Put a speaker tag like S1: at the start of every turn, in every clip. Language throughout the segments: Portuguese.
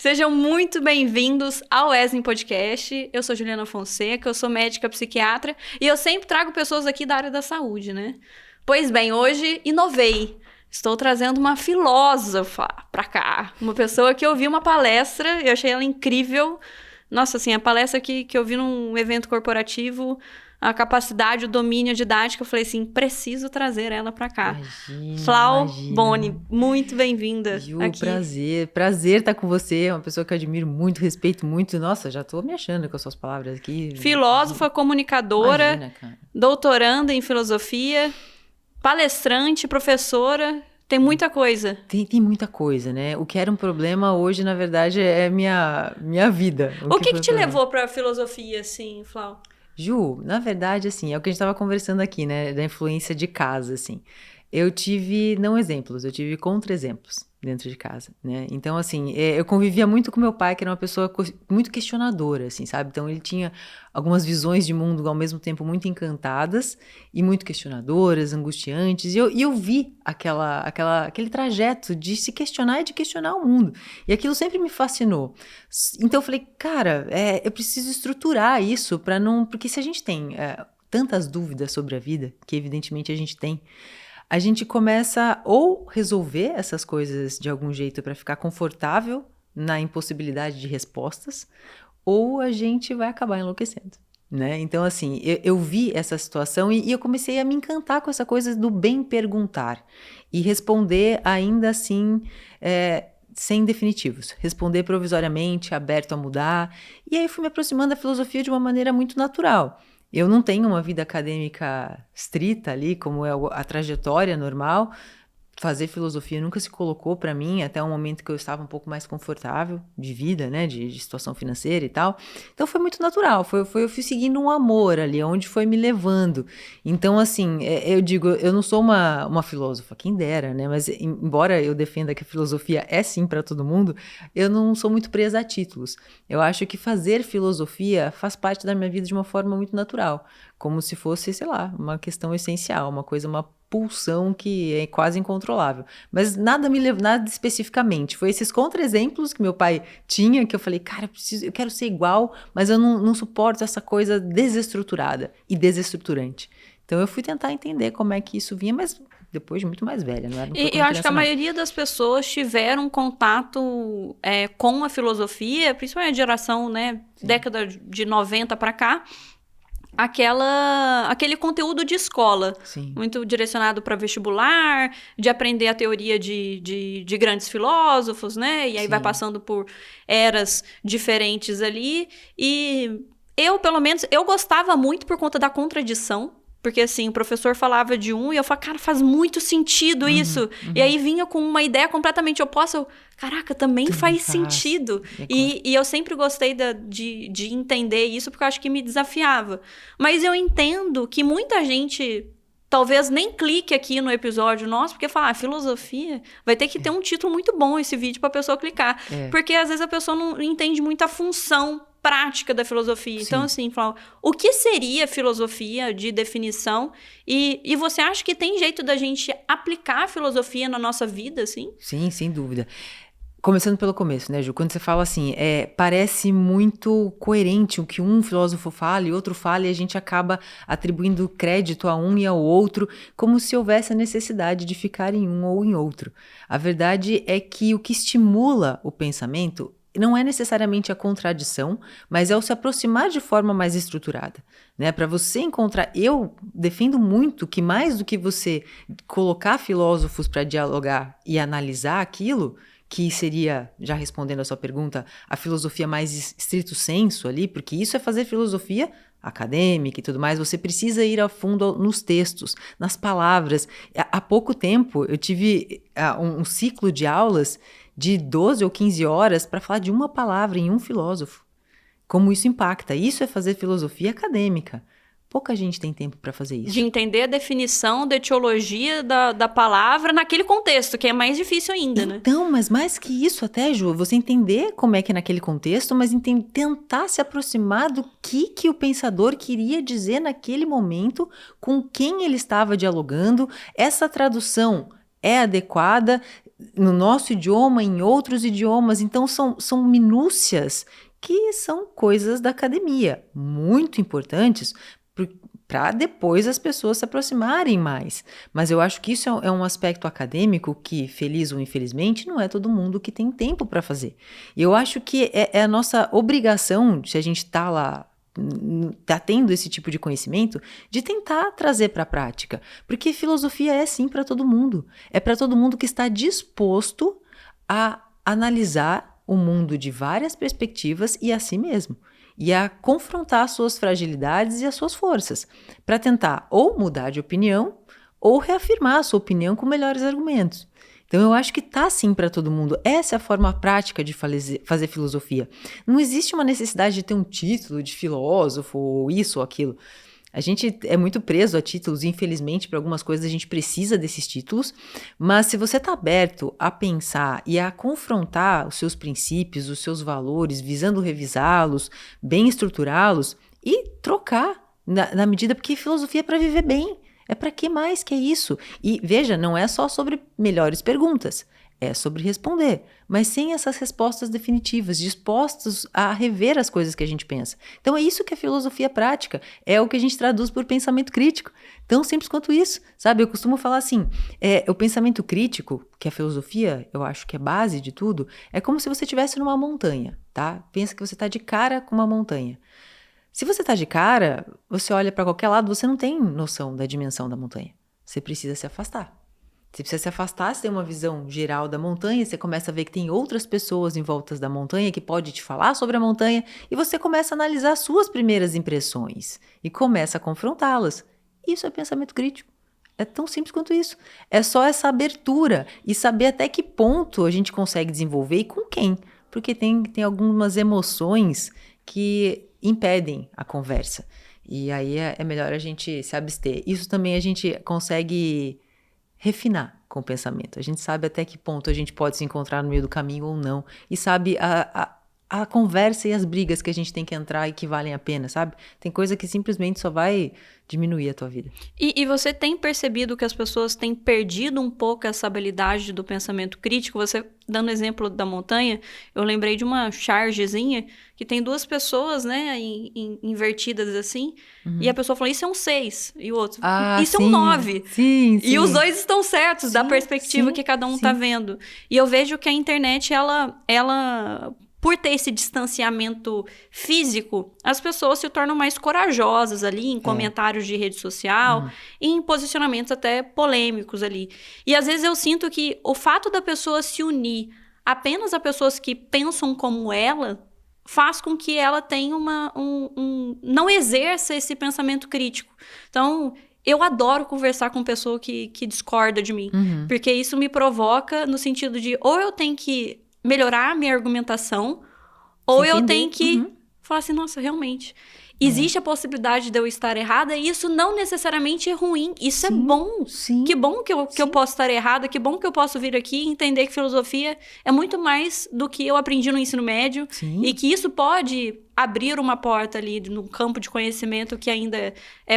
S1: Sejam muito bem-vindos ao Wesley Podcast. Eu sou Juliana Fonseca, eu sou médica psiquiatra e eu sempre trago pessoas aqui da área da saúde, né? Pois bem, hoje inovei. Estou trazendo uma filósofa pra cá. Uma pessoa que eu vi uma palestra, eu achei ela incrível. Nossa, assim, a palestra que eu vi num evento corporativo, a capacidade, o domínio, a didática, eu falei assim, preciso trazer ela pra cá. Flau Boni, muito bem-vinda
S2: Ju,
S1: aqui.
S2: prazer estar com você, é uma pessoa que eu admiro muito, respeito muito. Nossa, já tô me achando com as suas palavras aqui.
S1: Filósofa, comunicadora,
S2: Imagina,
S1: doutoranda em filosofia, palestrante, professora, tem muita coisa.
S2: Tem muita coisa, né? O que era um problema hoje, na verdade, é minha vida.
S1: O que te levou pra filosofia, assim, Flau?
S2: Ju, na verdade, assim, é o que a gente estava conversando aqui, né? Da influência de casa, assim. Eu tive, não exemplos, eu tive contra-exemplos dentro de casa, né? Então, assim, eu convivia muito com meu pai, que era uma pessoa muito questionadora, assim, sabe? Então, ele tinha algumas visões de mundo, ao mesmo tempo, muito encantadas e muito questionadoras, angustiantes. E eu vi aquele trajeto de se questionar e de questionar o mundo. E aquilo sempre me fascinou. Então, eu falei, cara, eu preciso estruturar isso para não... Porque se a gente tem tantas dúvidas sobre a vida, que evidentemente a gente tem, a gente começa ou resolver essas coisas de algum jeito para ficar confortável na impossibilidade de respostas, ou a gente vai acabar enlouquecendo, né? Então, assim, eu vi essa situação e eu comecei a me encantar com essa coisa do bem perguntar e responder ainda assim, sem definitivos, responder provisoriamente, aberto a mudar. E aí fui me aproximando da filosofia de uma maneira muito natural. Eu não tenho uma vida acadêmica estrita ali, como é a trajetória normal. Fazer filosofia nunca se colocou para mim, até um momento que eu estava um pouco mais confortável de vida, né, de situação financeira e tal. Então foi muito natural, eu fui seguindo um amor ali, onde foi me levando. Então, assim, eu digo, eu não sou uma filósofa, quem dera, né, mas embora eu defenda que a filosofia é sim para todo mundo, eu não sou muito presa a títulos. Eu acho que fazer filosofia faz parte da minha vida de uma forma muito natural, como se fosse, sei lá, uma questão essencial, uma coisa, uma pulsão que é quase incontrolável. Mas nada me levou, nada especificamente. Foi esses contra-exemplos que meu pai tinha, que eu falei, cara, eu quero ser igual, mas eu não suporto essa coisa desestruturada e desestruturante. Então eu fui tentar entender como é que isso vinha, mas depois de muito mais velha, não era?
S1: E eu acho que a maioria das pessoas tiveram contato com a filosofia, principalmente a geração, né, década de 90 para cá, aquele conteúdo de escola,
S2: Sim.
S1: Muito direcionado para vestibular, de aprender a teoria de grandes filósofos, né? E aí
S2: Sim.
S1: vai passando por eras diferentes ali. E eu, pelo menos, eu gostava muito por conta da contradição. Porque, assim, o professor falava de um e eu falava, cara, faz muito sentido isso. E aí vinha com uma ideia completamente oposta. Caraca, também faz sentido. E eu sempre gostei de entender isso porque eu acho que me desafiava. Mas eu entendo que muita gente talvez nem clique aqui no episódio nosso, porque fala, filosofia, vai ter que ter um título muito bom esse vídeo para a pessoa clicar. Porque às vezes a pessoa não entende muito a função prática da filosofia. Sim. Então, assim, o que seria filosofia de definição? E você acha que tem jeito da gente aplicar a filosofia na nossa vida, assim?
S2: Sim, sem dúvida. Começando pelo começo, né, Ju? Quando você fala assim, parece muito coerente o que um filósofo fala e outro fala, e a gente acaba atribuindo crédito a um e ao outro, como se houvesse a necessidade de ficar em um ou em outro. A verdade é que o que estimula o pensamento não é necessariamente a contradição, mas é o se aproximar de forma mais estruturada, né? Para você encontrar... Eu defendo muito que mais do que você colocar filósofos para dialogar e analisar aquilo, que seria, já respondendo a sua pergunta, a filosofia mais estrito sensu ali, porque isso é fazer filosofia acadêmica e tudo mais, você precisa ir a fundo nos textos, nas palavras. Há pouco tempo eu tive um ciclo de aulas de 12 ou 15 horas para falar de uma palavra em um filósofo. Como isso impacta? Isso é fazer filosofia acadêmica. Pouca gente tem tempo para fazer isso.
S1: De entender a definição da etiologia da palavra naquele contexto, que é mais difícil ainda, né?
S2: Então, mas mais que isso até, Ju, você entender como é que é naquele contexto, mas tentar se aproximar do que o pensador queria dizer naquele momento, com quem ele estava dialogando. Essa tradução é adequada? no nosso idioma, em outros idiomas. Então, são minúcias que são coisas da academia, muito importantes para depois as pessoas se aproximarem mais. Mas eu acho que isso é um aspecto acadêmico que, feliz ou infelizmente, não é todo mundo que tem tempo para fazer. E eu acho que é a nossa obrigação, se a gente está lá, está tendo esse tipo de conhecimento, de tentar trazer para a prática. Porque filosofia é sim para todo mundo. É para todo mundo que está disposto a analisar o mundo de várias perspectivas e a si mesmo. E a confrontar as suas fragilidades e as suas forças, para tentar ou mudar de opinião ou reafirmar a sua opinião com melhores argumentos. Então eu acho que tá sim para todo mundo. Essa é a forma prática de fazer filosofia. Não existe uma necessidade de ter um título de filósofo ou isso ou aquilo. A gente é muito preso a títulos, infelizmente, para algumas coisas a gente precisa desses títulos, mas se você está aberto a pensar e a confrontar os seus princípios, os seus valores, visando revisá-los, bem estruturá-los e trocar na medida, porque filosofia é para viver bem, é para que mais que é isso? E veja, não é só sobre melhores perguntas, é sobre responder, mas sem essas respostas definitivas, dispostos a rever as coisas que a gente pensa. Então é isso que é filosofia prática, é o que a gente traduz por pensamento crítico. Tão simples quanto isso, sabe? Eu costumo falar assim, o pensamento crítico, que é filosofia, eu acho que é base de tudo, é como se você estivesse numa montanha, tá? Pensa que você está de cara com uma montanha. Se você está de cara, você olha para qualquer lado, você não tem noção da dimensão da montanha. Você precisa se afastar. Você precisa se afastar, você tem uma visão geral da montanha, você começa a ver que tem outras pessoas em volta da montanha que pode te falar sobre a montanha e você começa a analisar suas primeiras impressões e começa a confrontá-las. Isso é pensamento crítico. É tão simples quanto isso. É só essa abertura e saber até que ponto a gente consegue desenvolver e com quem. Porque tem algumas emoções que impedem a conversa. E aí é melhor a gente se abster. Isso também a gente consegue refinar com o pensamento. A gente sabe até que ponto a gente pode se encontrar no meio do caminho ou não. E sabe a conversa e as brigas que a gente tem que entrar e que valem a pena, sabe? Tem coisa que simplesmente só vai diminuir a tua vida.
S1: E você tem percebido que as pessoas têm perdido um pouco essa habilidade do pensamento crítico? Você, dando exemplo da montanha, eu lembrei de uma chargezinha que tem duas pessoas, né, invertidas assim, e a pessoa falou, isso é um 6, e o outro, isso
S2: sim,
S1: é um 9.
S2: Sim.
S1: E os dois estão certos da perspectiva
S2: sim,
S1: que cada um tá vendo. E eu vejo que a internet, ela por ter esse distanciamento físico, as pessoas se tornam mais corajosas ali em comentários de rede social e em posicionamentos até polêmicos ali. E às vezes eu sinto que o fato da pessoa se unir apenas a pessoas que pensam como ela faz com que ela tenha não exerça esse pensamento crítico. Então, eu adoro conversar com pessoa que discorda de mim, porque isso me provoca no sentido de ou eu tenho que melhorar a minha argumentação, ou eu tenho que falar assim, nossa, realmente, existe a possibilidade de eu estar errada, e isso não necessariamente é ruim, isso é bom. Que bom que eu posso estar errada, que bom que eu posso vir aqui e entender que filosofia é muito mais do que eu aprendi no ensino médio, e que isso pode abrir uma porta ali no campo de conhecimento que ainda,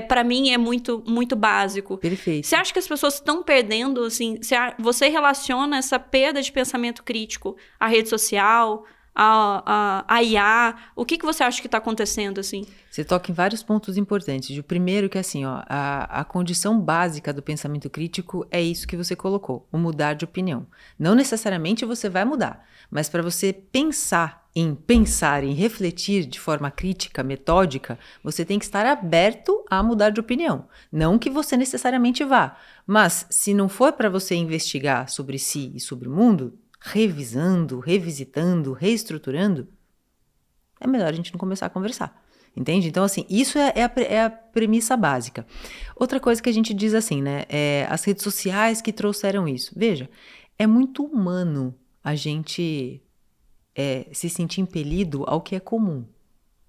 S1: para mim, é muito, muito básico.
S2: Perfeito.
S1: Você acha que as pessoas estão perdendo, assim, você relaciona essa perda de pensamento crítico à rede social, a IA? O que você acha que está acontecendo, assim?
S2: Você toca em vários pontos importantes. O primeiro que, assim, ó, a condição básica do pensamento crítico é isso que você colocou, o mudar de opinião. Não necessariamente você vai mudar, mas para você pensar em refletir de forma crítica, metódica, você tem que estar aberto a mudar de opinião. Não que você necessariamente vá, mas se não for para você investigar sobre si e sobre o mundo, revisando, revisitando, reestruturando, é melhor a gente não começar a conversar. Entende? Então, assim, isso é a premissa básica. Outra coisa que a gente diz assim, né? As redes sociais que trouxeram isso. Veja, é muito humano a gente se sentir impelido ao que é comum.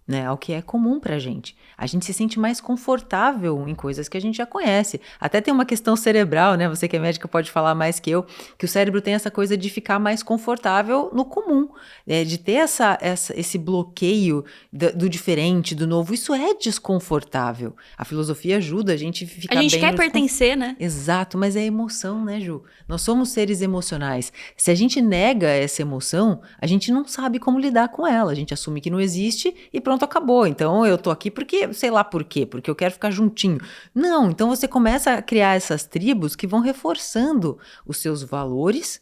S2: né, ao que é comum pra gente. A gente se sente mais confortável em coisas que a gente já conhece. Até tem uma questão cerebral, né? Você que é médica pode falar mais que eu, que o cérebro tem essa coisa de ficar mais confortável no comum, de ter esse bloqueio do diferente, do novo. Isso é desconfortável. A filosofia ajuda a gente a ficar bem.
S1: A gente quer pertencer, né?
S2: Exato, mas é emoção, né, Ju? Nós somos seres emocionais. Se a gente nega essa emoção, a gente não sabe como lidar com ela. A gente assume que não existe e pronto, acabou. Então eu tô aqui porque, sei lá por quê, porque eu quero ficar juntinho. Não, então você começa a criar essas tribos que vão reforçando os seus valores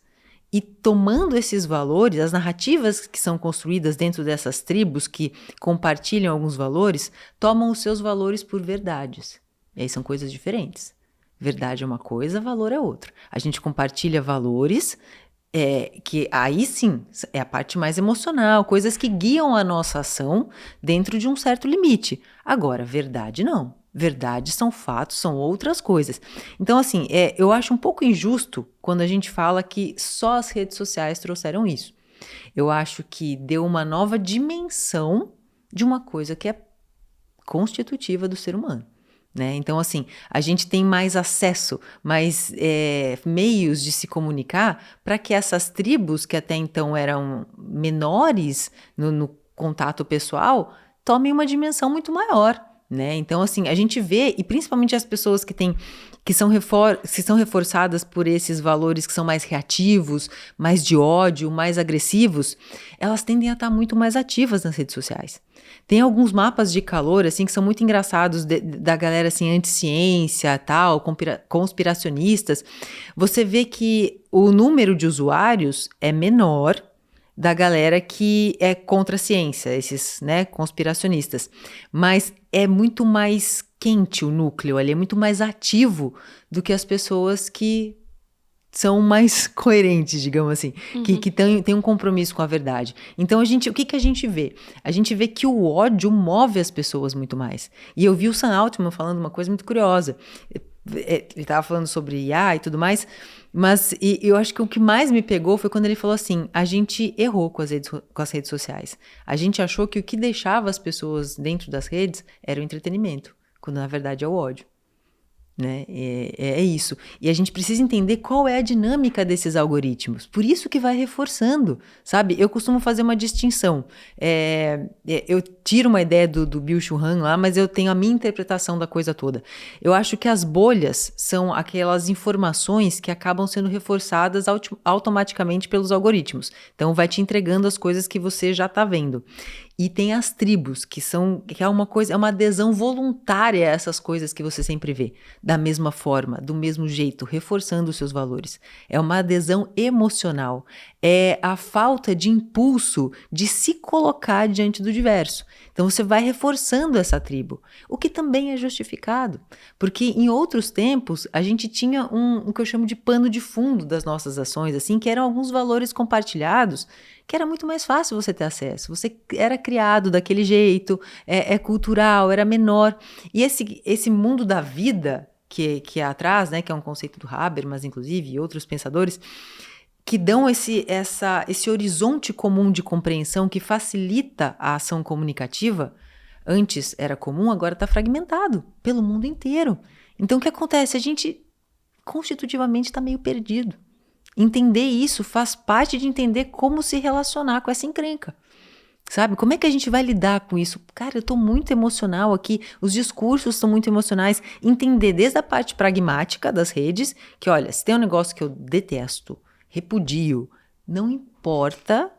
S2: e tomando esses valores, as narrativas que são construídas dentro dessas tribos que compartilham alguns valores, tomam os seus valores por verdades. E aí são coisas diferentes. Verdade é uma coisa, valor é outra. A gente compartilha valores, que aí sim é a parte mais emocional, coisas que guiam a nossa ação dentro de um certo limite. Agora, verdade não. Verdade são fatos, são outras coisas. Então, assim, eu acho um pouco injusto quando a gente fala que só as redes sociais trouxeram isso. Eu acho que deu uma nova dimensão de uma coisa que é constitutiva do ser humano. Né? Então, assim, a gente tem mais acesso, mais meios de se comunicar para que essas tribos que até então eram menores no contato pessoal tomem uma dimensão muito maior. Né? Então, assim, a gente vê, e principalmente as pessoas que são reforçadas por esses valores que são mais reativos, mais de ódio, mais agressivos, elas tendem a estar muito mais ativas nas redes sociais. Tem alguns mapas de calor, assim, que são muito engraçados, da galera, assim, anti-ciência, tal, conspiracionistas. Você vê que o número de usuários é menor da galera que é contra a ciência, esses, né, conspiracionistas. Mas é muito mais quente o núcleo ali, é muito mais ativo do que as pessoas que são mais coerentes, digamos assim, que tem um compromisso com a verdade. Então, o que a gente vê? A gente vê que o ódio move as pessoas muito mais. E eu vi o Sam Altman falando uma coisa muito curiosa. Ele estava falando sobre IA e tudo mais, mas eu acho que o que mais me pegou foi quando ele falou assim, a gente errou com as redes sociais. A gente achou que o que deixava as pessoas dentro das redes era o entretenimento, quando na verdade é o ódio. Né? É isso. E a gente precisa entender qual é a dinâmica desses algoritmos. Por isso que vai reforçando, sabe? Eu costumo fazer uma distinção. Eu tiro uma ideia do Byung-Chul Han lá, mas eu tenho a minha interpretação da coisa toda. Eu acho que as bolhas são aquelas informações que acabam sendo reforçadas automaticamente pelos algoritmos. Então, vai te entregando as coisas que você já está vendo. E tem as tribos, que é uma coisa, é uma adesão voluntária a essas coisas que você sempre vê. Da mesma forma, do mesmo jeito, reforçando os seus valores. É uma adesão emocional. É a falta de impulso de se colocar diante do diverso. Então você vai reforçando essa tribo, o que também é justificado. Porque em outros tempos, a gente tinha o que eu chamo de pano de fundo das nossas ações, assim, que eram alguns valores compartilhados, que era muito mais fácil você ter acesso. Você era criado daquele jeito, é cultural, era menor. E esse mundo da vida que é atrás, né, que é um conceito do Habermas, inclusive, e outros pensadores, que dão esse horizonte comum de compreensão que facilita a ação comunicativa, antes era comum, agora está fragmentado pelo mundo inteiro. Então, o que acontece? A gente, constitutivamente, está meio perdido. Entender isso faz parte de entender como se relacionar com essa encrenca. Sabe? Como é que a gente vai lidar com isso? Cara, eu tô muito emocional aqui, os discursos são muito emocionais. Entender desde a parte pragmática das redes, que olha, se tem um negócio que eu detesto, repudio, não importa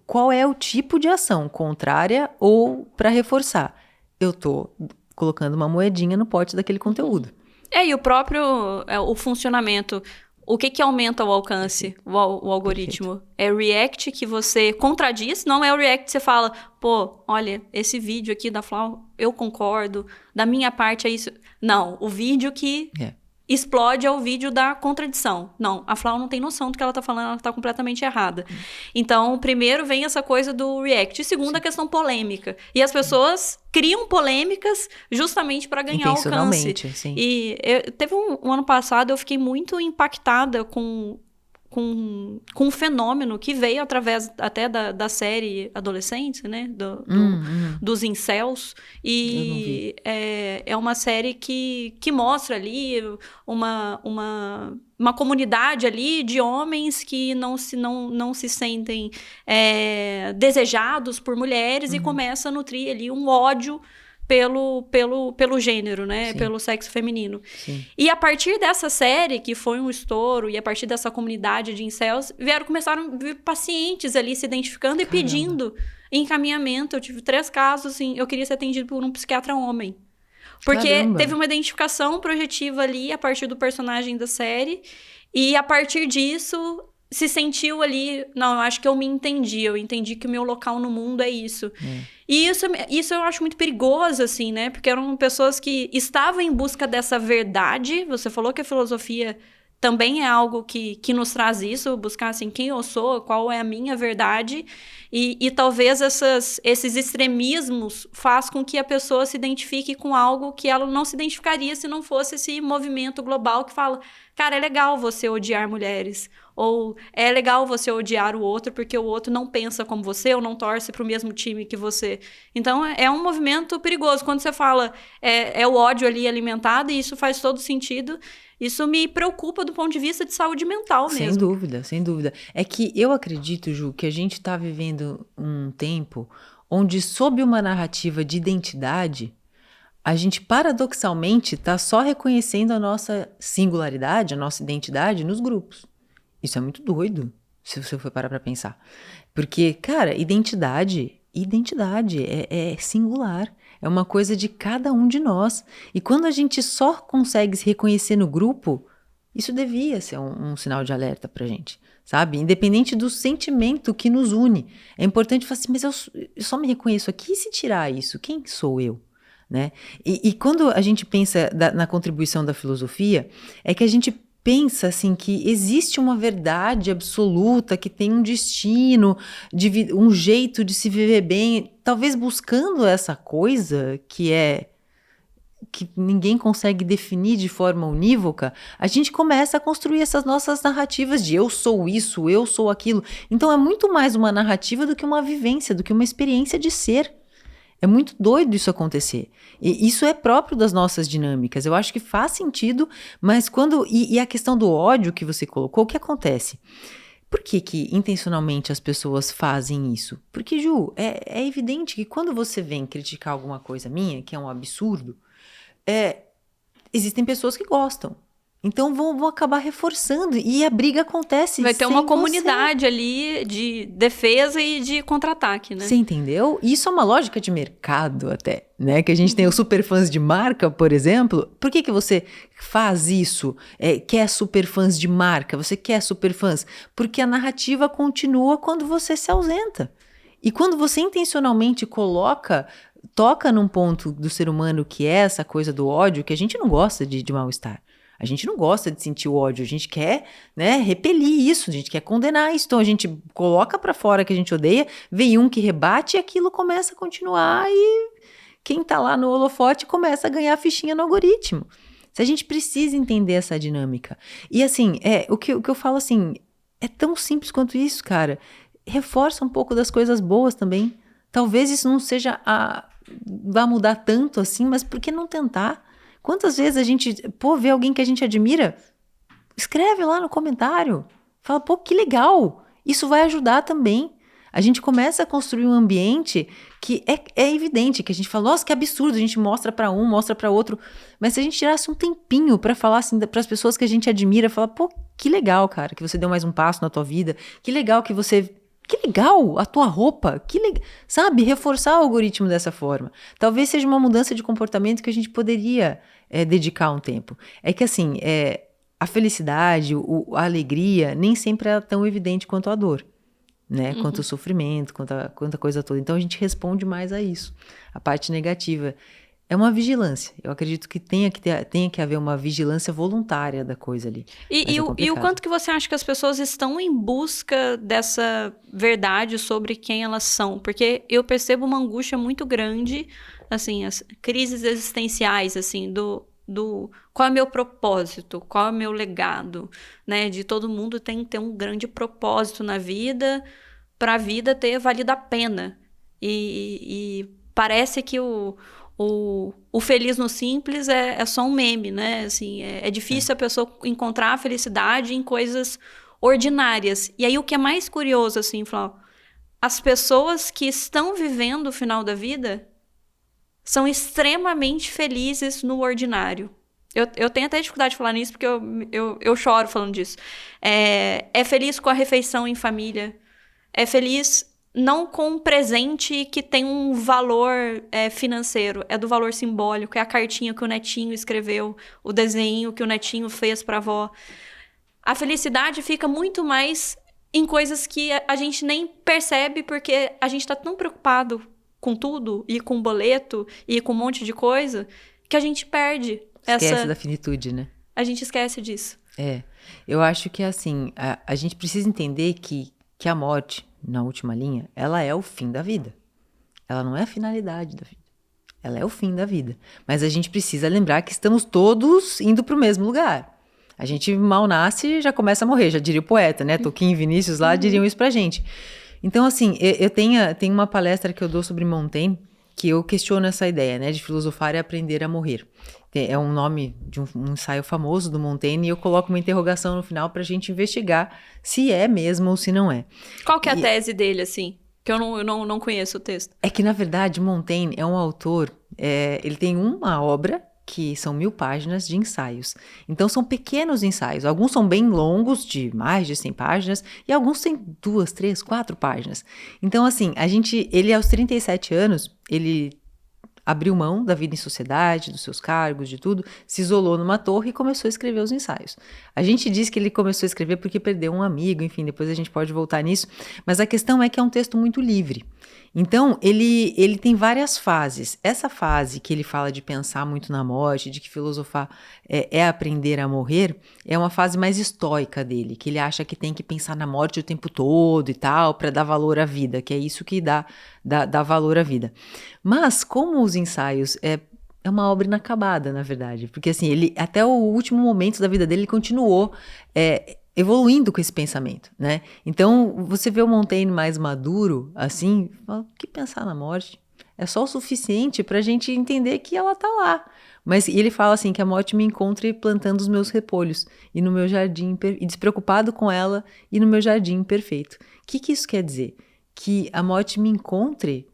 S2: qual é o tipo de ação, contrária ou para reforçar. Eu tô colocando uma moedinha no pote daquele conteúdo.
S1: E o próprio o funcionamento. O que aumenta o alcance, o algoritmo? Perfeito. É o react que você contradiz, não é o react que você fala, pô, olha, esse vídeo aqui da Flau, eu concordo, da minha parte é isso. Não, o vídeo que explode é o vídeo da contradição. Não, a Flau não tem noção do que ela tá falando, ela tá completamente errada. Então, primeiro vem essa coisa do react. E segundo, a questão polêmica. E as pessoas criam polêmicas justamente para ganhar alcance.
S2: Sim.
S1: E teve um ano passado, eu fiquei muito impactada com com um fenômeno que veio através até da série Adolescentes, né? Dos incels. E é uma série que mostra ali uma comunidade ali de homens que não se sentem desejados por mulheres e começa a nutrir ali um ódio pelo gênero, né? Sim. Pelo sexo feminino.
S2: Sim.
S1: E a partir dessa série, que foi um estouro, e a partir dessa comunidade de incels, começaram a vir pacientes ali se identificando e pedindo encaminhamento. Eu tive 3 casos, assim, eu queria ser atendido por um psiquiatra homem. Porque teve uma identificação projetiva ali, a partir do personagem da série, e a partir disso se sentiu ali, não, eu acho que eu entendi que o meu local no mundo é isso. E isso eu acho muito perigoso, assim, né? Porque eram pessoas que estavam em busca dessa verdade. Você falou que a filosofia também é algo que nos traz isso, buscar, assim, quem eu sou, qual é a minha verdade. E talvez esses extremismos façam com que a pessoa se identifique com algo que ela não se identificaria se não fosse esse movimento global que fala, cara, é legal você odiar mulheres. Ou é legal você odiar o outro porque o outro não pensa como você ou não torce para o mesmo time que você. Então, é um movimento perigoso. Quando você fala é o ódio ali alimentado, e isso faz todo sentido, isso me preocupa do ponto de vista de saúde mental mesmo.
S2: Sem dúvida, sem dúvida. É que eu acredito, Ju, que a gente está vivendo um tempo onde, sob uma narrativa de identidade, a gente paradoxalmente está só reconhecendo a nossa singularidade, a nossa identidade nos grupos. Isso é muito doido, se você for parar pra pensar. Porque, cara, identidade é singular. É uma coisa de cada um de nós. E quando a gente só consegue se reconhecer no grupo, isso devia ser um sinal de alerta pra gente, sabe? Independente do sentimento que nos une. É importante falar assim, mas eu só me reconheço aqui, e se tirar isso, quem sou eu? Né? E quando a gente pensa na contribuição da filosofia, é que a gente pensa assim que existe uma verdade absoluta, que tem um destino, um jeito de se viver bem, talvez buscando essa coisa que ninguém consegue definir de forma unívoca, a gente começa a construir essas nossas narrativas de eu sou isso, eu sou aquilo. Então é muito mais uma narrativa do que uma vivência, do que uma experiência de ser. É muito doido isso acontecer. E isso é próprio das nossas dinâmicas. Eu acho que faz sentido, mas quando... E a questão do ódio que você colocou, o que acontece? Por que intencionalmente as pessoas fazem isso? Porque, Ju, é evidente que quando você vem criticar alguma coisa minha, que é um absurdo, existem pessoas que gostam. Então vão acabar reforçando e a briga acontece.
S1: Vai ter uma comunidade ali de defesa e de contra-ataque, né?
S2: Você entendeu? Isso é uma lógica de mercado até, né? Que a gente tem os superfãs de marca, por exemplo. Por que você faz isso? Quer superfãs de marca? Você quer superfãs? Porque a narrativa continua quando você se ausenta. E quando você intencionalmente toca num ponto do ser humano que é essa coisa do ódio, que a gente não gosta de mal-estar. A gente não gosta de sentir o ódio, a gente quer, né, repelir isso, a gente quer condenar isso. Então a gente coloca pra fora que a gente odeia, vem um que rebate e aquilo começa a continuar e quem tá lá no holofote começa a ganhar fichinha no algoritmo. A gente precisa entender essa dinâmica. E assim, o que eu falo assim, é tão simples quanto isso, cara. Reforça um pouco das coisas boas também. Talvez isso não vá mudar tanto assim, mas por que não tentar? Quantas vezes a gente, vê alguém que a gente admira, escreve lá no comentário, fala, que legal, isso vai ajudar também. A gente começa a construir um ambiente que é evidente, que a gente fala, nossa, que absurdo, a gente mostra para um, mostra para outro, mas se a gente tirasse um tempinho para falar assim para as pessoas que a gente admira, falar, que legal, cara, que você deu mais um passo na tua vida, que legal a tua roupa, sabe? Reforçar o algoritmo dessa forma. Talvez seja uma mudança de comportamento que a gente poderia dedicar um tempo. É que assim, a felicidade, a alegria, nem sempre é tão evidente quanto a dor, né? Quanto o sofrimento, quanto a coisa toda. Então a gente responde mais a isso. A parte negativa é uma vigilância. Eu acredito que tenha que haver uma vigilância voluntária da coisa ali.
S1: E o quanto que você acha que as pessoas estão em busca dessa verdade sobre quem elas são? Porque eu percebo uma angústia muito grande, assim, as crises existenciais, assim, qual é o meu propósito, qual é o meu legado, né? De todo mundo tem que ter um grande propósito na vida, para a vida ter valido a pena. E parece que o feliz no simples é só um meme, né? Assim, é difícil a pessoa encontrar a felicidade em coisas ordinárias. E aí o que é mais curioso, assim, Flávio, as pessoas que estão vivendo o final da vida são extremamente felizes no ordinário. Eu tenho até dificuldade de falar nisso, porque eu choro falando disso. É feliz com a refeição em família. É feliz não com um presente que tem um valor financeiro. É do valor simbólico. É a cartinha que o netinho escreveu, o desenho que o netinho fez para a avó. A felicidade fica muito mais em coisas que a gente nem percebe, porque a gente está tão preocupado com tudo, e com boleto, e com um monte de coisa, que a gente perde
S2: Esquece da finitude, né?
S1: A gente esquece disso.
S2: Eu acho que assim, a gente precisa entender que a morte, na última linha, ela é o fim da vida. Ela não é a finalidade da vida. Ela é o fim da vida. Mas a gente precisa lembrar que estamos todos indo para o mesmo lugar. A gente mal nasce e já começa a morrer, já diria o poeta, né? Tolkien e Vinícius lá diriam isso pra gente. Então, assim, eu tenho uma palestra que eu dou sobre Montaigne, que eu questiono essa ideia, né? De filosofar e aprender a morrer. É um nome de um ensaio famoso do Montaigne, e eu coloco uma interrogação no final pra gente investigar se é mesmo ou se não é.
S1: Qual que é a tese dele, assim? Que eu não conheço o texto.
S2: É que, na verdade, Montaigne é um autor, ele tem uma obra que são 1000 páginas de ensaios. Então, são pequenos ensaios. Alguns são bem longos, de mais de 100 páginas, e alguns têm 2, 3, 4 páginas. Então, assim, ele aos 37 anos, ele abriu mão da vida em sociedade, dos seus cargos, de tudo, se isolou numa torre e começou a escrever os ensaios. A gente diz que ele começou a escrever porque perdeu um amigo, enfim, depois a gente pode voltar nisso, mas a questão é que é um texto muito livre. Então, ele tem várias fases. Essa fase que ele fala de pensar muito na morte, de que filosofar é aprender a morrer, é uma fase mais estoica dele, que ele acha que tem que pensar na morte o tempo todo e tal, para dar valor à vida, que é isso que dá valor à vida. Mas, como os ensaios é uma obra inacabada, na verdade, porque assim, ele até o último momento da vida dele, ele continuou evoluindo com esse pensamento, né? Então, você vê o Montaigne mais maduro, assim, fala, o que pensar na morte? É só o suficiente para a gente entender que ela tá lá. Mas ele fala assim, que a morte me encontre plantando os meus repolhos e no meu jardim, e despreocupado com ela e no meu jardim perfeito. O que isso quer dizer? Que a morte me encontre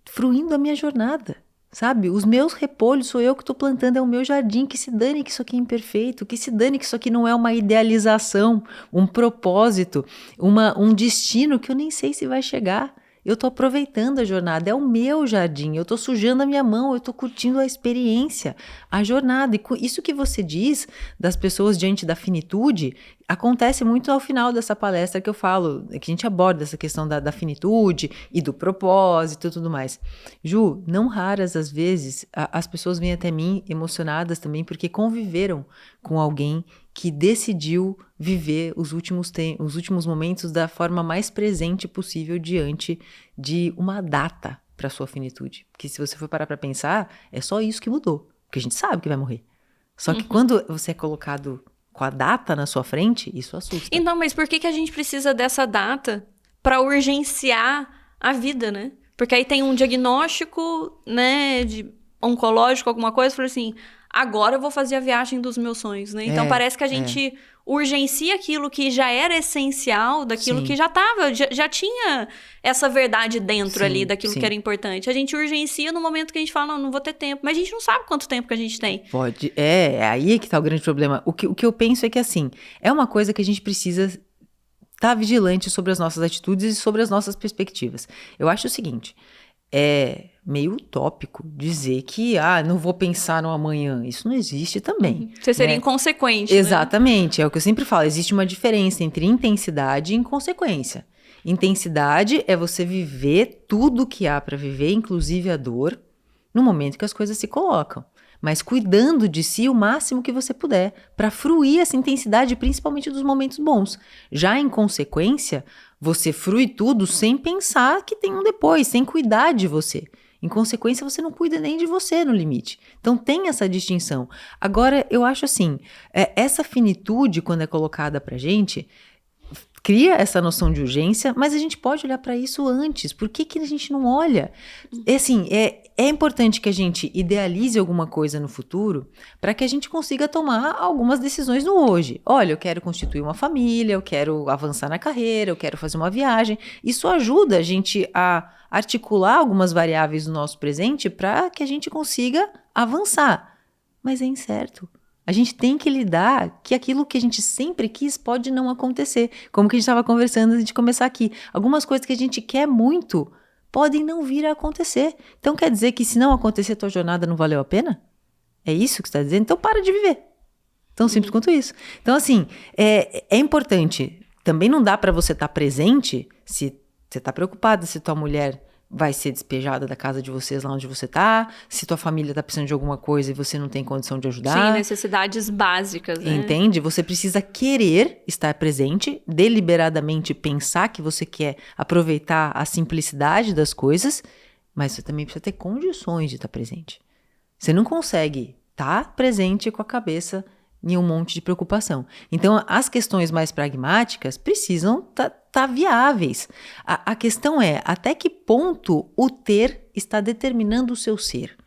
S2: fruindo a minha jornada. Sabe? Os meus repolhos sou eu que estou plantando, é o meu jardim, que se dane que isso aqui é imperfeito, que se dane que isso aqui não é uma idealização, um propósito, um destino que eu nem sei se vai chegar. Eu estou aproveitando a jornada, é o meu jardim, eu estou sujando a minha mão, eu estou curtindo a experiência, a jornada. E isso que você diz das pessoas diante da finitude, acontece muito ao final dessa palestra que eu falo, que a gente aborda essa questão da finitude e do propósito e tudo mais. Ju, não raras às vezes as pessoas vêm até mim emocionadas também porque conviveram com alguém que decidiu viver os últimos momentos da forma mais presente possível diante de uma data para sua finitude. Porque se você for parar para pensar, é só isso que mudou, porque a gente sabe que vai morrer. Só que quando você é colocado com a data na sua frente, isso assusta.
S1: Então, mas por que a gente precisa dessa data para urgenciar a vida, né? Porque aí tem um diagnóstico, né, de oncológico, alguma coisa, fala assim, agora eu vou fazer a viagem dos meus sonhos, né? Então parece que a gente urgencia aquilo que já era essencial, daquilo que já estava, já tinha essa verdade dentro ali, daquilo que era importante. A gente urgencia no momento que a gente fala, não vou ter tempo. Mas a gente não sabe quanto tempo que a gente tem.
S2: Pode, aí que tá o grande problema. O que eu penso é que, assim, é uma coisa que a gente precisa estar vigilante sobre as nossas atitudes e sobre as nossas perspectivas. Eu acho o seguinte, é meio utópico dizer que, não vou pensar no amanhã. Isso não existe também.
S1: Você seria inconsequente,
S2: Exatamente, é o que eu sempre falo. Existe uma diferença entre intensidade e inconsequência. Intensidade é você viver tudo que há para viver, inclusive a dor, no momento que as coisas se colocam. Mas cuidando de si o máximo que você puder, para fruir essa intensidade, principalmente dos momentos bons. Já em consequência, você frui tudo sem pensar que tem um depois, sem cuidar de você. Em consequência, você não cuida nem de você no limite. Então, tem essa distinção. Agora, eu acho assim, essa finitude, quando é colocada pra gente, cria essa noção de urgência, mas a gente pode olhar para isso antes. Por que a gente não olha? Assim, é importante que a gente idealize alguma coisa no futuro para que a gente consiga tomar algumas decisões no hoje. Olha, eu quero constituir uma família, eu quero avançar na carreira, eu quero fazer uma viagem. Isso ajuda a gente a articular algumas variáveis do nosso presente para que a gente consiga avançar. Mas é incerto. A gente tem que lidar que aquilo que a gente sempre quis pode não acontecer. Como que a gente estava conversando antes de começar aqui. Algumas coisas que a gente quer muito podem não vir a acontecer. Então quer dizer que se não acontecer, a tua jornada não valeu a pena? É isso que você está dizendo? Então para de viver. Tão simples quanto isso. Então assim, é importante. Também não dá para você estar presente se você está preocupada se tua mulher vai ser despejada da casa de vocês lá onde você tá, se tua família tá precisando de alguma coisa e você não tem condição de ajudar.
S1: Sim, necessidades básicas, né?
S2: Entende? Você precisa querer estar presente, deliberadamente pensar que você quer aproveitar a simplicidade das coisas, mas você também precisa ter condições de estar presente. Você não consegue estar presente com a cabeça em um monte de preocupação. Então, as questões mais pragmáticas precisam tá viáveis. A questão é, até que ponto o ter está determinando o seu ser?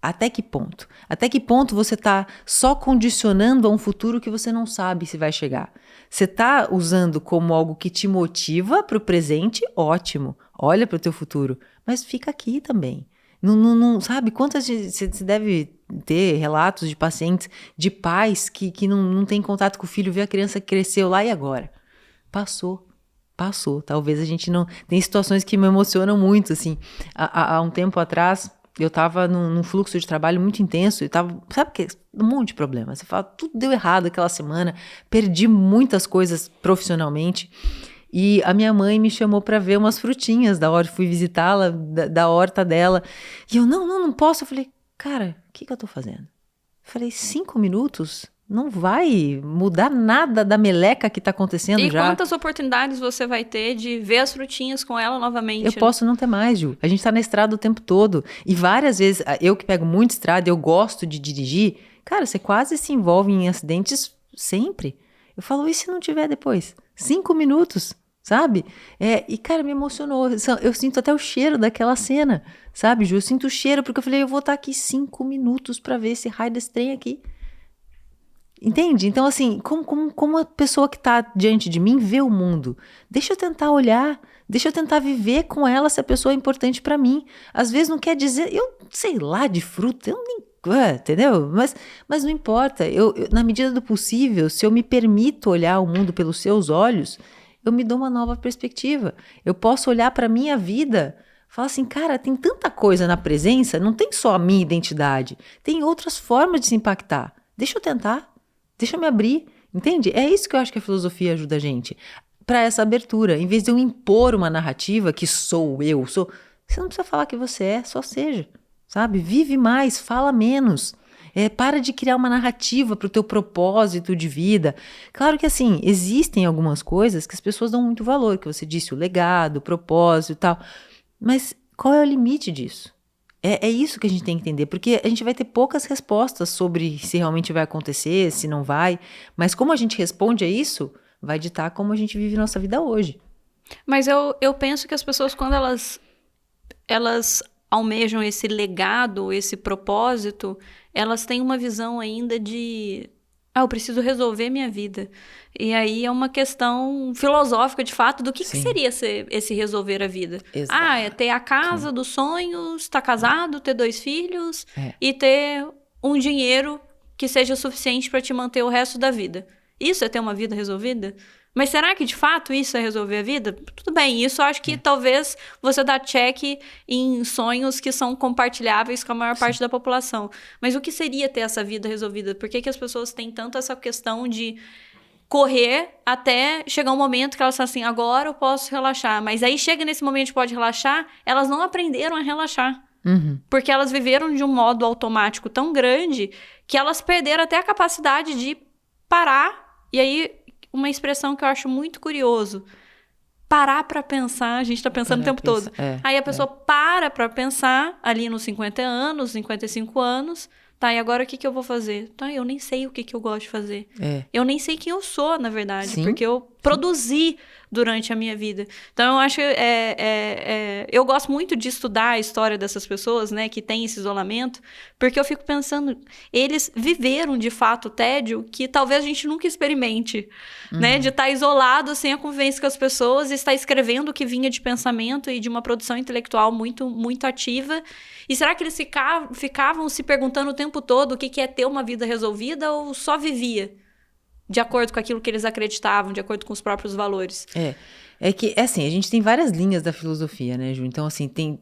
S2: Até que ponto? Até que ponto você está só condicionando a um futuro que você não sabe se vai chegar? Você está usando como algo que te motiva para o presente? Ótimo, olha para o teu futuro, mas fica aqui também. Não sabe quantas você deve ter relatos de pacientes, de pais que não têm contato com o filho, vê a criança que cresceu lá e agora? Passou. Talvez a gente não... Tem situações que me emocionam muito, assim. Há um tempo atrás, eu estava num fluxo de trabalho muito intenso e tava, sabe o que? Um monte de problemas. Você fala, tudo deu errado aquela semana, perdi muitas coisas profissionalmente. E a minha mãe me chamou para ver umas frutinhas da horta, fui visitá-la, da horta dela. E eu, não posso. Eu falei, cara, o que eu tô fazendo? Eu falei, 5 minutos não vai mudar nada da meleca que tá acontecendo
S1: e
S2: já.
S1: E quantas oportunidades você vai ter de ver as frutinhas com ela novamente?
S2: Eu posso não ter mais, Ju. A gente tá na estrada o tempo todo. E várias vezes, eu que pego muito estrada, eu gosto de dirigir. Cara, você quase se envolve em acidentes sempre. Eu falo, e se não tiver depois? 5 minutos, sabe? E, cara, me emocionou. Eu sinto até o cheiro daquela cena, sabe, Ju? Eu sinto o cheiro, porque eu falei, eu vou estar aqui 5 minutos pra ver esse raio desse trem aqui. Entende? Então, assim, como a pessoa que tá diante de mim vê o mundo? Deixa eu tentar olhar, deixa eu tentar viver com ela se a pessoa é importante pra mim. Às vezes não quer dizer, eu sei lá, de fruta, eu nem... entendeu? Mas não importa, eu, na medida do possível, se eu me permito olhar o mundo pelos seus olhos, eu me dou uma nova perspectiva. Eu posso olhar para a minha vida, falar assim, cara, tem tanta coisa na presença, não tem só a minha identidade, tem outras formas de se impactar. Deixa eu tentar, deixa eu me abrir, entende? É isso que eu acho que a filosofia ajuda a gente, para essa abertura. Em vez de eu impor uma narrativa que sou eu, você não precisa falar que você é, só seja. Sabe? Vive mais, fala menos. Para de criar uma narrativa para o teu propósito de vida. Claro que assim, existem algumas coisas que as pessoas dão muito valor, que você disse, o legado, o propósito e tal. Mas qual é o limite disso? É isso que a gente tem que entender, porque a gente vai ter poucas respostas sobre se realmente vai acontecer, se não vai. Mas como a gente responde a isso, vai ditar como a gente vive nossa vida hoje.
S1: Mas eu penso que as pessoas, quando elas almejam esse legado, esse propósito, elas têm uma visão ainda de... eu preciso resolver minha vida. E aí é uma questão filosófica, de fato, do que seria esse resolver a vida.
S2: Exato.
S1: É ter a casa dos sonhos, estar casado, ter 2 filhos e ter um dinheiro que seja suficiente para te manter o resto da vida. Isso é ter uma vida resolvida? Mas será que de fato isso é resolver a vida? Tudo bem, isso eu acho que talvez você dá check em sonhos que são compartilháveis com a maior parte da população. Mas o que seria ter essa vida resolvida? Por que as pessoas têm tanto essa questão de correr até chegar um momento que elas falam assim, agora eu posso relaxar. Mas aí chega nesse momento de pode relaxar, elas não aprenderam a relaxar.
S2: Uhum.
S1: Porque elas viveram de um modo automático tão grande que elas perderam até a capacidade de parar. E aí... uma expressão que eu acho muito curioso. parar pra pensar, a gente tá pensando o tempo todo. Aí a pessoa para pra pensar ali nos 50 anos, 55 anos, tá, e agora o que eu vou fazer? Tá, eu nem sei o que eu gosto de fazer. Eu nem sei quem eu sou, na verdade,
S2: Sim.
S1: porque eu produzi durante a minha vida. Então, eu acho eu gosto muito de estudar a história dessas pessoas, né, que têm esse isolamento, porque eu fico pensando, eles viveram, de fato, o tédio que talvez a gente nunca experimente, né, de estar isolado, sem a convivência com as pessoas, e estar escrevendo o que vinha de pensamento e de uma produção intelectual muito, muito ativa. E será que eles ficavam se perguntando o tempo todo o que é ter uma vida resolvida, ou só vivia de acordo com aquilo que eles acreditavam, de acordo com os próprios valores?
S2: É que, assim, a gente tem várias linhas da filosofia, né, Ju? Então, assim, tem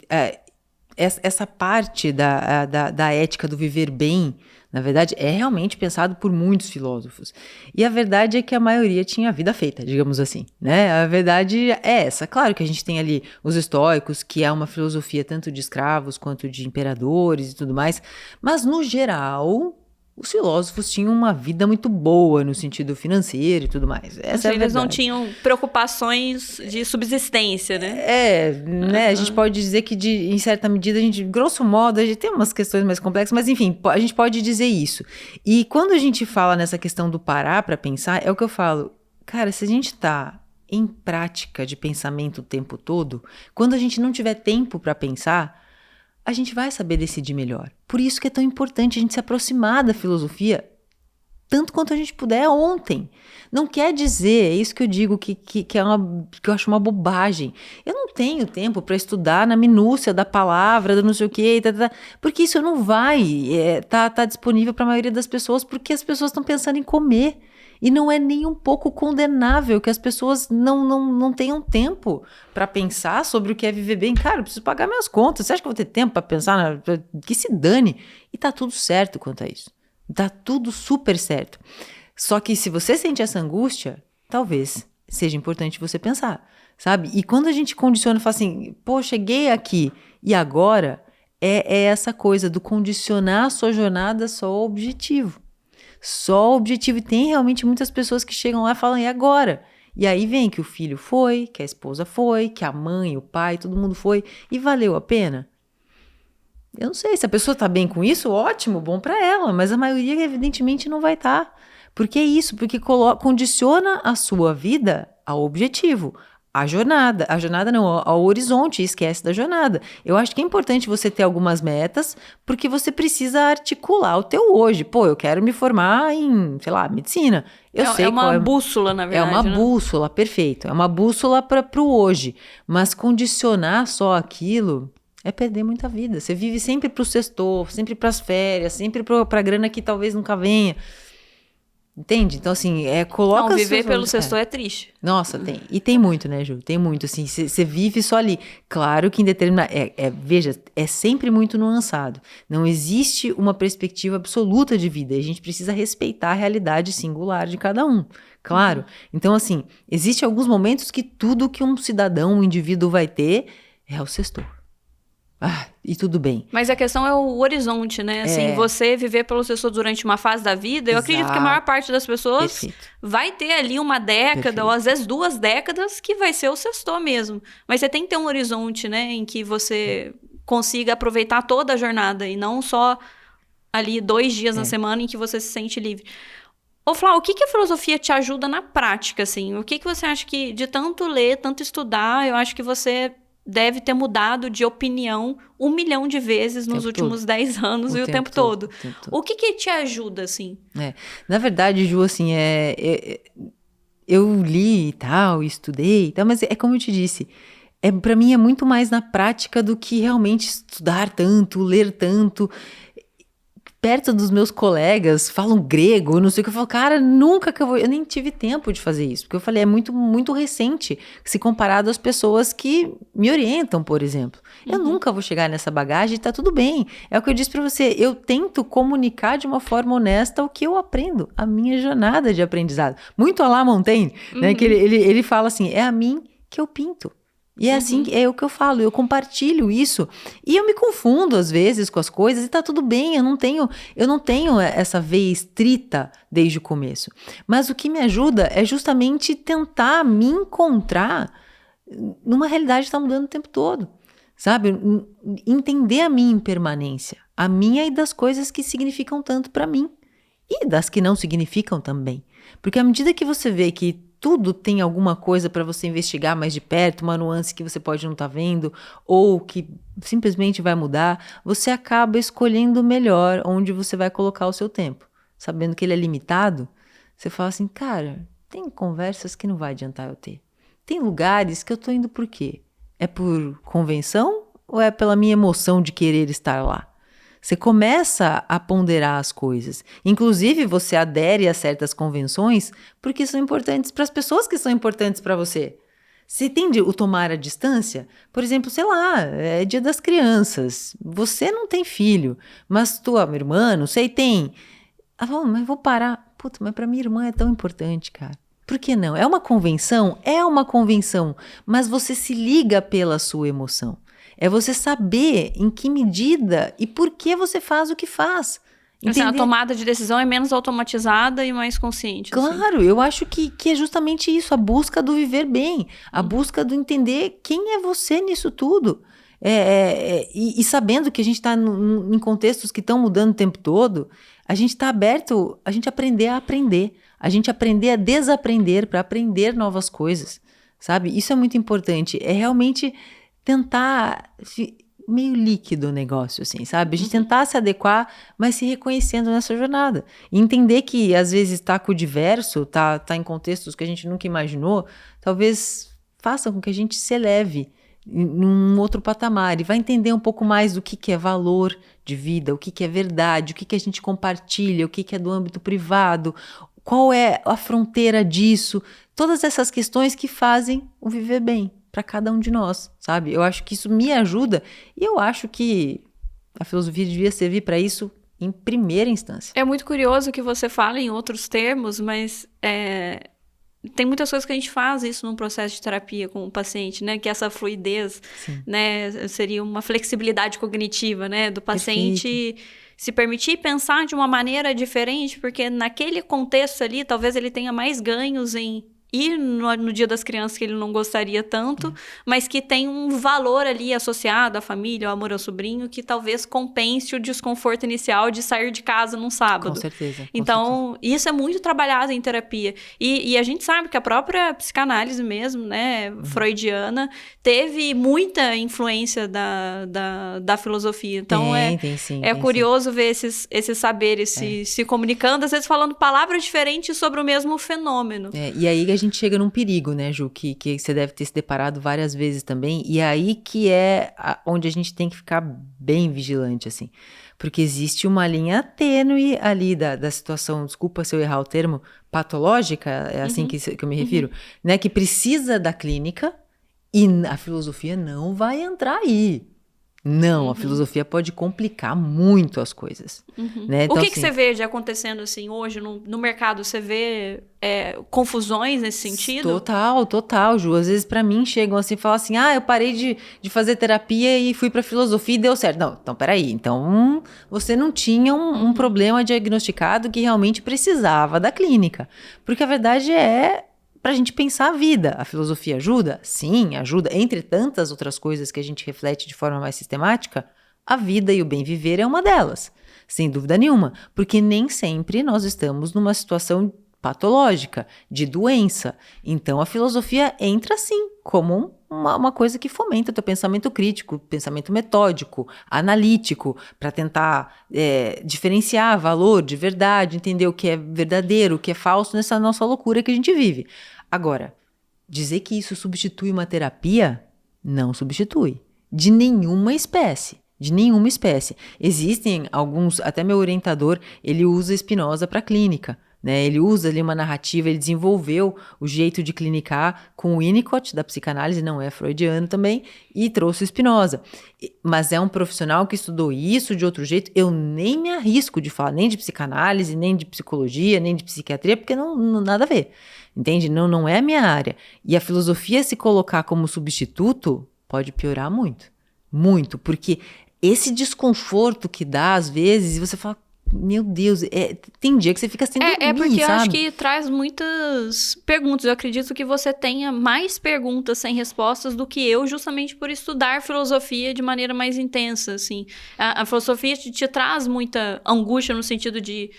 S2: essa parte da ética do viver bem, na verdade, é realmente pensado por muitos filósofos. E a verdade é que a maioria tinha a vida feita, digamos assim, né? A verdade é essa. Claro que a gente tem ali os estoicos, que é uma filosofia tanto de escravos quanto de imperadores e tudo mais, mas, no geral, os filósofos tinham uma vida muito boa no sentido financeiro e tudo mais. Essa é a verdade.
S1: Eles não tinham preocupações de subsistência, né?
S2: Né? A gente pode dizer que, em certa medida, grosso modo, a gente tem umas questões mais complexas, mas enfim, a gente pode dizer isso. E quando a gente fala nessa questão do parar para pensar, é o que eu falo, cara, se a gente tá em prática de pensamento o tempo todo, quando a gente não tiver tempo para pensar, a gente vai saber decidir melhor. Por isso que é tão importante a gente se aproximar da filosofia tanto quanto a gente puder ontem. Não quer dizer, é isso que eu digo, que eu acho uma bobagem. Eu não tenho tempo para estudar na minúcia da palavra, do não sei o quê, porque isso não vai tá disponível para a maioria das pessoas, porque as pessoas estão pensando em comer. E não é nem um pouco condenável que as pessoas não tenham tempo para pensar sobre o que é viver bem. Cara, eu preciso pagar minhas contas. Você acha que eu vou ter tempo para pensar? Que se dane. E tá tudo certo quanto a isso. Tá tudo super certo. Só que se você sente essa angústia, talvez seja importante você pensar, sabe? E quando a gente condiciona e fala assim, pô, cheguei aqui e agora, é essa coisa do condicionar a sua jornada só ao objetivo. Só o objetivo. E tem realmente muitas pessoas que chegam lá e falam, e agora? E aí vem que o filho foi, que a esposa foi, que a mãe, o pai, todo mundo foi. E valeu a pena? Eu não sei, se a pessoa tá bem com isso, ótimo, bom para ela. Mas a maioria evidentemente não vai estar. Por que isso? Porque condiciona a sua vida ao objetivo. A jornada não, ao horizonte, e esquece da jornada. Eu acho que é importante você ter algumas metas, porque você precisa articular o teu hoje. Pô, eu quero me formar em, sei lá, medicina. Eu sei
S1: uma bússola, na verdade.
S2: É uma bússola, perfeito. É uma bússola para o hoje. Mas condicionar só aquilo é perder muita vida. Você vive sempre pro sextor, sempre pras férias, sempre pra grana que talvez nunca venha. Entende? Então, assim, coloca...
S1: Não, viver pelo sextor é triste.
S2: Nossa, tem. E tem muito, né, Ju? Tem muito, assim, você vive só ali. Claro que em determinado... veja, é sempre muito nuançado. Não existe uma perspectiva absoluta de vida. E a gente precisa respeitar a realidade singular de cada um. Claro. Então, assim, existe alguns momentos que tudo que um cidadão, um indivíduo vai ter é o sextor. E tudo bem.
S1: Mas a questão é o horizonte, né? Assim, você viver pelo sextor durante uma fase da vida, eu acredito que a maior parte das pessoas vai ter ali uma década, ou às vezes 2 décadas, que vai ser o sextor mesmo. Mas você tem que ter um horizonte, né? Em que você consiga aproveitar toda a jornada, e não só ali 2 dias na semana em que você se sente livre. Ô, Flá, o que a filosofia te ajuda na prática, assim? O que você acha que, de tanto ler, tanto estudar, eu acho que você deve ter mudado de opinião 1 milhão de vezes nos últimos 10 anos e o tempo todo. O que te ajuda, assim?
S2: Na verdade, Ju, assim, eu li e tal, estudei e tal, mas é como eu te disse, para mim é muito mais na prática do que realmente estudar tanto, ler tanto. Perto dos meus colegas, falam grego, não sei o que, eu falo, cara, nunca que eu nem tive tempo de fazer isso, porque eu falei, é muito, muito recente, se comparado às pessoas que me orientam, por exemplo. Eu nunca vou chegar nessa bagagem e tá tudo bem. É o que eu disse pra você, eu tento comunicar de uma forma honesta o que eu aprendo, a minha jornada de aprendizado. Muito à la Montaigne, né, que ele fala assim, é a mim que eu pinto. E é assim, é o que eu falo, eu compartilho isso. E eu me confundo às vezes com as coisas e tá tudo bem, eu não tenho essa veia estrita desde o começo. Mas o que me ajuda é justamente tentar me encontrar numa realidade que está mudando o tempo todo, sabe? Entender a minha impermanência, a minha e das coisas que significam tanto para mim e das que não significam também. Porque à medida que você vê que tudo tem alguma coisa para você investigar mais de perto, uma nuance que você pode não estar vendo, ou que simplesmente vai mudar, você acaba escolhendo melhor onde você vai colocar o seu tempo. Sabendo que ele é limitado, você fala assim, cara, tem conversas que não vai adiantar eu ter. Tem lugares que eu tô indo por quê? É por convenção ou é pela minha emoção de querer estar lá? Você começa a ponderar as coisas. Inclusive, você adere a certas convenções porque são importantes para as pessoas que são importantes para você. Você entende o tomar a distância? Por exemplo, sei lá, é Dia das Crianças. Você não tem filho, mas tua irmã, não sei, tem. Ah, mas vou parar. Puta, mas para minha irmã é tão importante, cara. Por que não? É uma convenção? É uma convenção, mas você se liga pela sua emoção. É você saber em que medida e por que você faz o que faz.
S1: Assim, a tomada de decisão é menos automatizada e mais consciente.
S2: Claro,
S1: assim.
S2: Eu acho que é justamente isso, a busca do viver bem, a busca do entender quem é você nisso tudo. E sabendo que a gente está em contextos que estão mudando o tempo todo, a gente está aberto, a gente aprender a aprender, a gente aprender a desaprender para aprender novas coisas, sabe? Isso é muito importante, é realmente tentar meio líquido o negócio, assim, sabe? A gente tentar se adequar, mas se reconhecendo nessa jornada. E entender que, às vezes, tá com o diverso, tá em contextos que a gente nunca imaginou, talvez faça com que a gente se eleve num outro patamar e vai entender um pouco mais do que é valor de vida, o que é verdade, o que a gente compartilha, o que é do âmbito privado, qual é a fronteira disso, todas essas questões que fazem o viver bem para cada um de nós, sabe? Eu acho que isso me ajuda e eu acho que a filosofia devia servir para isso em primeira instância.
S1: É muito curioso que você fala em outros termos, mas tem muitas coisas que a gente faz isso num processo de terapia com o paciente, né? Que essa fluidez, né? Seria uma flexibilidade cognitiva, né? Do paciente
S2: Perfeito.
S1: Se permitir pensar de uma maneira diferente, porque naquele contexto ali, talvez ele tenha mais ganhos em ir no Dia das Crianças que ele não gostaria tanto, mas que tem um valor ali associado à família, ao amor ao sobrinho, que talvez compense o desconforto inicial de sair de casa num sábado.
S2: Com certeza.
S1: Então, isso é muito trabalhado em terapia. E a gente sabe que a própria psicanálise mesmo, né, freudiana, teve muita influência da filosofia. Então, é curioso ver esses saberes se comunicando, às vezes falando palavras diferentes sobre o mesmo fenômeno.
S2: E aí a gente chega num perigo, né, Ju, que você deve ter se deparado várias vezes também, e aí que é onde a gente tem que ficar bem vigilante, assim, porque existe uma linha tênue ali da situação, desculpa se eu errar o termo, patológica, é assim que eu me refiro, né, que precisa da clínica e a filosofia não vai entrar aí. Não, a filosofia pode complicar muito as coisas. Né? Então,
S1: o que você vê de acontecendo assim hoje no mercado? Você vê confusões nesse sentido?
S2: Total, Ju. Às vezes pra mim chegam assim e falam assim, eu parei de fazer terapia e fui pra filosofia e deu certo. Não, então peraí. Então você não tinha um problema diagnosticado que realmente precisava da clínica. Porque a verdade é para a gente pensar a vida. A filosofia ajuda? Sim, ajuda. Entre tantas outras coisas que a gente reflete de forma mais sistemática, a vida e o bem viver é uma delas, sem dúvida nenhuma, porque nem sempre nós estamos numa situação patológica, de doença. Então a filosofia entra sim como uma coisa que fomenta o teu pensamento crítico, pensamento metódico, analítico, para tentar diferenciar valor de verdade, entender o que é verdadeiro, o que é falso nessa nossa loucura que a gente vive. Agora, dizer que isso substitui uma terapia, não substitui. De nenhuma espécie. Existem alguns, até meu orientador, ele usa Spinoza para clínica. Né? Ele usa ali uma narrativa, ele desenvolveu o jeito de clinicar com o Winnicott, da psicanálise, não é freudiano também, e trouxe o Spinoza. Mas é um profissional que estudou isso de outro jeito, eu nem me arrisco de falar nem de psicanálise, nem de psicologia, nem de psiquiatria, porque não nada a ver, entende? Não é a minha área. E a filosofia se colocar como substituto pode piorar muito, porque esse desconforto que dá às vezes, e você fala, meu Deus, tem dia que você fica sem dormir,
S1: É porque eu acho
S2: sabe?
S1: que traz muitas perguntas. Eu acredito que você tenha mais perguntas sem respostas do que eu, justamente por estudar filosofia de maneira mais intensa, assim. A filosofia te traz muita angústia no sentido de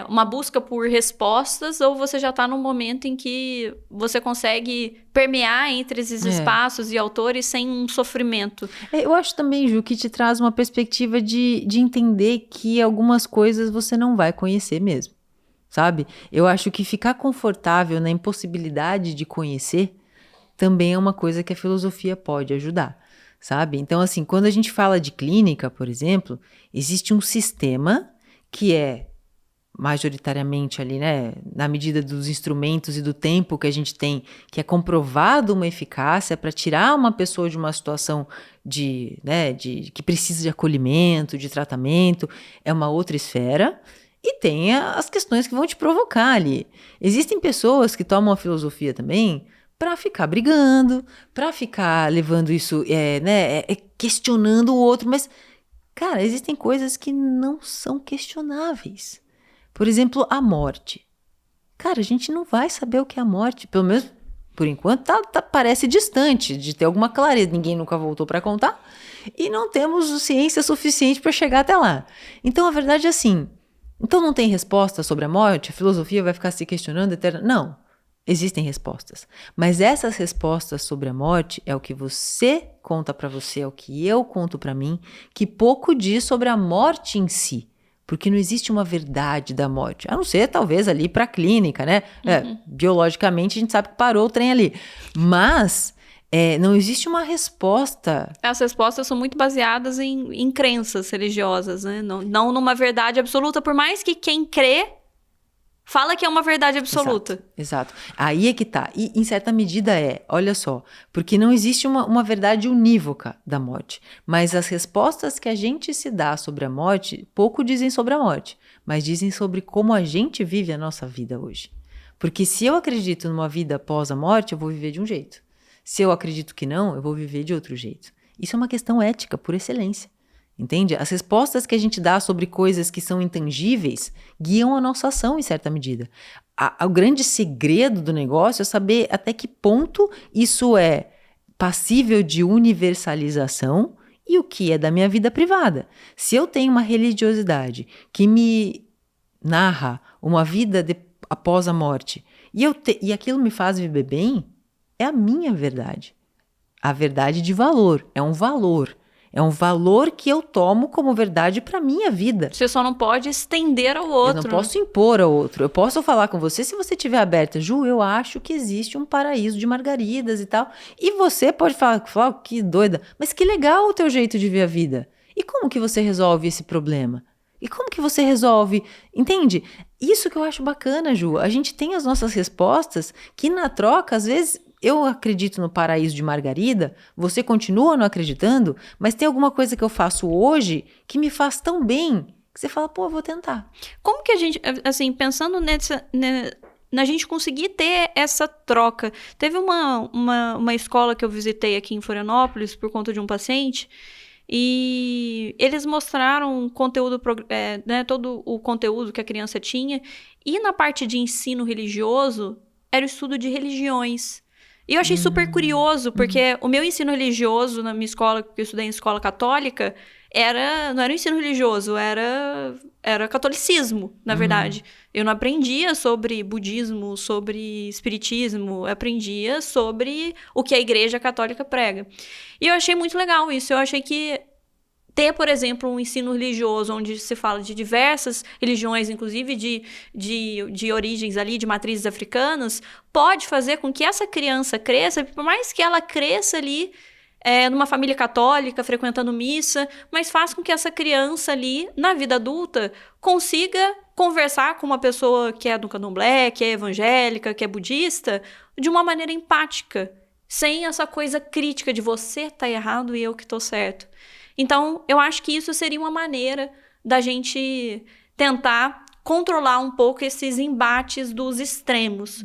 S1: uma busca por respostas, ou você já está num momento em que você consegue permear entre esses espaços e autores sem um sofrimento.
S2: Eu acho também, Ju, que te traz uma perspectiva de entender que algumas coisas você não vai conhecer mesmo, sabe? Eu acho que ficar confortável na impossibilidade de conhecer também é uma coisa que a filosofia pode ajudar, sabe? Então, assim, quando a gente fala de clínica, por exemplo, existe um sistema que é majoritariamente ali, né, na medida dos instrumentos e do tempo que a gente tem, que é comprovado uma eficácia para tirar uma pessoa de uma situação de que precisa de acolhimento, de tratamento, é uma outra esfera, e tem as questões que vão te provocar ali. Existem pessoas que tomam a filosofia também para ficar brigando, para ficar levando isso, questionando o outro, mas, cara, existem coisas que não são questionáveis. Por exemplo, a morte. Cara, a gente não vai saber o que é a morte. Pelo menos, por enquanto, parece distante de ter alguma clareza. Ninguém nunca voltou para contar. E não temos ciência suficiente para chegar até lá. Então, a verdade é assim. Então, não tem resposta sobre a morte? A filosofia vai ficar se questionando eternamente? Não. Existem respostas. Mas essas respostas sobre a morte é o que você conta para você, é o que eu conto para mim, que pouco diz sobre a morte em si. Porque não existe uma verdade da morte. A não ser, talvez, ali para a clínica, né? Biologicamente, a gente sabe que parou o trem ali. Mas não existe uma resposta.
S1: As respostas são muito baseadas em crenças religiosas, né? Não numa verdade absoluta, por mais que quem crê fala que é uma verdade absoluta.
S2: Exato. Aí é que tá. E, em certa medida, olha só, porque não existe uma verdade unívoca da morte. Mas as respostas que a gente se dá sobre a morte, pouco dizem sobre a morte, mas dizem sobre como a gente vive a nossa vida hoje. Porque se eu acredito numa vida após a morte, eu vou viver de um jeito. Se eu acredito que não, eu vou viver de outro jeito. Isso é uma questão ética, por excelência. Entende? As respostas que a gente dá sobre coisas que são intangíveis guiam a nossa ação em certa medida. O grande segredo do negócio é saber até que ponto isso é passível de universalização e o que é da minha vida privada. Se eu tenho uma religiosidade que me narra uma vida após a morte e aquilo me faz viver bem, é a minha verdade. A verdade de valor, é um valor. É um valor que eu tomo como verdade para minha vida.
S1: Você só não pode estender ao outro.
S2: Eu não posso impor ao outro. Eu posso falar com você se você estiver aberta. Ju, eu acho que existe um paraíso de margaridas e tal. E você pode falar, que doida. Mas que legal o teu jeito de ver a vida. E como que você resolve esse problema? E como que você resolve? Entende? Isso que eu acho bacana, Ju. A gente tem as nossas respostas que na troca, às vezes... Eu acredito no paraíso de margarida, você continua não acreditando, mas tem alguma coisa que eu faço hoje que me faz tão bem que você fala, pô, eu vou tentar.
S1: Como que a gente, assim, pensando na gente conseguir ter essa troca? Teve uma escola que eu visitei aqui em Florianópolis por conta de um paciente e eles mostraram conteúdo, todo o conteúdo que a criança tinha, e na parte de ensino religioso era o estudo de religiões. E eu achei super curioso, porque o meu ensino religioso na minha escola, que eu estudei em escola católica, não era um ensino religioso, era catolicismo, na verdade. Eu não aprendia sobre budismo, sobre espiritismo, eu aprendia sobre o que a igreja católica prega. E eu achei muito legal isso, eu achei que ter, por exemplo, um ensino religioso onde se fala de diversas religiões, inclusive de origens ali, de matrizes africanas, pode fazer com que essa criança cresça, por mais que ela cresça ali numa família católica, frequentando missa, mas faz com que essa criança ali, na vida adulta, consiga conversar com uma pessoa que é do candomblé, que é evangélica, que é budista, de uma maneira empática, sem essa coisa crítica de você tá errado e eu que tô certo. Então, eu acho que isso seria uma maneira da gente tentar controlar um pouco esses embates dos extremos.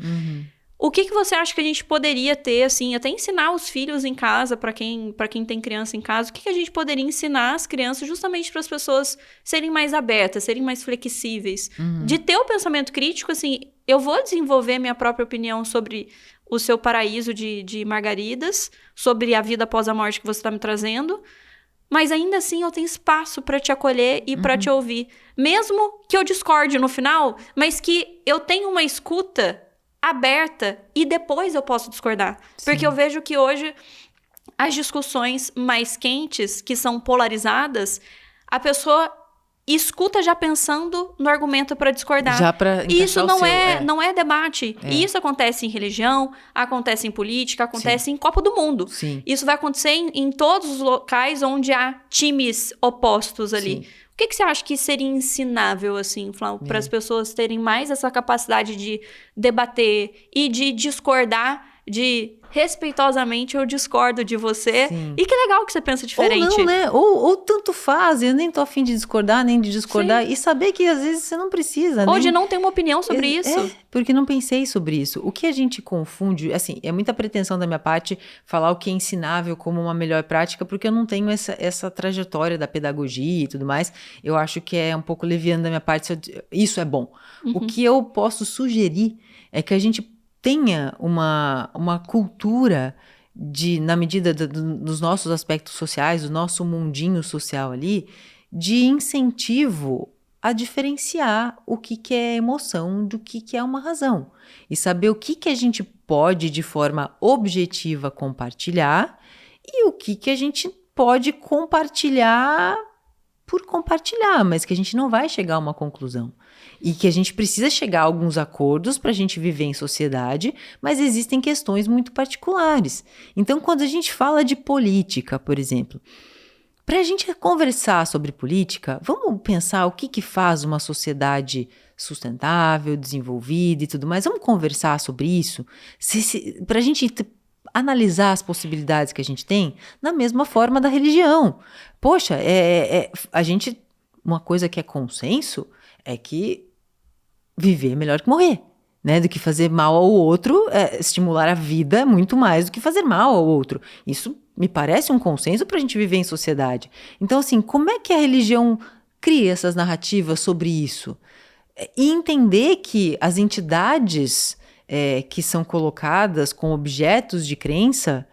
S1: O que você acha que a gente poderia ter, assim, até ensinar os filhos em casa, para quem tem criança em casa, o que a gente poderia ensinar as crianças justamente para as pessoas serem mais abertas, serem mais flexíveis, de ter o pensamento crítico, assim, eu vou desenvolver minha própria opinião sobre o seu paraíso de margaridas, sobre a vida após a morte que você está me trazendo, mas ainda assim eu tenho espaço para te acolher e para te ouvir. Mesmo que eu discorde no final, mas que eu tenha uma escuta aberta e depois eu posso discordar. Sim. Porque eu vejo que hoje as discussões mais quentes, que são polarizadas, a pessoa escuta já pensando no argumento para discordar.
S2: Já para encaixar
S1: isso não é debate. E isso acontece em religião, acontece em política, acontece em Copa do Mundo.
S2: Sim.
S1: Isso vai acontecer em todos os locais onde há times opostos ali. Sim. O que você acha que seria ensinável, assim, para as pessoas terem mais essa capacidade de debater e de discordar, de respeitosamente eu discordo de você. Sim. E que legal que você pensa diferente.
S2: Ou não, né? Ou tanto faz, eu nem tô a fim de discordar, nem de discordar. Sim. E saber que às vezes você não precisa.
S1: Ou de não ter uma opinião sobre isso.
S2: Porque não pensei sobre isso. O que a gente confunde, assim, é muita pretensão da minha parte falar o que é ensinável como uma melhor prática, porque eu não tenho essa trajetória da pedagogia e tudo mais. Eu acho que é um pouco leviano da minha parte, isso é bom. O que eu posso sugerir é que a gente tenha uma cultura na medida dos nossos aspectos sociais, do nosso mundinho social ali, de incentivo a diferenciar o que é emoção do que é uma razão. E saber o que a gente pode, de forma objetiva, compartilhar e o que a gente pode compartilhar por compartilhar, mas que a gente não vai chegar a uma conclusão. E que a gente precisa chegar a alguns acordos para a gente viver em sociedade, mas existem questões muito particulares. Então, quando a gente fala de política, por exemplo, para a gente conversar sobre política, vamos pensar o que faz uma sociedade sustentável, desenvolvida e tudo mais. Vamos conversar sobre isso? Para a gente analisar as possibilidades que a gente tem na mesma forma da religião. Poxa, a gente... Uma coisa que é consenso é que viver é melhor que morrer, né? Do que fazer mal ao outro, estimular a vida é muito mais do que fazer mal ao outro. Isso me parece um consenso para a gente viver em sociedade. Então, assim, como é que a religião cria essas narrativas sobre isso? E entender que as entidades que são colocadas com objetos de crença,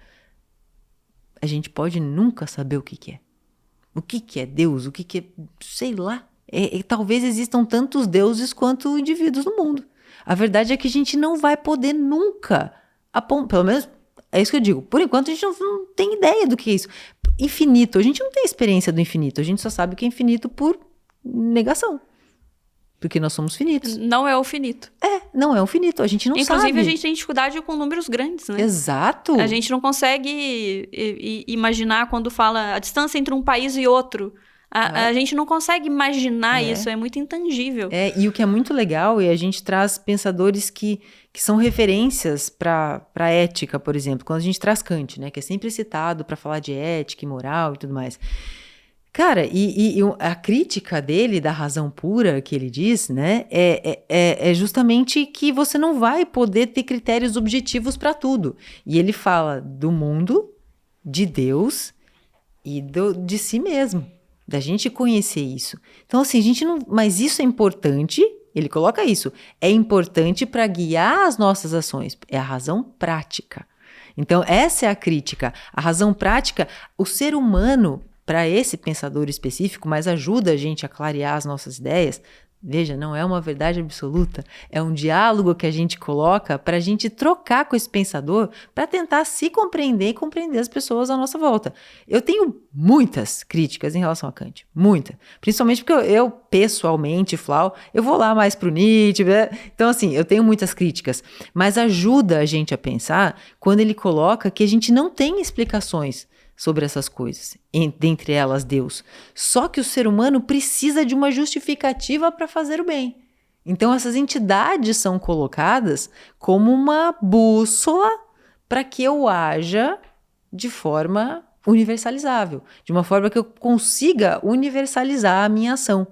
S2: a gente pode nunca saber o que é. O que é Deus? O que é... Sei lá. Talvez existam tantos deuses quanto indivíduos no mundo. A verdade é que a gente não vai poder nunca, pelo menos é isso que eu digo, por enquanto a gente não tem ideia do que é isso. Infinito, a gente não tem experiência do infinito, a gente só sabe que é infinito por negação. Porque nós somos finitos.
S1: Não é o finito.
S2: Não é o finito, a gente não sabe.
S1: Inclusive, a gente tem dificuldade com números grandes, né?
S2: Exato.
S1: A gente não consegue imaginar quando fala a distância entre um país e outro. A gente não consegue imaginar isso, é muito intangível.
S2: E o que é muito legal é a gente traz pensadores que são referências para ética, por exemplo. Quando a gente traz Kant, né, que é sempre citado para falar de ética e moral e tudo mais. Cara, e a crítica dele, da razão pura, que ele diz, né, é justamente que você não vai poder ter critérios objetivos para tudo. E ele fala do mundo, de Deus e de si mesmo. Da gente conhecer isso. Então, assim, a gente não... Mas isso é importante, ele coloca isso, é importante para guiar as nossas ações. É a razão prática. Então, essa é a crítica. A razão prática, o ser humano, para esse pensador específico, mas ajuda a gente a clarear as nossas ideias. Veja, não é uma verdade absoluta, é um diálogo que a gente coloca para a gente trocar com esse pensador para tentar se compreender e compreender as pessoas à nossa volta. Eu tenho muitas críticas em relação a Kant, muita. Principalmente porque eu pessoalmente, Flau, eu vou lá mais pro Nietzsche, né? Então assim, eu tenho muitas críticas, mas ajuda a gente a pensar quando ele coloca que a gente não tem explicações sobre essas coisas, dentre elas Deus. Só que o ser humano precisa de uma justificativa para fazer o bem. Então essas entidades são colocadas como uma bússola para que eu haja de forma universalizável, de uma forma que eu consiga universalizar a minha ação.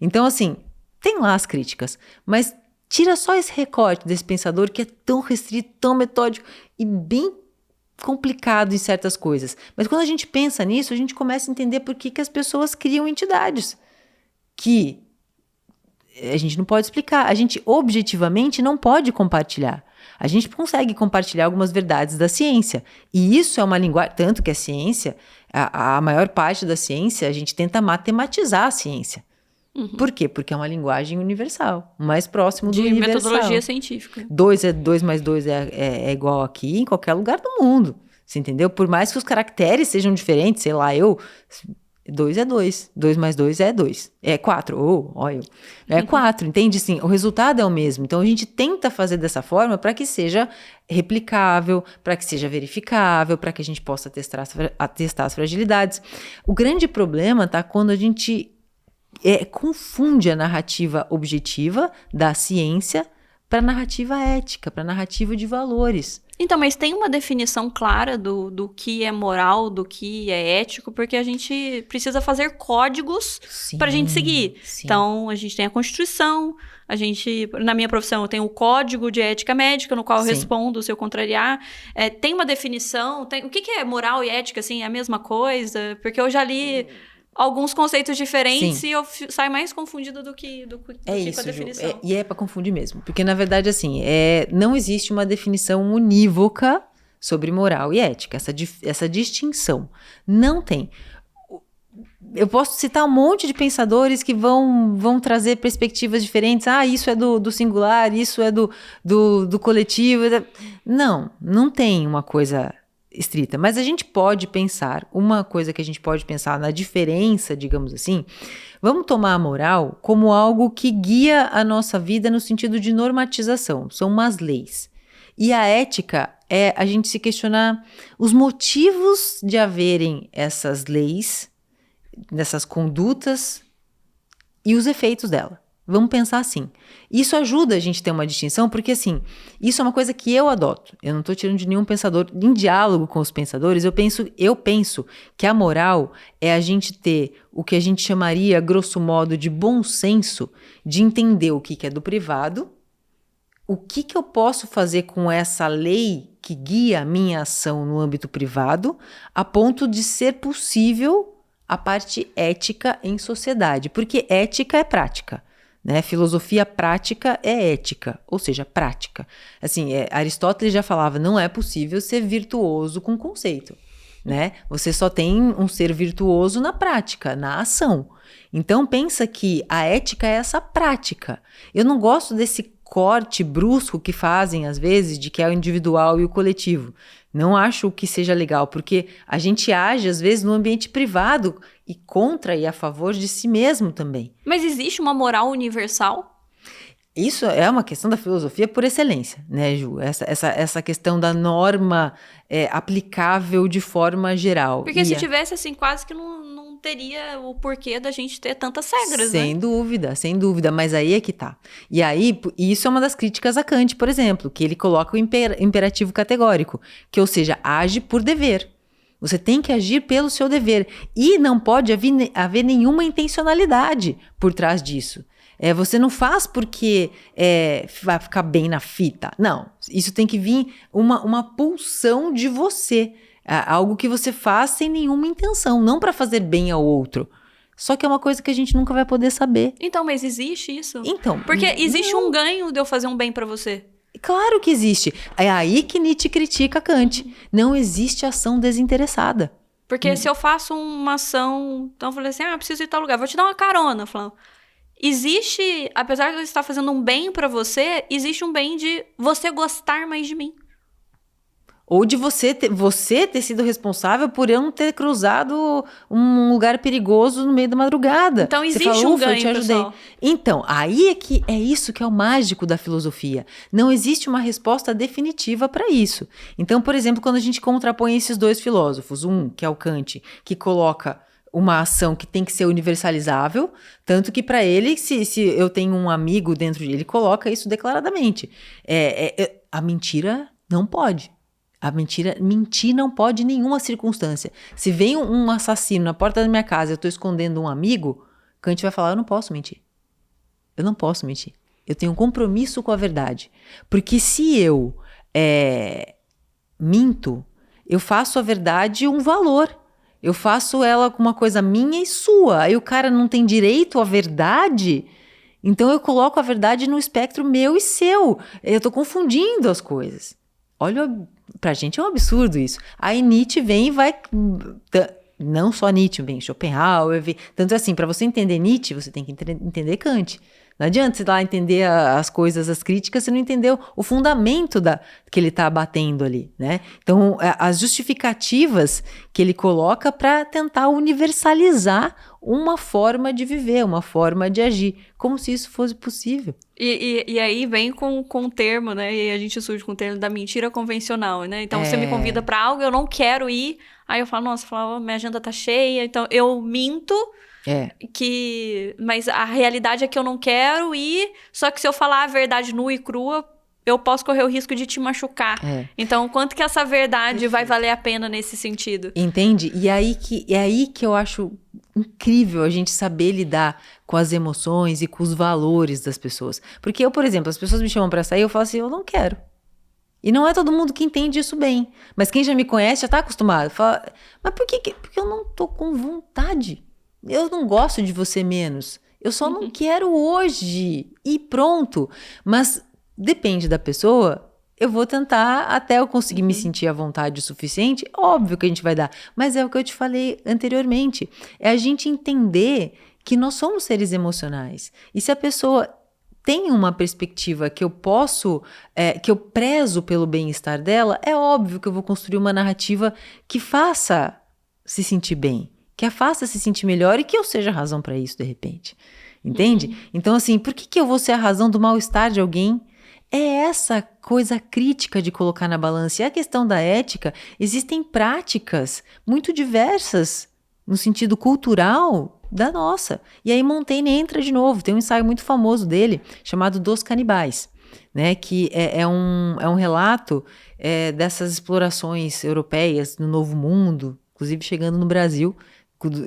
S2: Então assim, tem lá as críticas, mas Tira só esse recorte desse pensador que é tão restrito, tão metódico e bem complicado em certas coisas. Mas quando a gente pensa nisso, a gente começa a entender por que as pessoas criam entidades que a gente não pode explicar. A gente objetivamente não pode compartilhar. A gente consegue compartilhar algumas verdades da ciência. E isso é uma linguagem, tanto que a ciência, a maior parte da ciência, a gente tenta matematizar a ciência. Por quê? Porque é uma linguagem universal, mais próximo do universal.
S1: De metodologia científica.
S2: 2 mais 2 é igual aqui em qualquer lugar do mundo. Você entendeu? Por mais que os caracteres sejam diferentes, sei lá, 2 é 2. 2 mais 2 é 2. É 4. Olha. É 4, entende? Sim, o resultado é o mesmo. Então, a gente tenta fazer dessa forma para que seja replicável, para que seja verificável, para que a gente possa testar as fragilidades. O grande problema tá quando a gente confunde a narrativa objetiva da ciência para a narrativa ética, para a narrativa de valores.
S1: Então, mas tem uma definição clara do que é moral, do que é ético, porque a gente precisa fazer códigos para a gente seguir. Sim. Então, a gente tem a Constituição, na minha profissão, eu tenho o Código de Ética Médica, no qual eu respondo se eu contrariar. Tem uma definição, o que é moral e ética, assim, é a mesma coisa? Porque eu já li alguns conceitos diferentes e eu saio mais confundida do que com a definição.
S2: Ju, e é para confundir mesmo. Porque, na verdade, assim, não existe uma definição unívoca sobre moral e ética. Essa distinção não tem. Eu posso citar um monte de pensadores que vão trazer perspectivas diferentes. Isso é do singular, isso é do coletivo. Não tem uma coisa estrita, mas a gente pode pensar, uma coisa que a gente pode pensar na diferença, digamos assim, vamos tomar a moral como algo que guia a nossa vida no sentido de normatização, são umas leis. E a ética é a gente se questionar os motivos de haverem essas leis, dessas condutas e os efeitos dela. Vamos pensar assim. Isso ajuda a gente a ter uma distinção, porque assim, isso é uma coisa que eu adoto. Eu não estou tirando de nenhum pensador. Em diálogo com os pensadores, eu penso que a moral é a gente ter o que a gente chamaria, grosso modo, de bom senso, de entender o que é do privado, o que eu posso fazer com essa lei que guia a minha ação no âmbito privado, a ponto de ser possível a parte ética em sociedade. Porque ética é prática. Né? Filosofia prática é ética, ou seja, prática. Assim, Aristóteles já falava, não é possível ser virtuoso com conceito. Né? Você só tem um ser virtuoso na prática, na ação. Então pensa que a ética é essa prática. Eu não gosto desse corte brusco que fazem às vezes de que é o individual e o coletivo. Não acho que seja legal, porque a gente age às vezes no ambiente privado e contra e a favor de si mesmo também.
S1: Mas existe uma moral universal?
S2: Isso é uma questão da filosofia por excelência, né, Ju? Essa questão da norma aplicável de forma geral.
S1: Porque se tivesse assim, quase que não teria o porquê da gente ter tantas regras,
S2: sem dúvida, mas aí é que tá. E aí, isso é uma das críticas a Kant, por exemplo, que ele coloca o imperativo categórico, que, ou seja, age por dever. Você tem que agir pelo seu dever. E não pode haver nenhuma intencionalidade por trás disso. Você não faz porque vai ficar bem na fita. Não, isso tem que vir uma pulsão de você. Algo que você faz sem nenhuma intenção, não para fazer bem ao outro. Só que é uma coisa que a gente nunca vai poder saber.
S1: Então, mas existe isso?
S2: Então,
S1: porque existe um ganho de eu fazer um bem para você.
S2: Claro que existe. É aí que Nietzsche critica Kant. Não existe ação desinteressada.
S1: Porque se eu faço uma ação, então eu falei assim, preciso ir a tal lugar, vou te dar uma carona, falando. Existe, apesar de eu estar fazendo um bem pra você, existe um bem de você gostar mais de mim.
S2: Ou de você ter sido responsável por eu não ter cruzado um lugar perigoso no meio da madrugada.
S1: Então existe um ganho, eu te ajudei. Pessoal.
S2: Então, aí é isso que é o mágico da filosofia. Não existe uma resposta definitiva para isso. Então, por exemplo, quando a gente contrapõe esses dois filósofos, um que é o Kant, que coloca uma ação que tem que ser universalizável, tanto que para ele, se eu tenho um amigo dentro de ele, coloca isso declaradamente. A mentira não pode. Mentir não pode em nenhuma circunstância. Se vem um assassino na porta da minha casa e eu estou escondendo um amigo, Kant vai falar, eu não posso mentir. Eu não posso mentir. Eu tenho um compromisso com a verdade. Porque se eu minto, eu faço a verdade um valor. Eu faço ela com uma coisa minha e sua. Aí o cara não tem direito à verdade. Então eu coloco a verdade no espectro meu e seu. Eu tô confundindo as coisas. Olha, pra gente é um absurdo isso. Aí Nietzsche vem e vai... Não só Nietzsche, vem Schopenhauer, vem... Tanto assim, para você entender Nietzsche, você tem que entender Kant. Não adianta você ir lá entender as coisas, as críticas, você não entendeu o fundamento que ele está abatendo ali, né? Então, as justificativas que ele coloca para tentar universalizar uma forma de viver, uma forma de agir, como se isso fosse possível.
S1: E aí vem com o termo, né? E a gente surge com o termo da mentira convencional, né? Então, você me convida para algo, eu não quero ir. Aí eu falo, nossa, minha agenda tá cheia. Então, eu minto... Mas a realidade é que eu não quero ir, só que se eu falar a verdade nua e crua, eu posso correr o risco de te machucar. Então, quanto que essa verdade vai valer a pena nesse sentido?
S2: Entende? E é aí que eu acho incrível a gente saber lidar com as emoções e com os valores das pessoas. Porque eu, por exemplo, as pessoas me chamam pra sair, eu falo assim, eu não quero. E não é todo mundo que entende isso bem. Mas quem já me conhece já tá acostumado. Fala, mas por que? Porque eu não tô com vontade. Eu não gosto de você menos. Eu só não quero hoje. E pronto. Mas depende da pessoa. Eu vou tentar até eu conseguir me sentir à vontade o suficiente. Óbvio que a gente vai dar. Mas é o que eu te falei anteriormente. É a gente entender que nós somos seres emocionais. E se a pessoa tem uma perspectiva que eu posso, que eu prezo pelo bem-estar dela, é óbvio que eu vou construir uma narrativa que faça se sentir bem. Que a faça se sentir melhor e que eu seja a razão para isso, de repente. Entende? Então, assim, por que eu vou ser a razão do mal-estar de alguém? É essa coisa crítica de colocar na balança. E a questão da ética, existem práticas muito diversas no sentido cultural da nossa. E aí Montaigne entra de novo. Tem um ensaio muito famoso dele, chamado Dos Canibais, né? Que é um relato dessas explorações europeias no Novo Mundo, inclusive chegando no Brasil,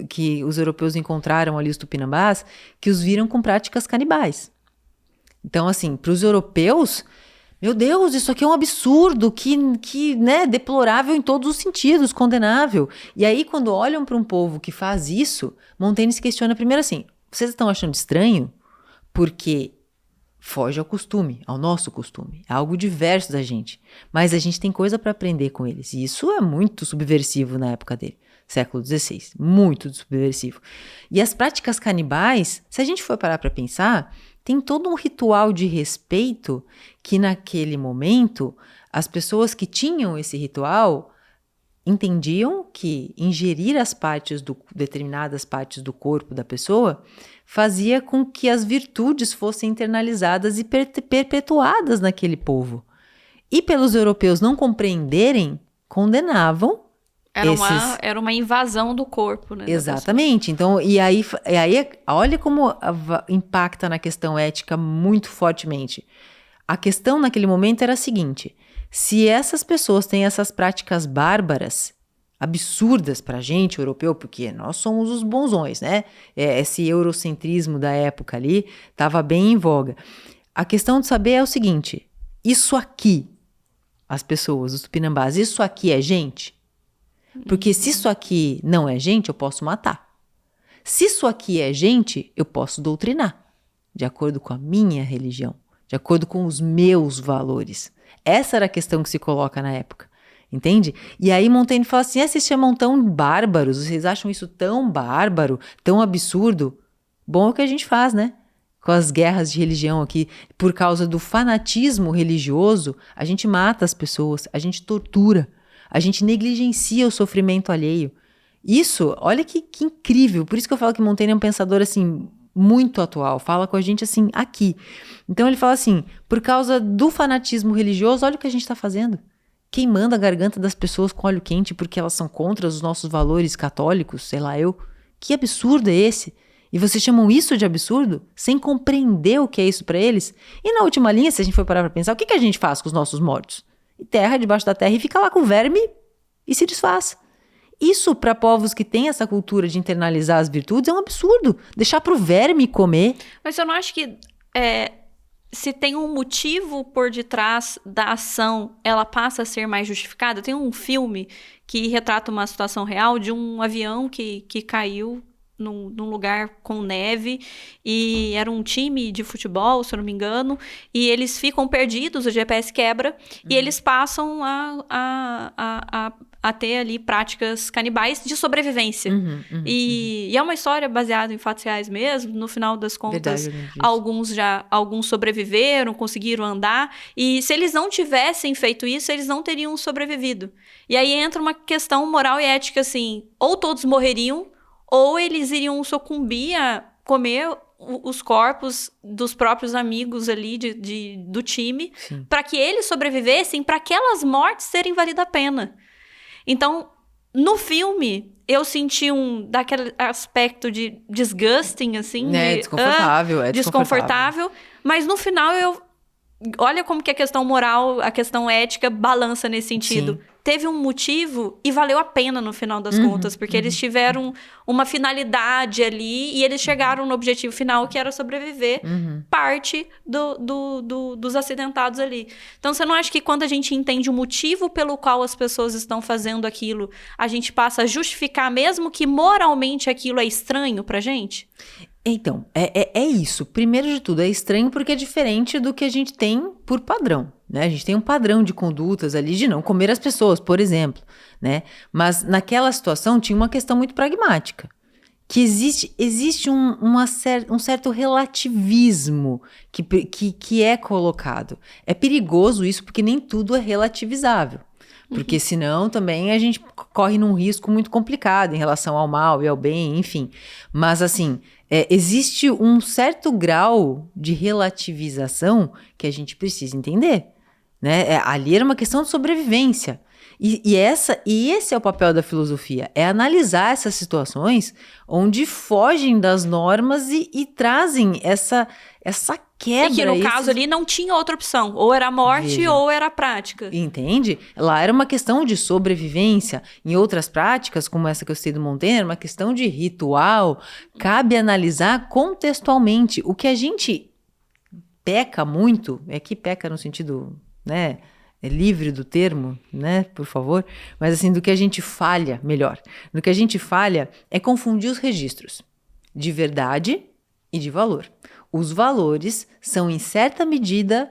S2: que os europeus encontraram ali os tupinambás, que os viram com práticas canibais. Então, assim, para os europeus, meu Deus, isso aqui é um absurdo, né, deplorável em todos os sentidos, condenável. E aí, quando olham para um povo que faz isso, Montaigne se questiona primeiro assim, vocês estão achando estranho? Porque foge ao costume, ao nosso costume, é algo diverso da gente. Mas a gente tem coisa para aprender com eles, e isso é muito subversivo na época dele. Século XVI, muito subversivo. E as práticas canibais, se a gente for parar para pensar, tem todo um ritual de respeito que naquele momento, as pessoas que tinham esse ritual entendiam que ingerir determinadas partes do corpo da pessoa fazia com que as virtudes fossem internalizadas e perpetuadas naquele povo. E pelos europeus não compreenderem, condenavam.
S1: Era uma invasão do corpo, né?
S2: Exatamente. Então, e aí, olha como impacta na questão ética muito fortemente. A questão naquele momento era a seguinte: se essas pessoas têm essas práticas bárbaras, absurdas pra gente, europeu, porque nós somos os bonzões, né? Esse eurocentrismo da época ali estava bem em voga. A questão de saber é o seguinte: isso aqui, as pessoas, os tupinambás, isso aqui é gente? Porque se isso aqui não é gente, eu posso matar. Se isso aqui é gente, eu posso doutrinar, de acordo com a minha religião, de acordo com os meus valores. Essa era a questão que se coloca na época, entende? E aí Montaigne fala assim, vocês chamam tão bárbaros, vocês acham isso tão bárbaro, tão absurdo? Bom é o que a gente faz, né? Com as guerras de religião aqui, por causa do fanatismo religioso, a gente mata as pessoas, a gente tortura. A gente negligencia o sofrimento alheio. Isso, olha que incrível. Por isso que eu falo que Montaigne é um pensador, assim, muito atual. Fala com a gente, assim, aqui. Então ele fala assim, por causa do fanatismo religioso, olha o que a gente está fazendo. Queimando a garganta das pessoas com óleo quente porque elas são contra os nossos valores católicos, sei lá eu. Que absurdo é esse? E vocês chamam isso de absurdo? Sem compreender o que é isso para eles? E na última linha, se a gente for parar para pensar, o que a gente faz com os nossos mortos? Terra debaixo da terra e fica lá com verme e se desfaz. Isso para povos que têm essa cultura de internalizar as virtudes é um absurdo. Deixar pro verme comer.
S1: Mas eu não acho que se tem um motivo por detrás da ação, ela passa a ser mais justificada. Tem um filme que retrata uma situação real de um avião que caiu num lugar com neve, e era um time de futebol, se eu não me engano, e eles ficam perdidos, o GPS quebra, e eles passam a ter ali práticas canibais de sobrevivência. E é uma história baseada em fatos reais mesmo. No final das contas, alguns sobreviveram, conseguiram andar, e se eles não tivessem feito isso, eles não teriam sobrevivido. E aí entra uma questão moral e ética, assim, ou todos morreriam, ou eles iriam sucumbir a comer os corpos dos próprios amigos ali do time, para que eles sobrevivessem, para aquelas mortes serem validas a pena. Então, no filme, eu senti daquele aspecto de disgusting, assim. Desconfortável. Mas no final, olha como que a questão moral, a questão ética balança nesse sentido. Sim. Teve um motivo e valeu a pena no final das contas, porque eles tiveram uma finalidade ali e eles chegaram no objetivo final, que era sobreviver parte dos acidentados ali. Então, você não acha que quando a gente entende o motivo pelo qual as pessoas estão fazendo aquilo, a gente passa a justificar mesmo que moralmente aquilo é estranho pra gente?
S2: Então, é isso. Primeiro de tudo, é estranho porque é diferente do que a gente tem por padrão, né? A gente tem um padrão de condutas ali de não comer as pessoas, por exemplo, né? Mas naquela situação tinha uma questão muito pragmática, que existe um certo relativismo que é colocado. É perigoso isso porque nem tudo é relativizável. Porque senão também a gente corre num risco muito complicado em relação ao mal e ao bem, enfim. Mas assim, existe um certo grau de relativização que a gente precisa entender, né? Ali era uma questão de sobrevivência. E esse é o papel da filosofia, é analisar essas situações onde fogem das normas e trazem essa quebra.
S1: E que no caso ali não tinha outra opção, ou era a morte ou era a prática.
S2: Entende? Lá era uma questão de sobrevivência. Em outras práticas, como essa que eu citei do Montaigne, era uma questão de ritual. Cabe analisar contextualmente. O que a gente peca muito, que peca no sentido, né? É livre do termo, né, por favor, mas assim, do que a gente falha, melhor, do que a gente falha é confundir os registros de verdade e de valor. Os valores são, em certa medida,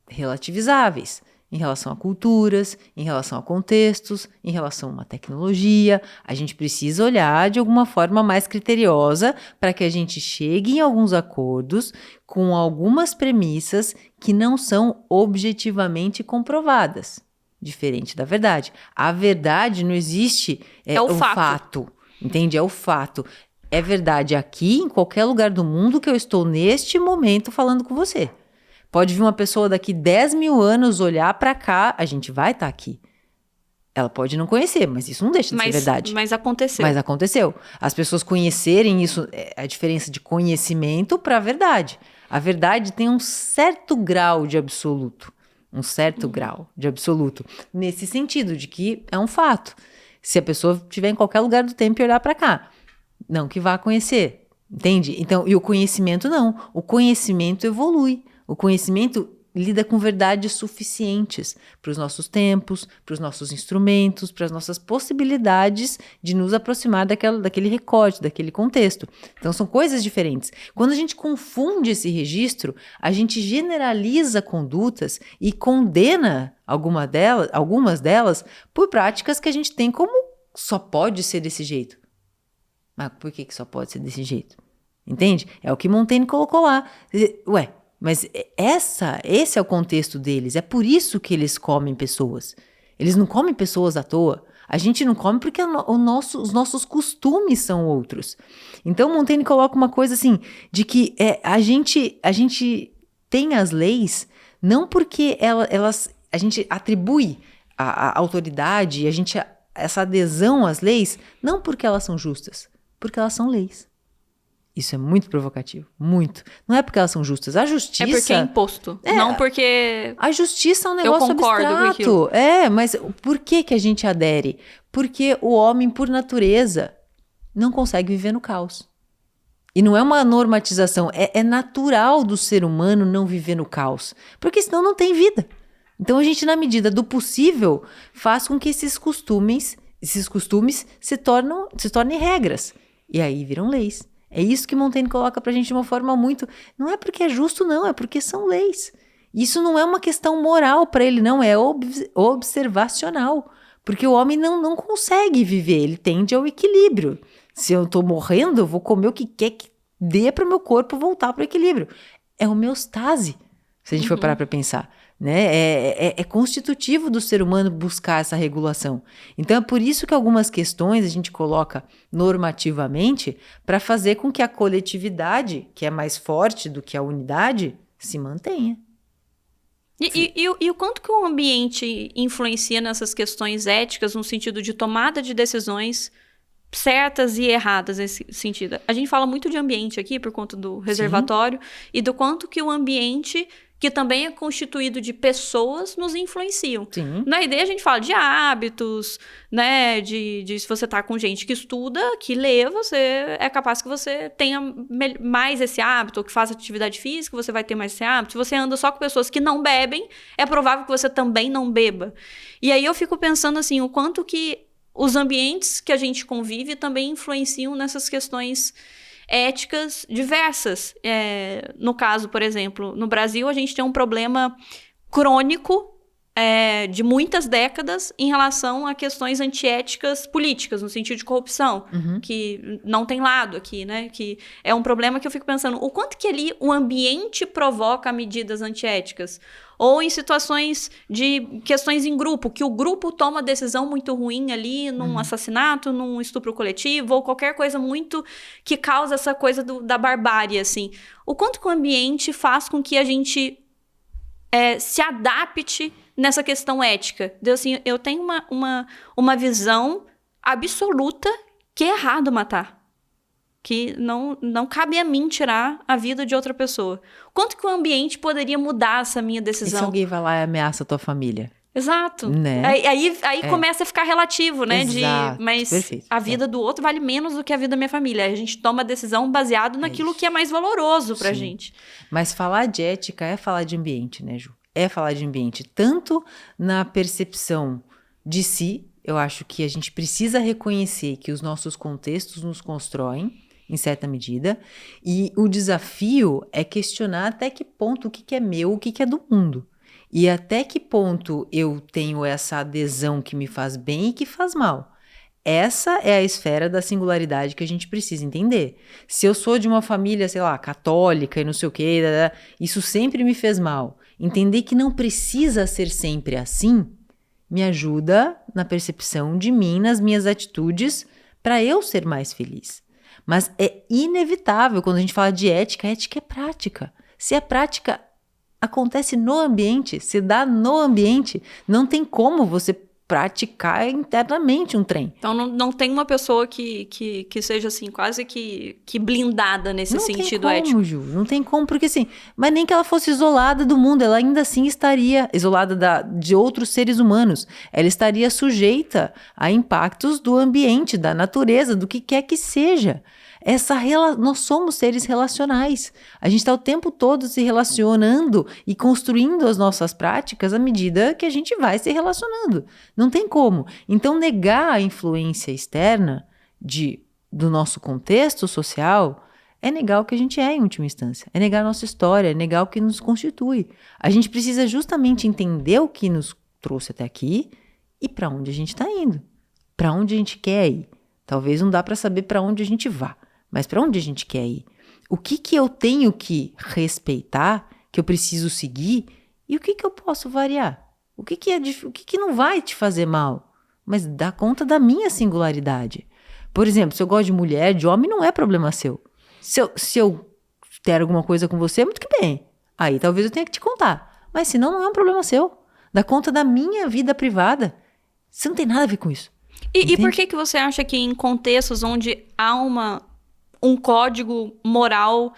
S2: relativizáveis em relação a culturas, em relação a contextos, em relação a uma tecnologia. A gente precisa olhar de alguma forma mais criteriosa para que a gente chegue em alguns acordos com algumas premissas que não são objetivamente comprovadas. Diferente da verdade. A verdade não existe,
S1: é o fato.
S2: Entende? É o fato. É verdade aqui, em qualquer lugar do mundo que eu estou neste momento falando com você. Pode vir uma pessoa daqui 10 mil anos olhar para cá, a gente vai estar aqui. Ela pode não conhecer, mas isso não deixa de ser verdade.
S1: Mas aconteceu.
S2: Mas aconteceu. As pessoas conhecerem isso, a diferença de conhecimento para a verdade. A verdade tem um certo grau de absoluto. Um certo grau de absoluto. Nesse sentido, de que é um fato. Se a pessoa estiver em qualquer lugar do tempo e olhar para cá, não que vá conhecer. Entende? Então, e o conhecimento não. O conhecimento evolui. O conhecimento lida com verdades suficientes para os nossos tempos, para os nossos instrumentos, para as nossas possibilidades de nos aproximar daquele recorte, daquele contexto. Então, são coisas diferentes. Quando a gente confunde esse registro, a gente generaliza condutas e condena algumas delas por práticas que a gente tem como só pode ser desse jeito. Mas por que só pode ser desse jeito? Entende? É o que Montaigne colocou lá. Mas esse é o contexto deles. É por isso que eles comem pessoas. Eles não comem pessoas à toa. A gente não come porque os nossos costumes são outros. Então, Montaigne coloca uma coisa assim, de que a gente tem as leis não porque a gente atribui a autoridade, essa adesão às leis, não porque elas são justas, porque elas são leis. Isso é muito provocativo, muito. Não é porque elas são justas. A justiça...
S1: É porque é imposto, não porque...
S2: A justiça é um negócio abstrato. Mas por que a gente adere? Porque o homem, por natureza, não consegue viver no caos. E não é uma normatização, é natural do ser humano não viver no caos, porque senão não tem vida. Então a gente, na medida do possível, faz com que esses costumes se tornem regras. E aí viram leis. É isso que Montaigne coloca pra gente de uma forma muito... Não é porque é justo, não, é porque são leis. Isso não é uma questão moral para ele, não, é observacional. Porque o homem não consegue viver, ele tende ao equilíbrio. Se eu tô morrendo, eu vou comer o que quer que dê para o meu corpo voltar para o equilíbrio. É homeostase, se a gente for parar para pensar. Né? É constitutivo do ser humano buscar essa regulação. Então é por isso que algumas questões a gente coloca normativamente para fazer com que a coletividade, que é mais forte do que a unidade, se mantenha.
S1: E o quanto que o ambiente influencia nessas questões éticas no sentido de tomada de decisões certas e erradas nesse sentido? A gente fala muito de ambiente aqui por conta do reservatório. Sim. E do quanto que o ambiente, que também é constituído de pessoas, nos influenciam.
S2: Sim.
S1: Na ideia a gente fala de hábitos, né, de se você tá com gente que estuda, que lê, você é capaz que você tenha mais esse hábito, ou que faça atividade física, você vai ter mais esse hábito. Se você anda só com pessoas que não bebem, é provável que você também não beba. E aí eu fico pensando assim, o quanto que os ambientes que a gente convive também influenciam nessas questões éticas diversas. No caso, por exemplo, no Brasil a gente tem um problema crônico de muitas décadas em relação a questões antiéticas políticas, no sentido de corrupção, que não tem lado aqui, né? Que é um problema que eu fico pensando, o quanto que ali o ambiente provoca medidas antiéticas? Ou em situações de questões em grupo, que o grupo toma decisão muito ruim ali num assassinato, num estupro coletivo, ou qualquer coisa muito que causa essa coisa da barbárie, assim. O quanto que o ambiente faz com que a gente se adapte nessa questão ética? Assim, eu tenho uma visão absoluta que é errado matar. Que não cabe a mim tirar a vida de outra pessoa. Quanto que o ambiente poderia mudar essa minha decisão?
S2: E se alguém vai lá e ameaça a tua família?
S1: Exato.
S2: Né?
S1: Aí começa a ficar relativo, né?
S2: Exato.
S1: Mas
S2: Perfeito.
S1: A vida do outro vale menos do que a vida da minha família. Aí a gente toma a decisão baseado naquilo que é mais valoroso pra gente.
S2: Mas falar de ética é falar de ambiente, né, Ju? É falar de ambiente. Tanto na percepção de si, eu acho que a gente precisa reconhecer que os nossos contextos nos constroem, em certa medida, e o desafio é questionar até que ponto o que é meu, o que é do mundo, e até que ponto eu tenho essa adesão que me faz bem e que faz mal. Essa é a esfera da singularidade que a gente precisa entender. Se eu sou de uma família, sei lá, católica e não sei o quê, isso sempre me fez mal. Entender que não precisa ser sempre assim me ajuda na percepção de mim, nas minhas atitudes, para eu ser mais feliz. Mas é inevitável, quando a gente fala de ética, a ética é prática. Se a prática acontece no ambiente, se dá no ambiente, não tem como você praticar internamente um trem.
S1: Então não tem uma pessoa que seja assim, quase que blindada nesse sentido ético.
S2: Não tem como, Ju, não tem como, porque assim, mas nem que ela fosse isolada do mundo, ela ainda assim estaria isolada de outros seres humanos, ela estaria sujeita a impactos do ambiente, da natureza, do que quer que seja. Nós somos seres relacionais. A gente está o tempo todo se relacionando e construindo as nossas práticas à medida que a gente vai se relacionando. Não tem como. Então, negar a influência externa do nosso contexto social é negar o que a gente é em última instância. É negar a nossa história, é negar o que nos constitui. A gente precisa justamente entender o que nos trouxe até aqui e para onde a gente está indo. Para onde a gente quer ir. Talvez não dá para saber para onde a gente vá. Mas para onde a gente quer ir? O que eu tenho que respeitar, que eu preciso seguir, e o que eu posso variar? O que não vai te fazer mal, mas dá conta da minha singularidade. Por exemplo, se eu gosto de mulher, de homem, não é problema seu. Se eu ter alguma coisa com você, muito que bem. Aí talvez eu tenha que te contar. Mas senão não é um problema seu. Dá conta da minha vida privada. Você não tem nada a ver com isso.
S1: E por que você acha que em contextos onde há um código moral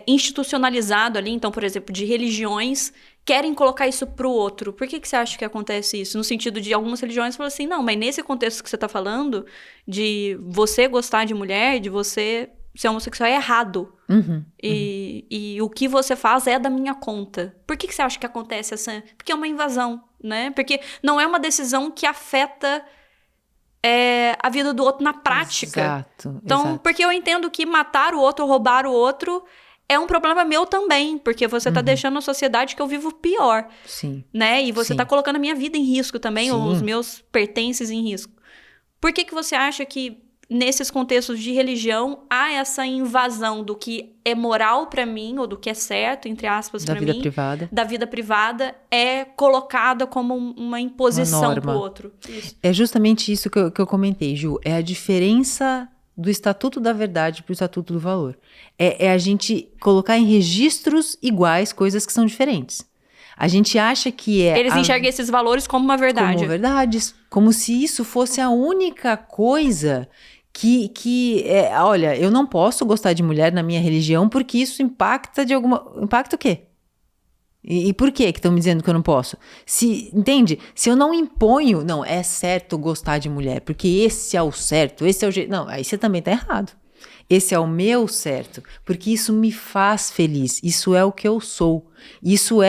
S1: institucionalizado ali, então, por exemplo, de religiões, querem colocar isso pro outro? Por que você acha que acontece isso? No sentido de algumas religiões falam assim, não, mas nesse contexto que você tá falando, de você gostar de mulher, de você ser homossexual é errado. E o que você faz é da minha conta. Por que você acha que acontece essa... Porque é uma invasão, né? Porque não é uma decisão que afeta a vida do outro na prática.
S2: Exato.
S1: Então, porque eu entendo que matar o outro, roubar o outro, é um problema meu também. Porque você tá deixando a sociedade que eu vivo pior.
S2: Sim.
S1: Né? E você tá colocando a minha vida em risco também, ou os meus pertences em risco. Por que você acha que nesses contextos de religião há essa invasão do que é moral pra mim, ou do que é certo, entre aspas, pra mim,
S2: Da vida privada.
S1: Da vida privada, é colocada como uma imposição pro outro? Isso.
S2: É justamente isso que eu comentei, Ju. É a diferença do Estatuto da Verdade pro Estatuto do Valor. É a gente colocar em registros iguais coisas que são diferentes. A gente acha que
S1: Eles enxergam esses valores como uma verdade.
S2: Como verdades. Como se isso fosse a única coisa olha, eu não posso gostar de mulher na minha religião porque isso impacta de alguma... Impacta o quê? E por que estão me dizendo que eu não posso? Entende? Se eu não imponho, não, é certo gostar de mulher, porque esse é o certo, esse é o jeito... Não, aí você também tá errado. Esse é o meu certo, porque isso me faz feliz, isso é o que eu sou. Isso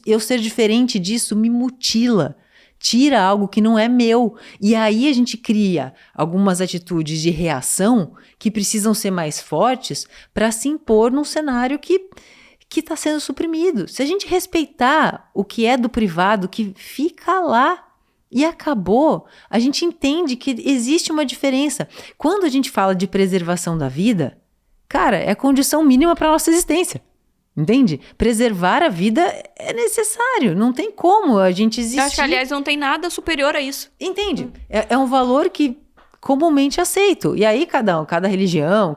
S2: eu ser diferente disso me mutila. Tira algo que não é meu. E aí a gente cria algumas atitudes de reação que precisam ser mais fortes para se impor num cenário que está sendo suprimido. Se a gente respeitar o que é do privado, que fica lá e acabou, a gente entende que existe uma diferença. Quando a gente fala de preservação da vida, cara, é a condição mínima para a nossa existência. Entende? Preservar a vida é necessário, não tem como a gente existir.
S1: Eu acho que, aliás, não tem nada superior a isso.
S2: Entende? É um valor que comumente aceito. E aí cada religião,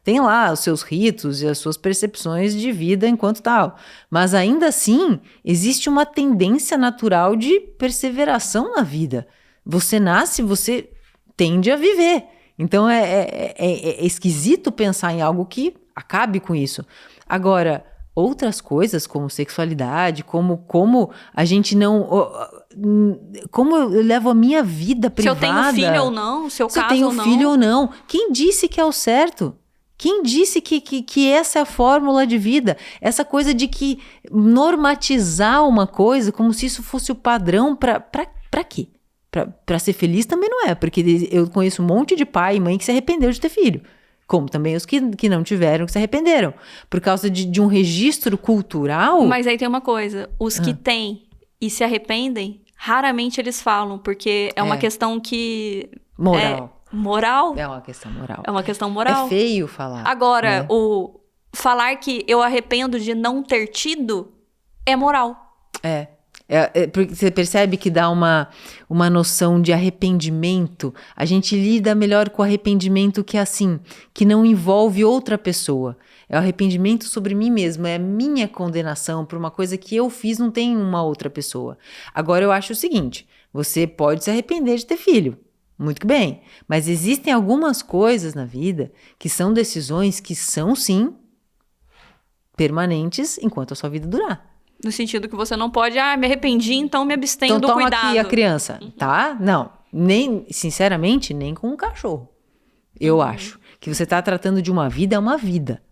S2: tem lá os seus ritos e as suas percepções de vida enquanto tal. Mas ainda assim, existe uma tendência natural de perseveração na vida. Você nasce, você tende a viver. Então é esquisito pensar em algo que acabe com isso. Agora, outras coisas como sexualidade, como a gente não... Como eu levo a minha vida privada...
S1: Se eu tenho filho ou não, se eu caso ou não.
S2: Se eu tenho filho ou não. Quem disse que é o certo? Quem disse que essa é a fórmula de vida? Essa coisa de que normatizar uma coisa como se isso fosse o padrão pra quê? Pra ser feliz também não é, porque eu conheço um monte de pai e mãe que se arrependeu de ter filho. Como também os que não tiveram, que se arrependeram. Por causa de um registro cultural...
S1: Mas aí tem uma coisa. Os que têm e se arrependem, raramente eles falam. Porque é uma questão que...
S2: Moral.
S1: Moral?
S2: É uma questão moral.
S1: É uma questão moral.
S2: É feio falar.
S1: Agora, o falar que eu arrependo de não ter tido é moral.
S2: Porque você percebe que dá uma noção de arrependimento. A gente lida melhor com o arrependimento que é assim, que não envolve outra pessoa. É o arrependimento sobre mim mesmo, é a minha condenação por uma coisa que eu fiz, não tem uma outra pessoa. Agora eu acho o seguinte, você pode se arrepender de ter filho, muito que bem, mas existem algumas coisas na vida que são decisões que são sim permanentes enquanto a sua vida durar.
S1: No sentido que você não pode, me arrependi, então me abstenho do
S2: toma
S1: cuidado.
S2: Aqui a criança, tá? Não, sinceramente, nem com um cachorro. Eu acho que você tá tratando de uma vida, é uma vida.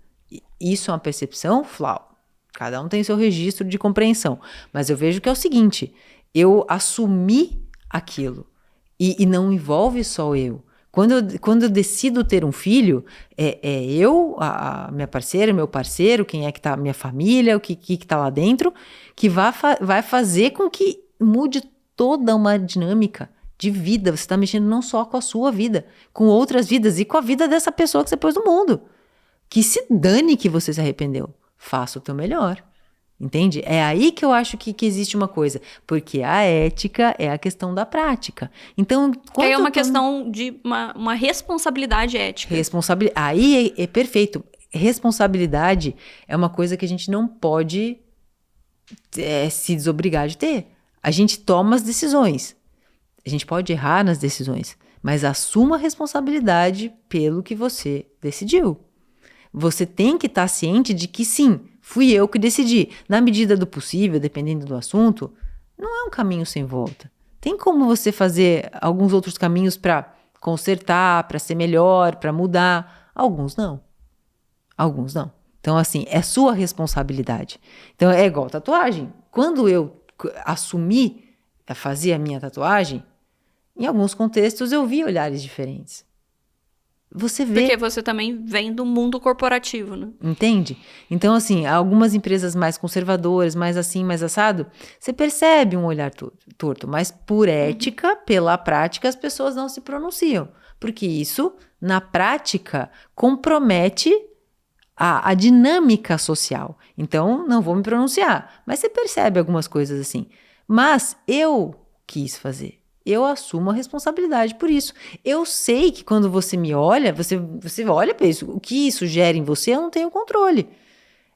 S2: Isso é uma percepção, Flau. Cada um tem seu registro de compreensão. Mas eu vejo que é o seguinte, eu assumi aquilo e não envolve só eu. Quando eu decido ter um filho, eu, a minha parceira, meu parceiro, quem é que tá, minha família, o que tá lá dentro, que vai fazer com que mude toda uma dinâmica de vida. Você tá mexendo não só com a sua vida, com outras vidas e com a vida dessa pessoa que você pôs no mundo. Que se dane que você se arrependeu. Faça o teu melhor. Entende? É aí que eu acho que existe uma coisa. Porque a ética é a questão da prática. Então,
S1: é uma questão de uma responsabilidade ética.
S2: Aí é perfeito. Responsabilidade é uma coisa que a gente não pode se desobrigar de ter. A gente toma as decisões. A gente pode errar nas decisões. Mas assuma a responsabilidade pelo que você decidiu. Você tem que estar ciente de que sim, fui eu que decidi. Na medida do possível, dependendo do assunto, não é um caminho sem volta. Tem como você fazer alguns outros caminhos para consertar, para ser melhor, para mudar. Alguns não. Alguns não. Então, assim, é sua responsabilidade. Então, é igual tatuagem. Quando eu assumi a fazer a minha tatuagem, em alguns contextos eu vi olhares diferentes. Você vê.
S1: Porque você também vem do mundo corporativo, né?
S2: Entende? Então, assim, algumas empresas mais conservadoras, mais assim, mais assado, você percebe um olhar torto, mas por ética, pela prática, as pessoas não se pronunciam. Porque isso, na prática, compromete a dinâmica social. Então, não vou me pronunciar. Mas você percebe algumas coisas assim. Mas eu quis fazer. Eu assumo a responsabilidade por isso. Eu sei que quando você me olha, você olha para isso. O que isso gera em você, eu não tenho controle.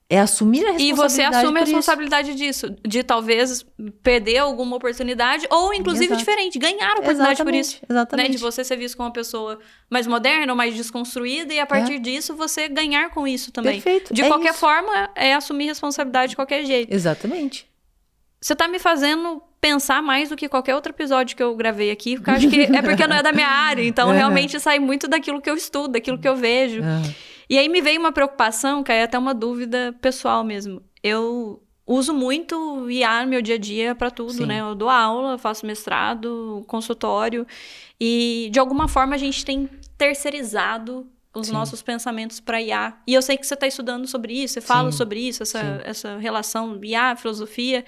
S2: É assumir a responsabilidade.
S1: E você assume a
S2: por isso.
S1: responsabilidade disso. De talvez perder alguma oportunidade. Ou, inclusive,
S2: Exato.
S1: diferente. Ganhar a oportunidade por isso.
S2: Exatamente.
S1: Né? De você ser visto como uma pessoa mais moderna ou mais desconstruída. E a partir disso, você ganhar com isso também.
S2: Perfeito.
S1: De qualquer forma, é assumir responsabilidade de qualquer jeito.
S2: Exatamente.
S1: Você tá me fazendo pensar mais do que qualquer outro episódio que eu gravei aqui, porque eu acho que é porque não é da minha área, então realmente sai muito daquilo que eu estudo, daquilo que eu vejo. E aí me veio uma preocupação, que é até uma dúvida pessoal mesmo. Eu uso muito IA no meu dia a dia para tudo,
S2: Sim.
S1: né? Eu dou aula, faço mestrado, consultório, e de alguma forma a gente tem terceirizado os
S2: Sim.
S1: nossos pensamentos para IA. E eu sei que você está estudando sobre isso, você fala
S2: Sim.
S1: sobre isso, essa relação IA, filosofia.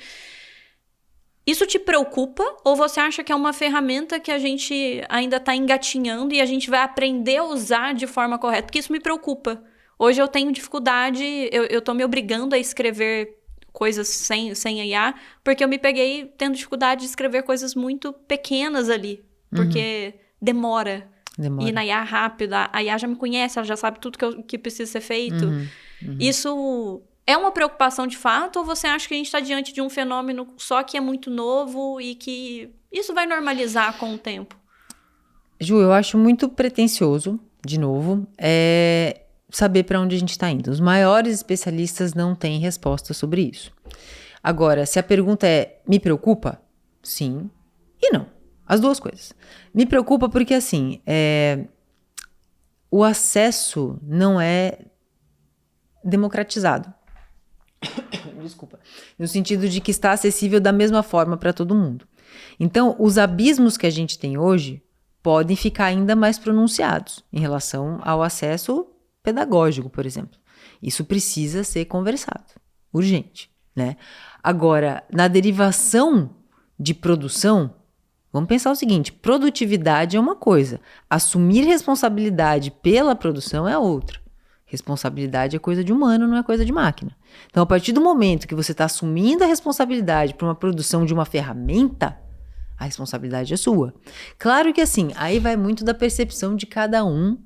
S1: Isso te preocupa ou você acha que é uma ferramenta que a gente ainda está engatinhando e a gente vai aprender a usar de forma correta? Porque isso me preocupa. Hoje eu tenho dificuldade, eu tô me obrigando a escrever coisas sem a IA, porque eu me peguei tendo dificuldade de escrever coisas muito pequenas ali, porque demora. E na IA rápido, a IA já me conhece, ela já sabe tudo que precisa ser feito. Isso é uma preocupação de fato ou você acha que a gente está diante de um fenômeno só que é muito novo e que isso vai normalizar com o tempo?
S2: Ju, eu acho muito pretensioso, de novo, saber para onde a gente está indo. Os maiores especialistas não têm resposta sobre isso. Agora, se a pergunta é, me preocupa? Sim e não. As duas coisas. Me preocupa porque, assim, o acesso não é democratizado. Desculpa. No sentido de que está acessível da mesma forma para todo mundo. Então, os abismos que a gente tem hoje podem ficar ainda mais pronunciados em relação ao acesso pedagógico, por exemplo. Isso precisa ser conversado. Urgente, né? Agora, na derivação de produção, vamos pensar o seguinte, produtividade é uma coisa, assumir responsabilidade pela produção é outra. Responsabilidade é coisa de humano, não é coisa de máquina. Então, a partir do momento que você está assumindo a responsabilidade por uma produção de uma ferramenta, a responsabilidade é sua. Claro que assim, aí vai muito da percepção de cada um,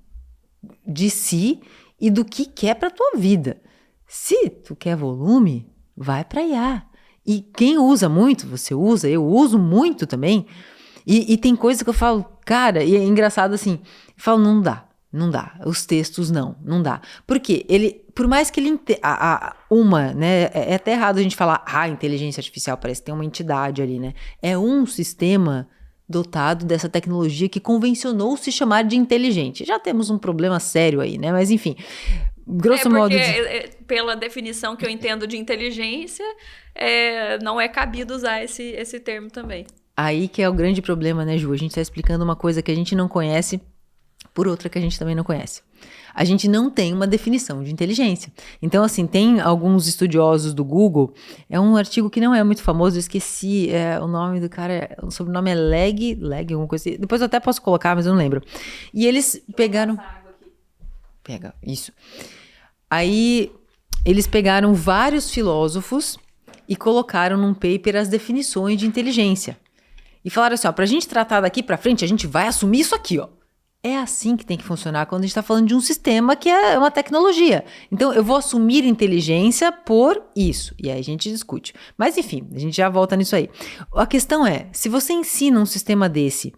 S2: de si e do que quer para a tua vida. Se tu quer volume, vai para IA. E quem usa muito, você usa, eu uso muito também. E tem coisa que eu falo, cara, e é engraçado assim, eu falo, não dá. Os textos não dá. Porque por mais que ele, né, é até errado a gente falar, inteligência artificial, parece que tem uma entidade ali, né? É um sistema dotado dessa tecnologia que convencionou se chamar de inteligente. Já temos um problema sério aí, né? Mas enfim, grosso modo...
S1: pela definição que eu entendo de inteligência, não é cabido usar esse termo também.
S2: Aí que é o grande problema, né, Ju? A gente está explicando uma coisa que a gente não conhece por outra que a gente também não conhece. A gente não tem uma definição de inteligência. Então, assim, tem alguns estudiosos do Google, é um artigo que não é muito famoso, eu esqueci o nome do cara, o sobrenome é Leg, alguma coisa assim. Depois eu até posso colocar, mas eu não lembro. E eles pegaram... Pega, isso. Aí, eles pegaram vários filósofos e colocaram num paper as definições de inteligência. E falaram assim, pra gente tratar daqui pra frente, a gente vai assumir isso aqui, ó. É assim que tem que funcionar quando a gente está falando de um sistema que é uma tecnologia. Então, eu vou assumir inteligência por isso. E aí a gente discute. Mas, enfim, a gente já volta nisso aí. A questão é, se você ensina um sistema desse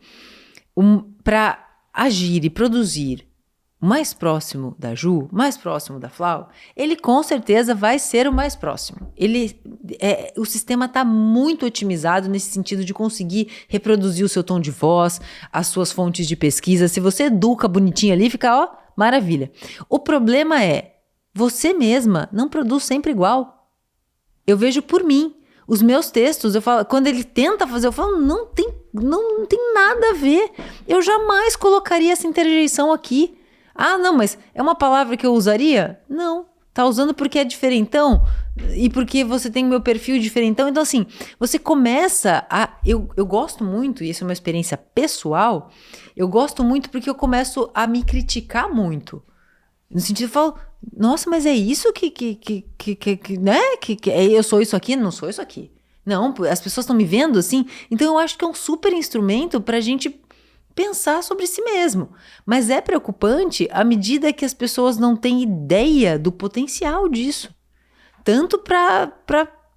S2: para agir e produzir mais próximo da Ju, mais próximo da Flau, ele com certeza vai ser o mais próximo. O sistema está muito otimizado nesse sentido de conseguir reproduzir o seu tom de voz, as suas fontes de pesquisa. Se você educa bonitinho ali, fica maravilha. O problema é, você mesma não produz sempre igual. Eu vejo por mim. Os meus textos, eu falo, quando ele tenta fazer, eu falo, não tem nada a ver. Eu jamais colocaria essa interjeição aqui. Ah, não, mas é uma palavra que eu usaria? Não. Tá usando porque é diferentão e porque você tem o meu perfil diferentão. Então, assim, você começa a... Eu gosto muito, e isso é uma experiência pessoal, eu gosto muito porque eu começo a me criticar muito. No sentido, eu falo, nossa, mas é isso né? Eu sou isso aqui? Não sou isso aqui. Não, as pessoas estão me vendo assim. Então, eu acho que é um super instrumento pra gente pensar sobre si mesmo. Mas é preocupante à medida que as pessoas não têm ideia do potencial disso. Tanto para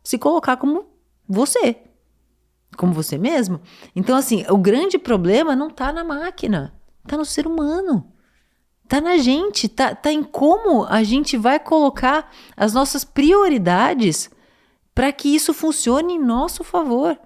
S2: se colocar como você mesmo. Então, assim, o grande problema não está na máquina, está no ser humano. Está na gente, tá em como a gente vai colocar as nossas prioridades para que isso funcione em nosso favor.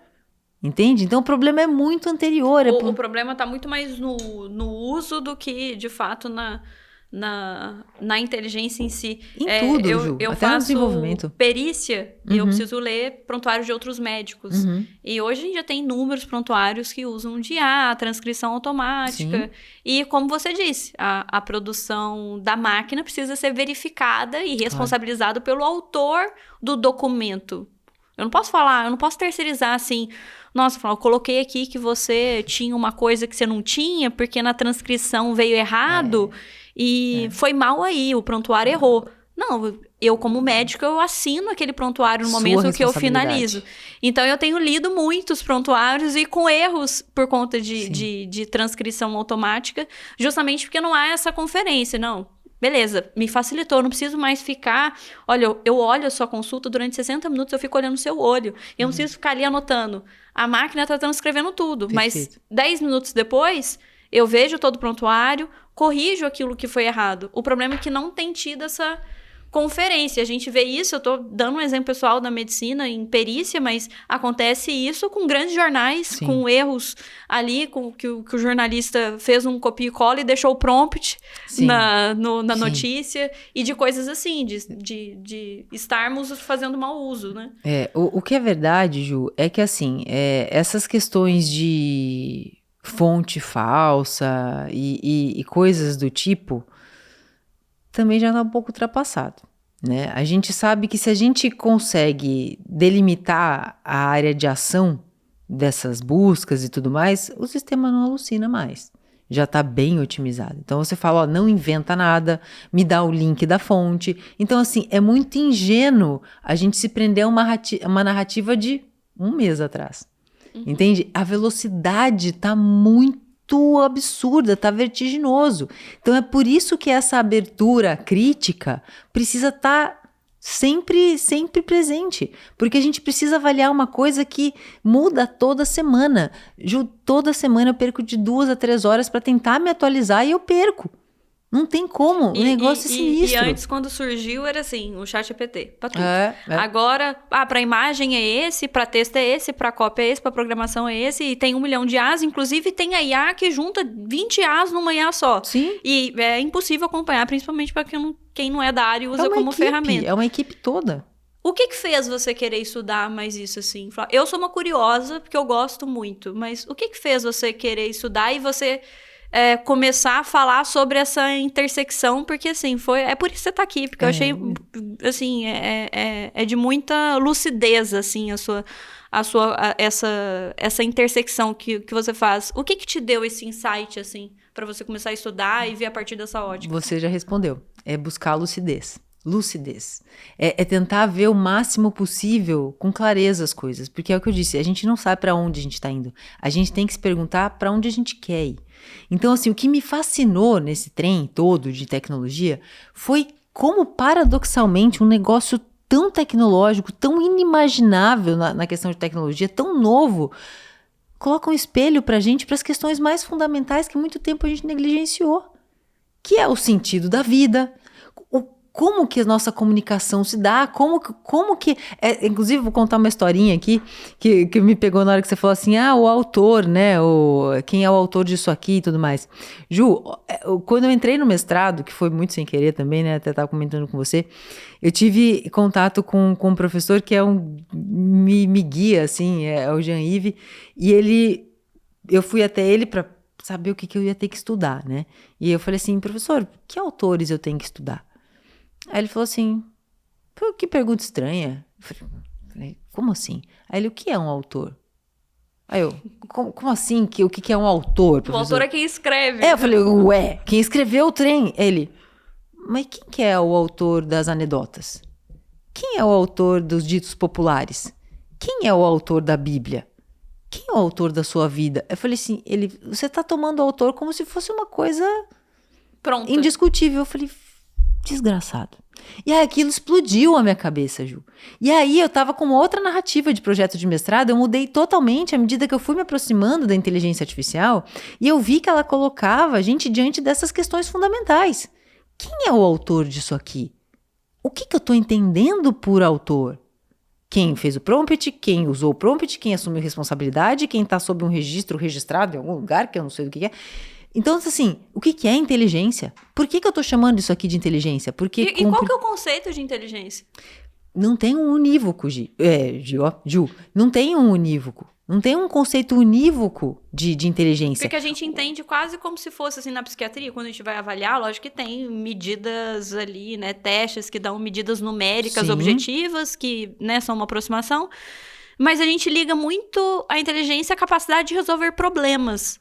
S2: Entende? Então o problema é muito anterior.
S1: O problema está muito mais no uso do que, de fato, na inteligência em si.
S2: Em tudo, Ju.
S1: Eu
S2: até
S1: faço
S2: no desenvolvimento.
S1: Perícia e eu preciso ler prontuários de outros médicos. E hoje a gente já tem inúmeros prontuários que usam de IA, transcrição automática.
S2: Sim.
S1: E como você disse, a produção da máquina precisa ser verificada e responsabilizada pelo autor do documento. Eu não posso terceirizar assim, nossa, eu coloquei aqui que você tinha uma coisa que você não tinha, porque na transcrição veio errado e foi mal aí, o prontuário errou. Não, eu como médico, eu assino aquele prontuário no momento que eu finalizo. Então, eu tenho lido muitos prontuários e com erros por conta de transcrição automática, justamente porque não há essa conferência, não. Beleza, me facilitou, não preciso mais ficar... Olha, eu olho a sua consulta durante 60 minutos, eu fico olhando o seu olho. Eu não preciso ficar ali anotando. A máquina está transcrevendo tudo, mas 10 minutos depois, eu vejo todo o prontuário, corrijo aquilo que foi errado. O problema é que não tem tido essa conferência. A gente vê isso, eu estou dando um exemplo pessoal da medicina, em perícia, mas acontece isso com grandes jornais, com erros ali, com que o jornalista fez um copia e cola e deixou o prompt na notícia, e de coisas assim, de estarmos fazendo mau uso, né?
S2: O que é verdade, Ju, é que assim, essas questões de fonte falsa e coisas do tipo também já está um pouco ultrapassado, né? A gente sabe que se a gente consegue delimitar a área de ação dessas buscas e tudo mais, o sistema não alucina mais. Já está bem otimizado. Então você fala, ó, não inventa nada, me dá o link da fonte. Então, assim, é muito ingênuo a gente se prender a uma narrativa de um mês atrás. Entende? A velocidade está muito absurda, está vertiginoso. Então é por isso que essa abertura crítica precisa estar sempre presente, porque a gente precisa avaliar uma coisa que muda toda semana. Toda semana eu perco de 2 a 3 horas para tentar me atualizar e eu perco. Não tem como, o negócio é sinistro.
S1: E antes, quando surgiu, era assim, o ChatGPT, para tudo. Agora, para imagem é esse, para texto é esse, para cópia é esse, para programação é esse, e tem 1 milhão de IAs, inclusive tem a IA que junta 20 IAs numa IA só.
S2: Sim.
S1: E é impossível acompanhar, principalmente para quem não é da área e usa como ferramenta.
S2: É uma equipe toda.
S1: O que fez você querer estudar mais isso, assim? Eu sou uma curiosa, porque eu gosto muito, mas o que fez você querer estudar e você... começar a falar sobre essa intersecção, porque assim, é por isso que você tá aqui, porque eu achei, assim, é de muita lucidez, assim, essa intersecção que você faz. O que te deu esse insight, assim, para você começar a estudar e ver a partir dessa ótica?
S2: Você já respondeu, é buscar lucidez. É tentar ver o máximo possível com clareza as coisas, porque é o que eu disse, a gente não sabe para onde a gente está indo, a gente tem que se perguntar para onde a gente quer ir. Então, assim, o que me fascinou nesse trem todo de tecnologia foi como, paradoxalmente, um negócio tão tecnológico, tão inimaginável na questão de tecnologia, tão novo, coloca um espelho pra gente, para as questões mais fundamentais que há muito tempo a gente negligenciou, que é o sentido da vida. como que a nossa comunicação se dá, como que... inclusive, vou contar uma historinha aqui, que me pegou na hora que você falou assim, o autor, né, quem é o autor disso aqui e tudo mais. Ju, quando eu entrei no mestrado, que foi muito sem querer também, né, até estava comentando com você, eu tive contato com um professor que me guia, assim, é o Jean-Yves, e eu fui até ele para saber o que eu ia ter que estudar, né? E eu falei assim, professor, que autores eu tenho que estudar? Aí ele falou assim, pô, que pergunta estranha. Eu falei, como assim? Aí ele, o que é um autor? Aí eu, como assim? O que é um autor, professor?
S1: O autor é quem escreve.
S2: Eu falei, ué, quem escreveu o trem? Ele, mas quem que é o autor das anedotas? Quem é o autor dos ditos populares? Quem é o autor da Bíblia? Quem é o autor da sua vida? Eu falei assim, você tá tomando o autor como se fosse uma coisa
S1: pronta,
S2: indiscutível. Eu falei, desgraçado. E aí aquilo explodiu a minha cabeça, Ju. E aí eu tava com outra narrativa de projeto de mestrado, eu mudei totalmente à medida que eu fui me aproximando da inteligência artificial e eu vi que ela colocava a gente diante dessas questões fundamentais. Quem é o autor disso aqui? O que eu tô entendendo por autor? Quem fez o prompt, quem usou o prompt, quem assumiu responsabilidade, quem está sob um registro registrado em algum lugar, que eu não sei do que é. Então, assim, o que é inteligência? Por que eu estou chamando isso aqui de inteligência? Porque
S1: e qual que é o conceito de inteligência?
S2: Não tem um unívoco, Ju. Não tem um unívoco. Não tem um conceito unívoco de inteligência.
S1: Porque a gente entende quase como se fosse assim na psiquiatria, quando a gente vai avaliar, lógico que tem medidas ali, né, testes que dão medidas numéricas,
S2: Sim,
S1: objetivas, que, né, são uma aproximação, mas a gente liga muito a inteligência à capacidade de resolver problemas,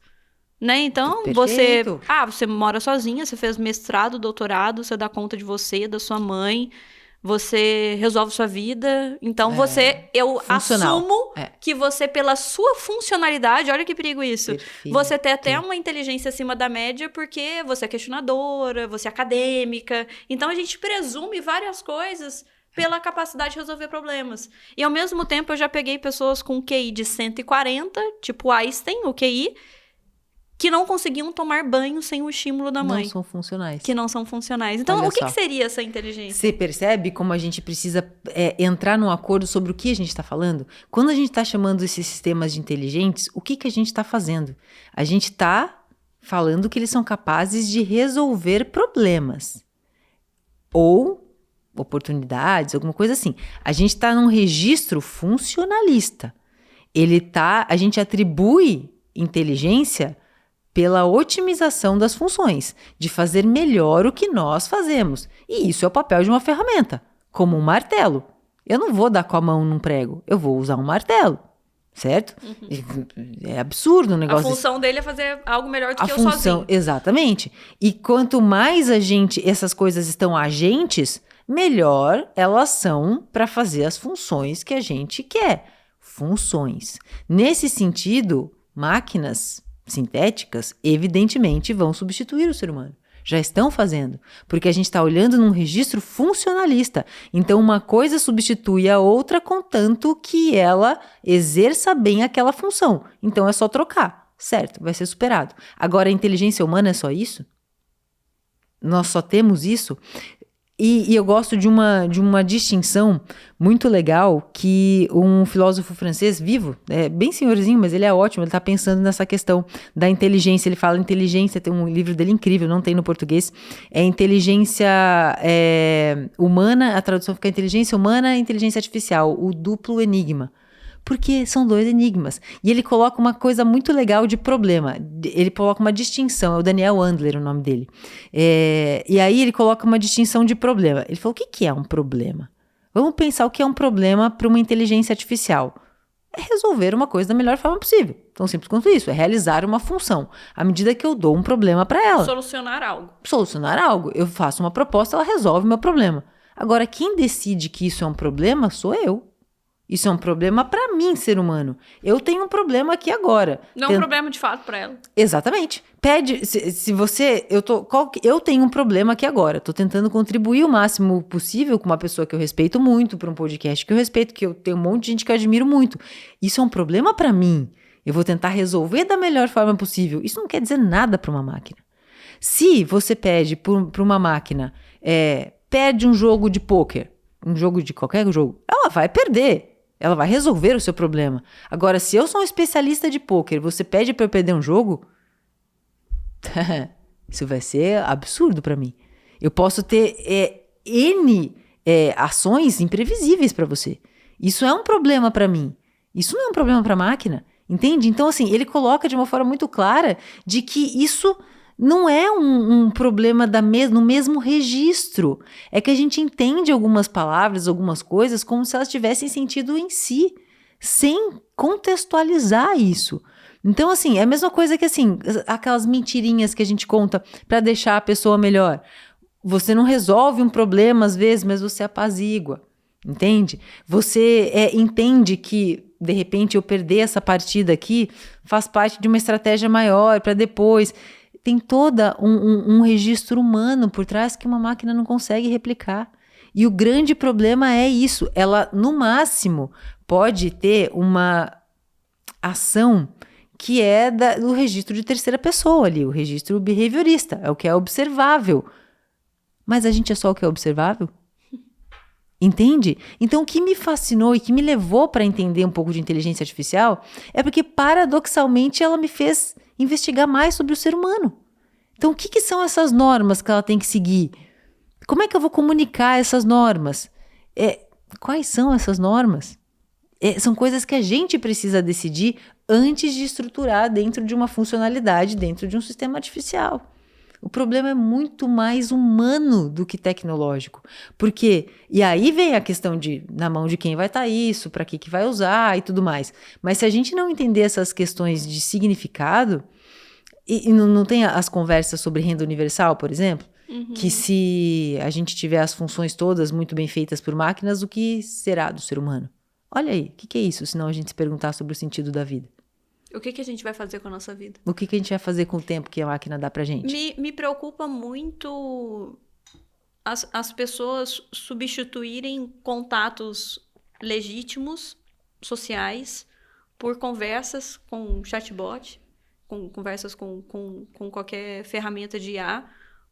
S1: né? Então,
S2: Perfeito.
S1: você mora sozinha, você fez mestrado, doutorado, você dá conta de você, da sua mãe, você resolve sua vida, então eu
S2: funcional.
S1: assumo que você, pela sua funcionalidade, olha que perigo isso,
S2: Perfeito.
S1: você tem até uma inteligência acima da média porque você é questionadora, você é acadêmica, então a gente presume várias coisas pela capacidade de resolver problemas. E ao mesmo tempo eu já peguei pessoas com QI de 140, tipo Einstein, o QI, que não conseguiam tomar banho sem o estímulo da mãe.
S2: Não são funcionais.
S1: Que não são funcionais. Então,
S2: Olha
S1: o que
S2: só.
S1: seria essa inteligência?
S2: Você percebe como a gente precisa entrar num acordo sobre o que a gente está falando? Quando a gente está chamando esses sistemas de inteligentes, o que a gente está fazendo? A gente está falando que eles são capazes de resolver problemas. Ou oportunidades, alguma coisa assim. A gente está num registro funcionalista. A gente atribui inteligência pela otimização das funções, de fazer melhor o que nós fazemos. E isso é o papel de uma ferramenta, como um martelo. Eu não vou dar com a mão num prego, eu vou usar um martelo, certo? Uhum. É absurdo o negócio.
S1: A função dele é fazer algo melhor do que eu sozinho.
S2: Exatamente. E quanto mais essas coisas estão agentes, melhor elas são para fazer as funções que a gente quer. Funções. Nesse sentido, máquinas sintéticas, evidentemente, vão substituir o ser humano. Já estão fazendo, porque a gente está olhando num registro funcionalista. Então, uma coisa substitui a outra contanto que ela exerça bem aquela função. Então, é só trocar, certo? Vai ser superado. Agora, a inteligência humana é só isso? Nós só temos isso? E eu gosto de uma distinção muito legal que um filósofo francês vivo, bem senhorzinho, mas ele é ótimo, ele está pensando nessa questão da inteligência. Ele fala inteligência, tem um livro dele incrível, não tem no português, é inteligência humana, a tradução fica inteligência humana e inteligência artificial, o duplo enigma. Porque são dois enigmas. E ele coloca uma coisa muito legal de problema. Ele coloca uma distinção. É o Daniel Andler o nome dele. E aí ele coloca uma distinção de problema. Ele falou, o que é um problema? Vamos pensar o que é um problema para uma inteligência artificial. É resolver uma coisa da melhor forma possível. Tão simples quanto isso. É realizar uma função. À medida que eu dou um problema para ela.
S1: Solucionar algo.
S2: Solucionar algo. Eu faço uma proposta, ela resolve o meu problema. Agora, quem decide que isso é um problema sou eu. Isso é um problema para mim, ser humano. Eu tenho um problema aqui agora.
S1: Não é um problema de fato para ela.
S2: Exatamente. Eu tenho um problema aqui agora. Estou tentando contribuir o máximo possível com uma pessoa que eu respeito muito, para um podcast que eu respeito, que eu tenho um monte de gente que eu admiro muito. Isso é um problema para mim. Eu vou tentar resolver da melhor forma possível. Isso não quer dizer nada para uma máquina. Se você pede para uma máquina... perde um jogo de pôquer, um jogo de qualquer jogo, ela vai perder. Ela vai resolver o seu problema. Agora, se eu sou um especialista de pôquer, você pede para eu perder um jogo, isso vai ser absurdo para mim. Eu posso ter N ações imprevisíveis para você. Isso é um problema para mim. Isso não é um problema para a máquina. Entende? Então, assim, ele coloca de uma forma muito clara de que isso não é um problema no mesmo registro. É que a gente entende algumas palavras, algumas coisas, como se elas tivessem sentido em si, sem contextualizar isso. Então, assim, é a mesma coisa que, assim, aquelas mentirinhas que a gente conta para deixar a pessoa melhor. Você não resolve um problema, às vezes, mas você apazigua. Entende? Você entende que, de repente, eu perder essa partida aqui faz parte de uma estratégia maior para depois. Tem toda um registro humano por trás que uma máquina não consegue replicar. E o grande problema é isso. Ela, no máximo, pode ter uma ação que é do registro de terceira pessoa ali, o registro behaviorista, é o que é observável. Mas a gente é só o que é observável? Entende? Então, o que me fascinou e que me levou para entender um pouco de inteligência artificial é porque, paradoxalmente, ela me fez investigar mais sobre o ser humano. Então, o que são essas normas que ela tem que seguir? Como é que eu vou comunicar essas normas? Quais são essas normas? São coisas que a gente precisa decidir antes de estruturar dentro de uma funcionalidade, dentro de um sistema artificial. O problema é muito mais humano do que tecnológico. Porque, e aí vem a questão de, na mão de quem vai estar isso, para que vai usar e tudo mais. Mas se a gente não entender essas questões de significado, e não tem as conversas sobre renda universal, por exemplo, que se a gente tiver as funções todas muito bem feitas por máquinas, o que será do ser humano? Olha aí, o que é isso, se não a gente se perguntar sobre o sentido da vida?
S1: O que a gente vai fazer com a nossa vida?
S2: O que a gente vai fazer com o tempo que a máquina dá pra gente?
S1: Me preocupa muito as pessoas substituírem contatos legítimos, sociais, por conversas com chatbot, com conversas com qualquer ferramenta de IA,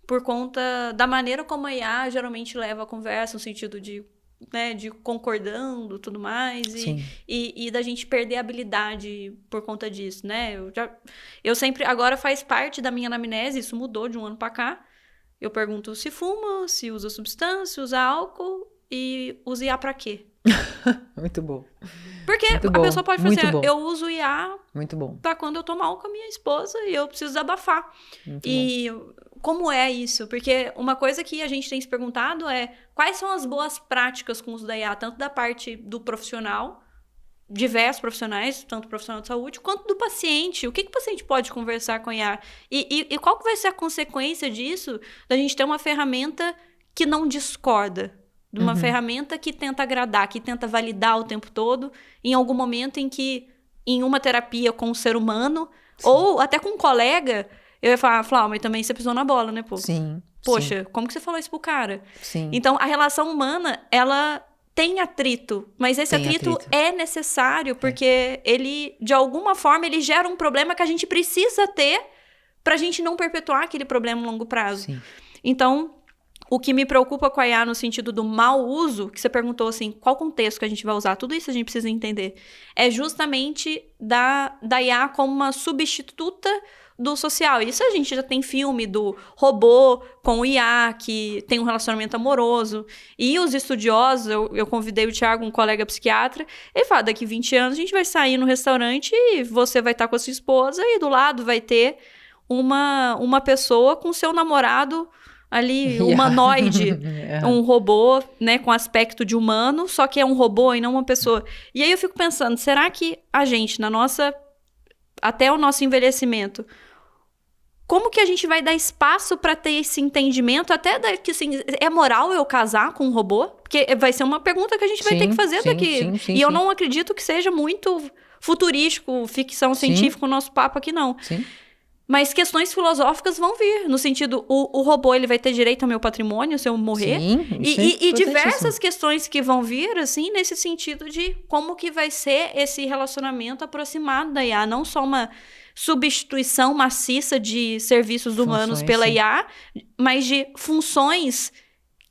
S1: por conta da maneira como a IA geralmente leva a conversa, no sentido de concordando, tudo mais, e da gente perder a habilidade por conta disso, né? Eu sempre, agora faz parte da minha anamnese, isso mudou de um ano pra cá, eu pergunto se fuma, se usa substância, usa álcool e usa IA pra quê?
S2: Muito bom.
S1: Porque
S2: muito
S1: a
S2: bom.
S1: pessoa pode fazer,
S2: muito
S1: eu uso IA
S2: muito bom.
S1: pra quando eu tomar álcool com a minha esposa e eu preciso desabafar.
S2: Muito
S1: e bom. Como é isso? Porque uma coisa que a gente tem se perguntado é quais são as boas práticas com o uso da IA, tanto da parte do profissional, diversos profissionais, tanto profissional de saúde, quanto do paciente. O que o paciente pode conversar com a IA? E qual que vai ser a consequência disso, da gente ter uma ferramenta que não discorda, de uma ferramenta que tenta agradar, que tenta validar o tempo todo, em algum momento em que, em uma terapia com um ser humano, ou até com um colega, eu ia falar, mas também você pisou na bola, né, pô?
S2: Sim.
S1: Poxa, como que você falou isso pro cara?
S2: Sim.
S1: Então, a relação humana, ela tem atrito, mas esse atrito é necessário, porque ele, de alguma forma, ele gera um problema que a gente precisa ter pra gente não perpetuar aquele problema a longo prazo.
S2: Sim.
S1: Então, o que me preocupa com a IA no sentido do mau uso, que você perguntou assim, qual contexto que a gente vai usar, tudo isso a gente precisa entender, é justamente da IA como uma substituta do social. Isso a gente já tem filme do robô com o IA, que tem um relacionamento amoroso. E os estudiosos, eu convidei o Thiago, um colega psiquiatra, ele fala, daqui 20 anos a gente vai sair no restaurante e você vai estar com a sua esposa e do lado vai ter uma pessoa com seu namorado ali, humanoide, um robô, né, com aspecto de humano, só que é um robô e não uma pessoa. E aí eu fico pensando, será que a gente, até o nosso envelhecimento, como que a gente vai dar espaço para ter esse entendimento, até que assim, é moral eu casar com um robô? Porque vai ser uma pergunta que a gente vai ter que fazer daqui. E eu não acredito que seja muito futurístico, ficção científica o nosso papo aqui, não.
S2: Sim.
S1: Mas questões filosóficas vão vir, no sentido, o robô ele vai ter direito ao meu patrimônio se eu morrer?
S2: Sim,
S1: e diversas questões que vão vir, assim, nesse sentido de como que vai ser esse relacionamento aproximado da IA. Não só uma substituição maciça de serviços humanos pela IA, mas de funções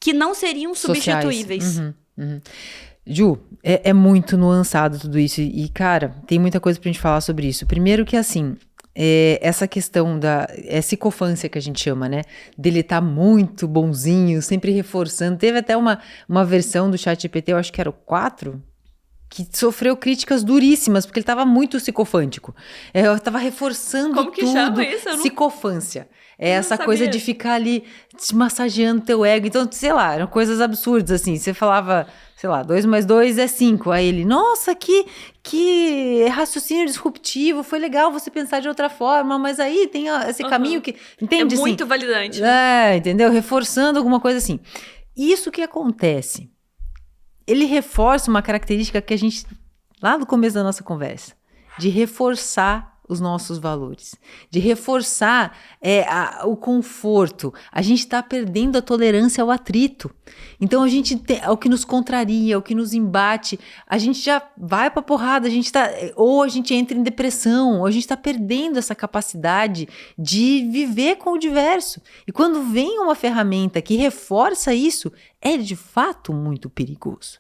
S1: que não seriam substituíveis.
S2: Ju, é muito nuançado tudo isso. E, cara, tem muita coisa pra gente falar sobre isso. Primeiro que, assim, essa questão da psicofância que a gente chama, né? Dele tá muito bonzinho, sempre reforçando. Teve até uma versão do ChatGPT, eu acho que era o 4, que sofreu críticas duríssimas, porque ele tava muito psicofântico. Eu tava reforçando
S1: Como que
S2: tudo.
S1: chama isso?
S2: Psicofância. É essa
S1: sabia.
S2: coisa de ficar ali te massageando teu ego. Então, sei lá, eram coisas absurdas, assim. Você falava, sei lá, 2 mais 2 é 5. Aí ele, nossa, que raciocínio disruptivo. Foi legal você pensar de outra forma, mas aí tem esse caminho que... Entende?
S1: É muito validante. Né?
S2: Entendeu? Reforçando alguma coisa assim. Isso que acontece. Ele reforça uma característica que a gente, lá no começo da nossa conversa, de reforçar os nossos valores, de reforçar o conforto. A gente está perdendo a tolerância ao atrito. Então, o que nos contraria, o que nos embate, a gente já vai para porrada, ou a gente entra em depressão, ou a gente está perdendo essa capacidade de viver com o diverso. E quando vem uma ferramenta que reforça isso, é de fato muito perigoso.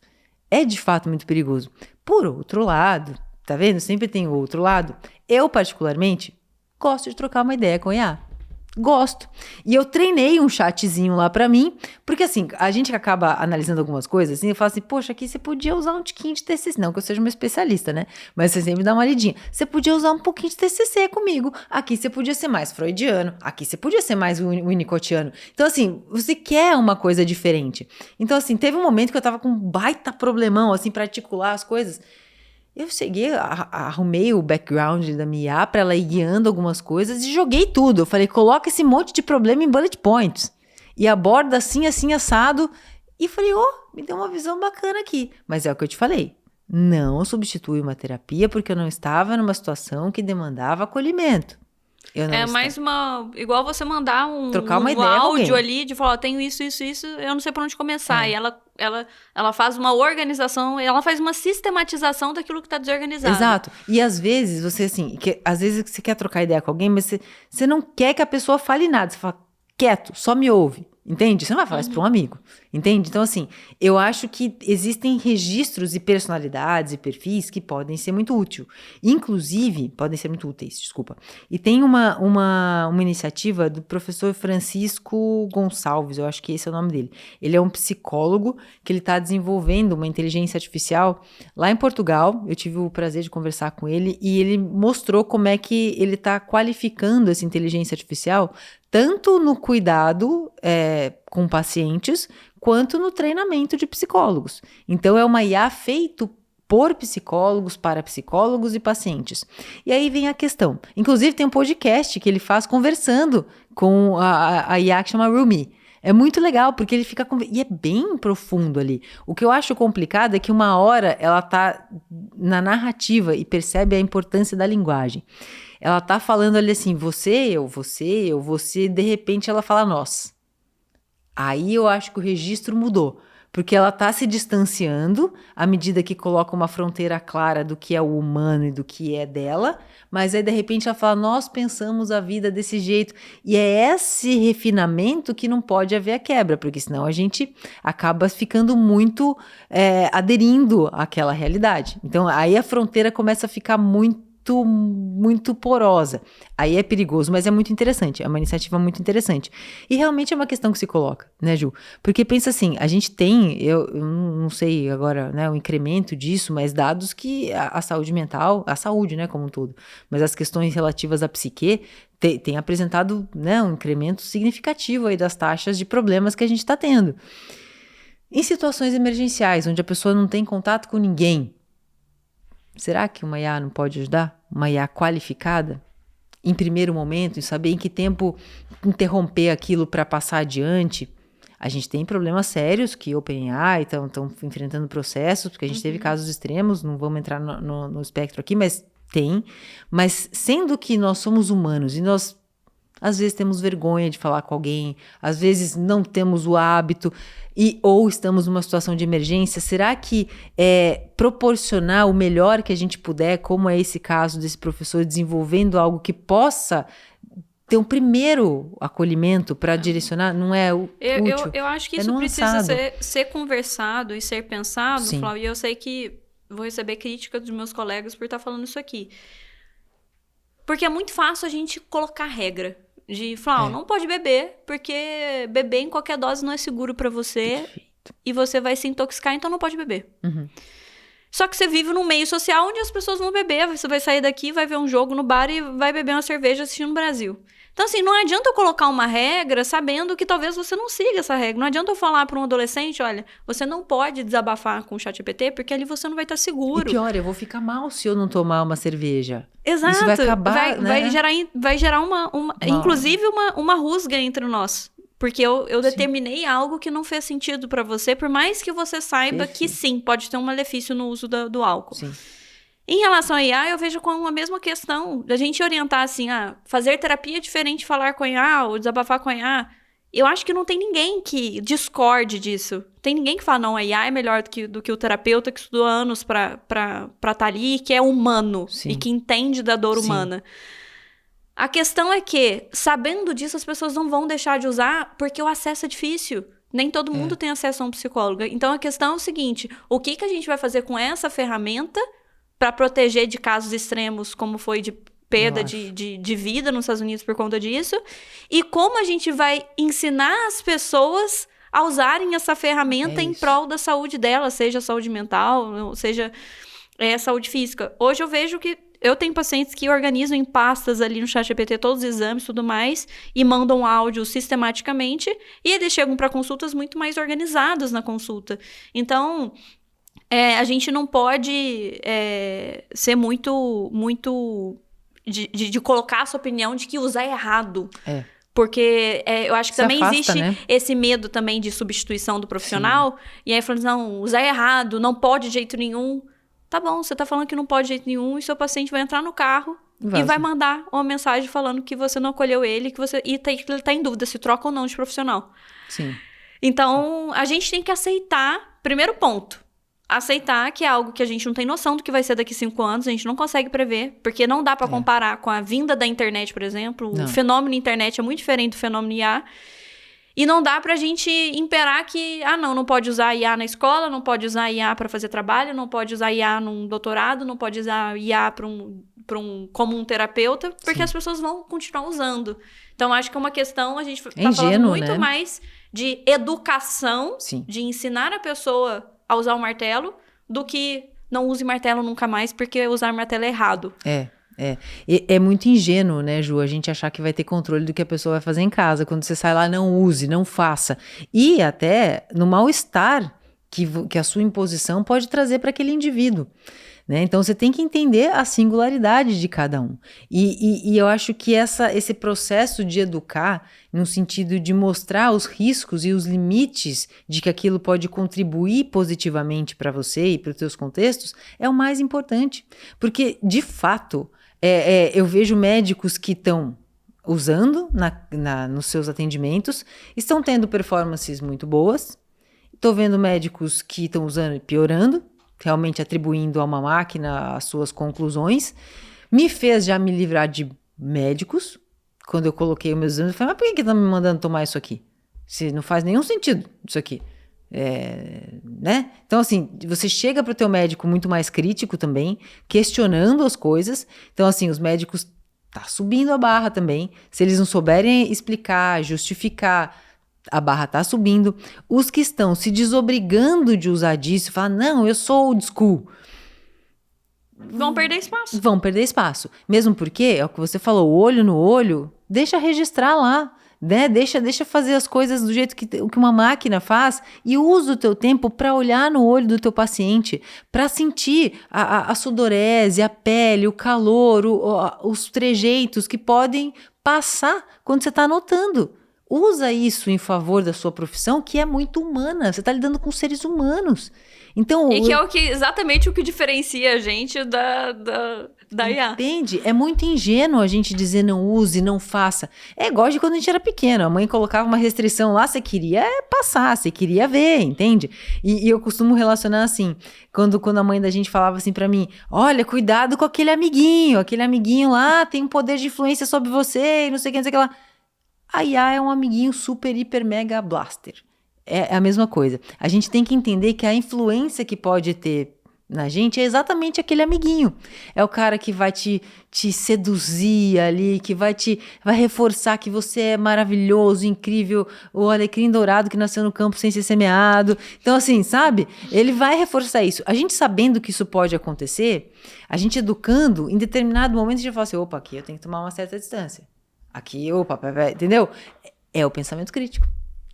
S2: É de fato muito perigoso. Por outro lado, tá vendo? Sempre tem o outro lado. Eu, particularmente, gosto de trocar uma ideia com a IA. Gosto. E eu treinei um chatzinho lá pra mim, porque assim, a gente acaba analisando algumas coisas, assim, eu falo assim, poxa, aqui você podia usar um tiquinho de TCC, não que eu seja uma especialista, né? Mas você sempre dá uma lidinha. Você podia usar um pouquinho de TCC comigo. Aqui você podia ser mais freudiano. Aqui você podia ser mais winnicottiano. Então, assim, você quer uma coisa diferente. Então, assim, teve um momento que eu tava com um baita problemão, assim, pra articular as coisas. Eu cheguei, arrumei o background da minha IA para ela ir guiando algumas coisas e joguei tudo. Eu falei, coloca esse monte de problema em bullet points. E aborda assim, assim, assado. E falei, me deu uma visão bacana aqui. Mas é o que eu te falei. Não substitui uma terapia porque eu não estava numa situação que demandava acolhimento.
S1: Mais igual você mandar
S2: trocar uma ideia
S1: áudio ali de falar, tenho isso, eu não sei por onde começar. E ela faz uma organização, ela faz uma sistematização daquilo que está desorganizado.
S2: Exato. E às vezes você, assim, às vezes você quer trocar ideia com alguém, mas você não quer que a pessoa fale nada. Você fala, quieto, só me ouve. Entende? Você não vai falar isso para um amigo. Entende? Então, assim, eu acho que existem registros e personalidades e perfis que podem ser muito úteis. Inclusive, podem ser muito úteis, desculpa. E tem uma iniciativa do professor Francisco Gonçalves, eu acho que esse é o nome dele. Ele é um psicólogo que ele está desenvolvendo uma inteligência artificial lá em Portugal. Eu tive o prazer de conversar com ele e ele mostrou como é que ele está qualificando essa inteligência artificial tanto no cuidado com pacientes, quanto no treinamento de psicólogos. Então, é uma IA feito por psicólogos, para psicólogos e pacientes. E aí vem a questão. Inclusive, tem um podcast que ele faz conversando com a IA que chama Rumi. É muito legal, porque ele fica... E é bem profundo ali. O que eu acho complicado é que uma hora ela tá na narrativa e percebe a importância da linguagem. Ela tá falando ali assim, você, de repente ela fala nós. Aí eu acho que o registro mudou, porque ela tá se distanciando à medida que coloca uma fronteira clara do que é o humano e do que é dela, mas aí de repente ela fala, nós pensamos a vida desse jeito, e é esse refinamento que não pode haver a quebra, porque senão a gente acaba ficando muito aderindo àquela realidade. Então aí a fronteira começa a ficar muito porosa. Aí é perigoso, mas é muito interessante. É uma iniciativa muito interessante. E realmente é uma questão que se coloca, né, Ju? Porque pensa assim, a gente tem, eu não sei agora, né, o incremento disso, mas dados que a saúde mental, a saúde, né, como um todo, mas as questões relativas à psique tem apresentado, né, um incremento significativo aí das taxas de problemas que a gente está tendo. Em situações emergenciais, onde a pessoa não tem contato com ninguém, será que uma IA não pode ajudar? Uma IA qualificada? Em primeiro momento, em saber em que tempo interromper aquilo para passar adiante? A gente tem problemas sérios que OpenAI estão enfrentando processos, porque a gente teve casos extremos, não vamos entrar no espectro aqui, mas tem. Mas sendo que nós somos humanos e nós às vezes temos vergonha de falar com alguém, às vezes não temos o hábito ou estamos numa situação de emergência, será que proporcionar o melhor que a gente puder, como é esse caso desse professor desenvolvendo algo que possa ter um primeiro acolhimento para direcionar, não é útil.
S1: Eu acho que
S2: é
S1: isso precisa
S2: nuançado.
S1: ser conversado e ser pensado,
S2: Sim.
S1: Flávio, e eu sei que vou receber crítica dos meus colegas por estar falando isso aqui. Porque é muito fácil a gente colocar regra. De falar, não pode beber, porque beber em qualquer dose não é seguro pra você.
S2: Perfeito.
S1: E você vai se intoxicar, então não pode beber.
S2: Uhum.
S1: Só que você vive num meio social onde as pessoas vão beber. Você vai sair daqui, vai ver um jogo no bar e vai beber uma cerveja assistindo no Brasil. Então, assim, não adianta eu colocar uma regra sabendo que talvez você não siga essa regra. Não adianta eu falar para um adolescente, olha, você não pode desabafar com o ChatGPT porque ali você não vai estar seguro.
S2: E pior, eu vou ficar mal se eu não tomar uma cerveja.
S1: Exato.
S2: Isso vai acabar, né?
S1: vai gerar inclusive uma rusga entre nós. Porque eu determinei algo que não fez sentido para você, por mais que você saiba que sim, pode ter um malefício no uso do álcool.
S2: Sim.
S1: Em relação a IA, eu vejo como a mesma questão. Da gente orientar assim, fazer terapia é diferente de falar com a IA ou desabafar com a IA. Eu acho que não tem ninguém que discorde disso. Tem ninguém que fala, não, a IA é melhor do que o terapeuta que estudou anos pra estar ali, que é humano.
S2: Sim.
S1: E que entende da dor humana. A questão é que, sabendo disso, as pessoas não vão deixar de usar porque o acesso é difícil. Nem todo mundo tem acesso a um psicólogo. Então, a questão é o seguinte, o que a gente vai fazer com essa ferramenta para proteger de casos extremos, como foi de perda de vida nos Estados Unidos por conta disso, e como a gente vai ensinar as pessoas a usarem essa ferramenta em prol da saúde delas, seja saúde mental, seja saúde física. Hoje eu vejo que eu tenho pacientes que organizam em pastas ali no ChatGPT todos os exames e tudo mais, e mandam áudio sistematicamente, e eles chegam para consultas muito mais organizados na consulta. Então, a gente não pode ser muito de colocar a sua opinião de que usar é errado. Porque eu acho que também existe esse medo também de substituição do profissional. Sim. E aí falando, não, usar é errado, não pode de jeito nenhum. Tá bom, você tá falando que não pode de jeito nenhum, e seu paciente vai entrar no carro e vai mandar uma mensagem falando que você não acolheu ele, que ele tá em dúvida se troca ou não de profissional.
S2: Sim.
S1: Então, a gente tem que aceitar, primeiro ponto, aceitar que é algo que a gente não tem noção do que vai ser daqui 5 anos, a gente não consegue prever, porque não dá pra comparar com a vinda da internet, por exemplo. Não. O fenômeno internet é muito diferente do fenômeno IA. E não dá pra gente imperar que, não pode usar IA na escola, não pode usar IA pra fazer trabalho, não pode usar IA num doutorado, não pode usar IA como um terapeuta, porque as pessoas vão continuar usando. Então, acho que é uma questão, a gente tá falando muito mais de educação, de ensinar a pessoa a usar o martelo, do que não use martelo nunca mais, porque usar martelo é errado.
S2: É muito ingênuo, né, Ju, a gente achar que vai ter controle do que a pessoa vai fazer em casa. Quando você sai lá, não use, não faça. E até no mal-estar que a sua imposição pode trazer para aquele indivíduo. Né? Então, você tem que entender a singularidade de cada um. E eu acho que esse processo de educar, no sentido de mostrar os riscos e os limites de que aquilo pode contribuir positivamente para você e para os seus contextos, é o mais importante. Porque, de fato, eu vejo médicos que estão usando nos seus atendimentos, estão tendo performances muito boas. Estou vendo médicos que estão usando e piorando, realmente atribuindo a uma máquina as suas conclusões. Me fez já me livrar de médicos. Quando eu coloquei os meus exames, eu falei, mas por que estão me mandando tomar isso aqui? Se não faz nenhum sentido isso aqui. Né? Então, assim, você chega para o teu médico muito mais crítico também, questionando as coisas. Então, assim, os médicos tá subindo a barra também. Se eles não souberem explicar, justificar, a barra tá subindo. Os que estão se desobrigando de usar disso, falar, não, eu sou old school,
S1: vão perder espaço.
S2: Vão perder espaço. Mesmo porque, é o que você falou, olho no olho, deixa registrar lá, né? Deixa fazer as coisas do jeito que uma máquina faz, e usa o teu tempo para olhar no olho do teu paciente, para sentir a sudorese, a pele, o calor, os trejeitos que podem passar quando você está anotando. Usa isso em favor da sua profissão, que é muito humana. Você está lidando com seres humanos. Então,
S1: e que é exatamente o que diferencia a gente da IA.
S2: Entende? É muito ingênuo a gente dizer não use, não faça. É igual de quando a gente era pequeno. A mãe colocava uma restrição lá, você queria passar, você queria ver, entende? E eu costumo relacionar assim, quando a mãe da gente falava assim pra mim, olha, cuidado com aquele amiguinho lá tem um poder de influência sobre você e não sei o que, não sei o que lá. A IA é um amiguinho super, hiper, mega blaster. É a mesma coisa. A gente tem que entender que a influência que pode ter na gente é exatamente aquele amiguinho. É o cara que vai te seduzir ali, que vai reforçar que você é maravilhoso, incrível, o alecrim dourado que nasceu no campo sem ser semeado. Então, assim, sabe? Ele vai reforçar isso. A gente sabendo que isso pode acontecer, a gente educando, em determinado momento a gente fala assim, opa, aqui eu tenho que tomar uma certa distância. Aqui, opa, entendeu? É o pensamento crítico.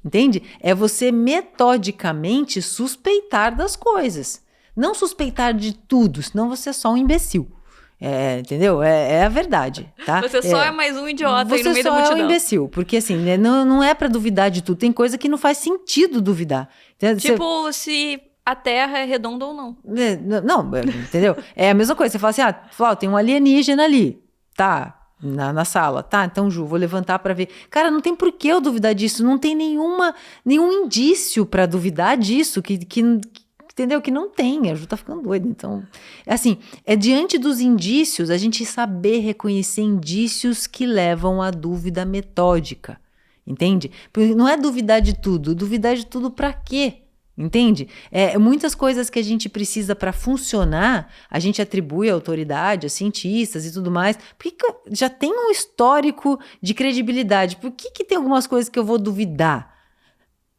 S2: Entende? É você metodicamente suspeitar das coisas. Não suspeitar de tudo, senão você é só um imbecil. Entendeu? É a verdade, tá?
S1: Você só é mais um idiota aí no meio da multidão.
S2: Você só é um imbecil, porque assim, né, não é pra duvidar de tudo. Tem coisa que não faz sentido duvidar. Entendeu?
S1: Tipo, se a Terra é redonda ou não.
S2: Não, entendeu? É a mesma coisa. Você fala assim, tem um alienígena ali, tá? Na sala, tá? Então, Ju, vou levantar pra ver. Cara, não tem por que eu duvidar disso. Não tem nenhum indício pra duvidar disso, entendeu? Que não tem. A Ju tá ficando doida. Então, assim, é diante dos indícios, a gente saber reconhecer indícios que levam à dúvida metódica. Entende? Porque não é duvidar de tudo pra quê? Entende? Muitas coisas que a gente precisa para funcionar, a gente atribui a autoridade, a cientistas e tudo mais, porque já tem um histórico de credibilidade. Por que tem algumas coisas que eu vou duvidar?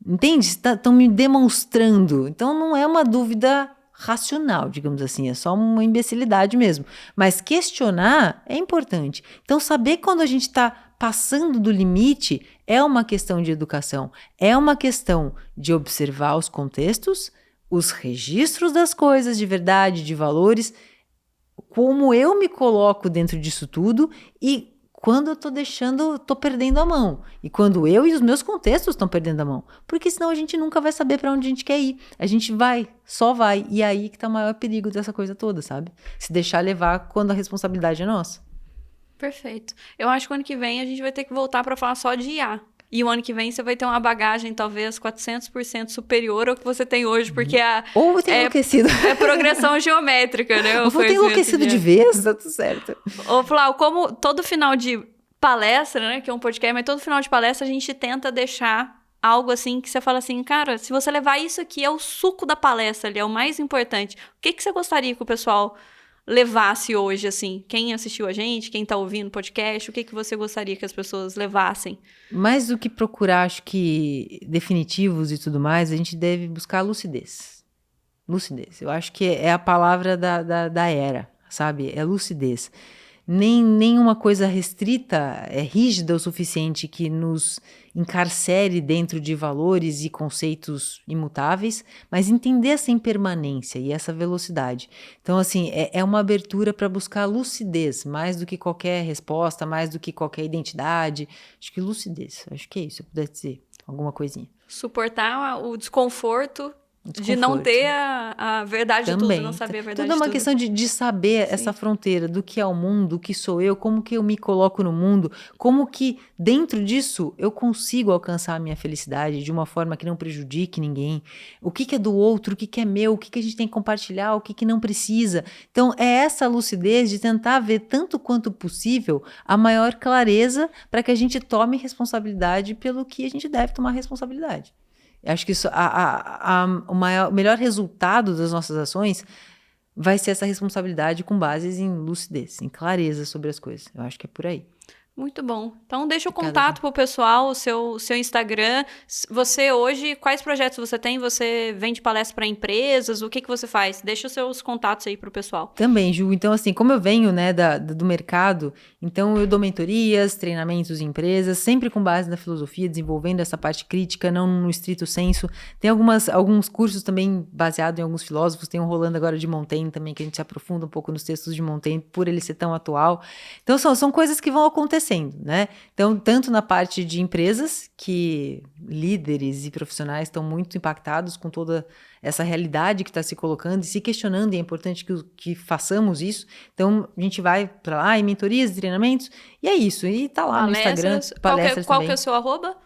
S2: Entende? Estão me demonstrando. Então não é uma dúvida racional, digamos assim, é só uma imbecilidade mesmo. Mas questionar é importante. Então saber quando a gente está passando do limite é uma questão de educação, é uma questão de observar os contextos, os registros das coisas de verdade, de valores, como eu me coloco dentro disso tudo e quando eu tô perdendo a mão. E quando eu e os meus contextos estão perdendo a mão. Porque senão a gente nunca vai saber para onde a gente quer ir. A gente só vai. E aí que tá o maior perigo dessa coisa toda, sabe? Se deixar levar quando a responsabilidade é nossa.
S1: Perfeito. Eu acho que o ano que vem a gente vai ter que voltar para falar só de IA. E o ano que vem você vai ter uma bagagem talvez 400% superior ao que você tem hoje, porque
S2: Ou eu tenho enlouquecido.
S1: É progressão geométrica, né?
S2: Eu vou ter enlouquecido de vez, tá tudo certo.
S1: Ô, Flávio, como todo final de palestra, né, que é um podcast, mas todo final de palestra a gente tenta deixar algo assim que você fala assim, cara, se você levar isso aqui é o suco da palestra ali, é o mais importante. O que você gostaria que o pessoal levasse hoje, assim? Quem assistiu a gente, quem tá ouvindo o podcast, o que você gostaria que as pessoas levassem?
S2: Mais do que procurar, acho que, definitivos e tudo mais, a gente deve buscar lucidez. Lucidez. Eu acho que é a palavra da era, sabe? É lucidez. Nem uma coisa restrita, rígida o suficiente que nos encarcere dentro de valores e conceitos imutáveis, mas entender essa impermanência e essa velocidade. Então, assim, é uma abertura para buscar lucidez, mais do que qualquer resposta, mais do que qualquer identidade. Acho que lucidez, acho que é isso, se eu pudesse dizer alguma coisinha.
S1: Suportar o desconforto de não ter a verdade
S2: também.
S1: De tudo, não saber a verdade
S2: tudo é uma
S1: de tudo.
S2: questão de saber Sim. essa fronteira do que é o mundo, o que sou eu, como que eu me coloco no mundo, como que dentro disso eu consigo alcançar a minha felicidade de uma forma que não prejudique ninguém, o que é do outro, o que é meu, o que a gente tem que compartilhar, o que não precisa. Então é essa lucidez de tentar ver tanto quanto possível a maior clareza para que a gente tome responsabilidade pelo que a gente deve tomar responsabilidade. Acho que isso, o melhor resultado das nossas ações vai ser essa responsabilidade com bases em lucidez, em clareza sobre as coisas. Eu acho que é por aí.
S1: Muito bom. Então, deixa o contato pro pessoal, o seu Instagram. Você hoje, quais projetos você tem? Você vende palestra para empresas? O que você faz? Deixa os seus contatos aí pro pessoal.
S2: Também, Ju. Então, assim, como eu venho, né, do mercado, então eu dou mentorias, treinamentos em empresas, sempre com base na filosofia, desenvolvendo essa parte crítica, não no estrito senso. Tem alguns cursos também baseados em alguns filósofos. Tem um rolando agora de Montaigne também, que a gente se aprofunda um pouco nos textos de Montaigne, por ele ser tão atual. Então, são coisas que vão acontecer. acontecendo, né? Então, tanto na parte de empresas, que líderes e profissionais estão muito impactados com toda essa realidade que está se colocando e se questionando, e é importante que façamos isso. Então, a gente vai para lá em mentorias, treinamentos, e é isso. E tá lá no Instagram, palestras
S1: qual
S2: também.
S1: que é o seu arroba?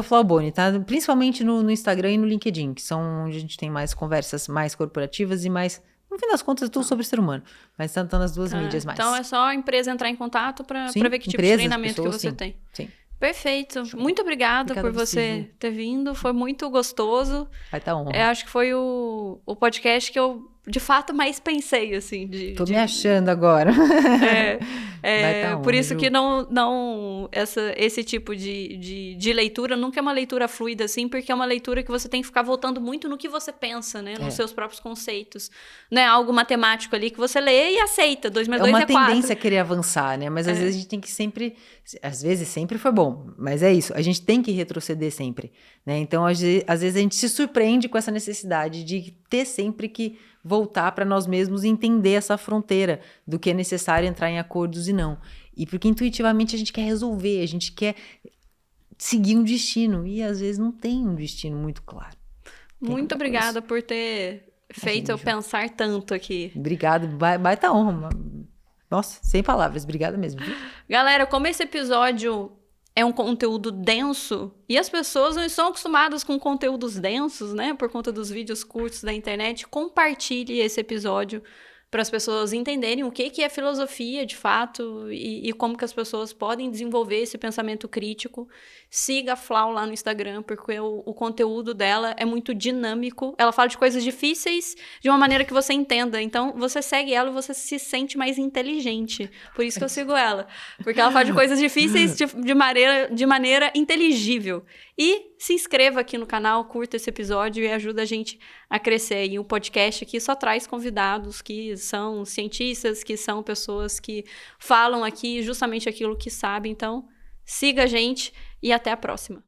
S2: @Flauboni, tá? Principalmente no Instagram e no LinkedIn, que são onde a gente tem mais conversas mais corporativas e mais, no fim das contas, tudo sobre o ser humano. Mas estão nas duas mídias mais.
S1: Então é só a empresa entrar em contato para
S2: Sim,
S1: ver que tipo de
S2: empresas,
S1: treinamento
S2: pessoas,
S1: que você
S2: sim,
S1: tem.
S2: sim.
S1: Perfeito. Muito obrigada por
S2: a você,
S1: você ter vindo. Foi muito gostoso.
S2: Vai estar honra.
S1: Acho que foi o podcast que eu, de fato, mais pensei, assim.
S2: Tô me achando agora.
S1: Vai tá
S2: honra,
S1: por isso
S2: Ju.
S1: que esse tipo de leitura nunca é uma leitura fluida, assim, porque é uma leitura que você tem que ficar voltando muito no que você pensa, né? Nos seus próprios conceitos. Não é algo matemático ali que você lê e aceita. 2 mais 2 é 4.
S2: É uma tendência a querer avançar, né? Mas às vezes a gente tem que sempre... Às vezes sempre foi bom, mas é isso. A gente tem que retroceder sempre, né? Então, às vezes a gente se surpreende com essa necessidade de ter sempre que voltar para nós mesmos e entender essa fronteira do que é necessário entrar em acordos e não. E porque intuitivamente a gente quer resolver, a gente quer seguir um destino. E às vezes não tem um destino muito claro.
S1: Muito obrigada por ter feito eu pensar tanto aqui.
S2: Obrigado, baita honra. Nossa, sem palavras, obrigada mesmo.
S1: Galera, como esse episódio é um conteúdo denso, e as pessoas não estão acostumadas com conteúdos densos, né? Por conta dos vídeos curtos da internet, compartilhe esse episódio para as pessoas entenderem o que é filosofia, de fato, e como que as pessoas podem desenvolver esse pensamento crítico. Siga a Flau lá no Instagram, porque o conteúdo dela é muito dinâmico. Ela fala de coisas difíceis de uma maneira que você entenda. Então, você segue ela e você se sente mais inteligente. Por isso que eu sigo ela. Porque ela fala de coisas difíceis de maneira inteligível. E se inscreva aqui no canal, curta esse episódio e ajuda a gente a crescer. E o podcast aqui só traz convidados que são cientistas, que são pessoas que falam aqui justamente aquilo que sabem. Então, siga a gente e até a próxima.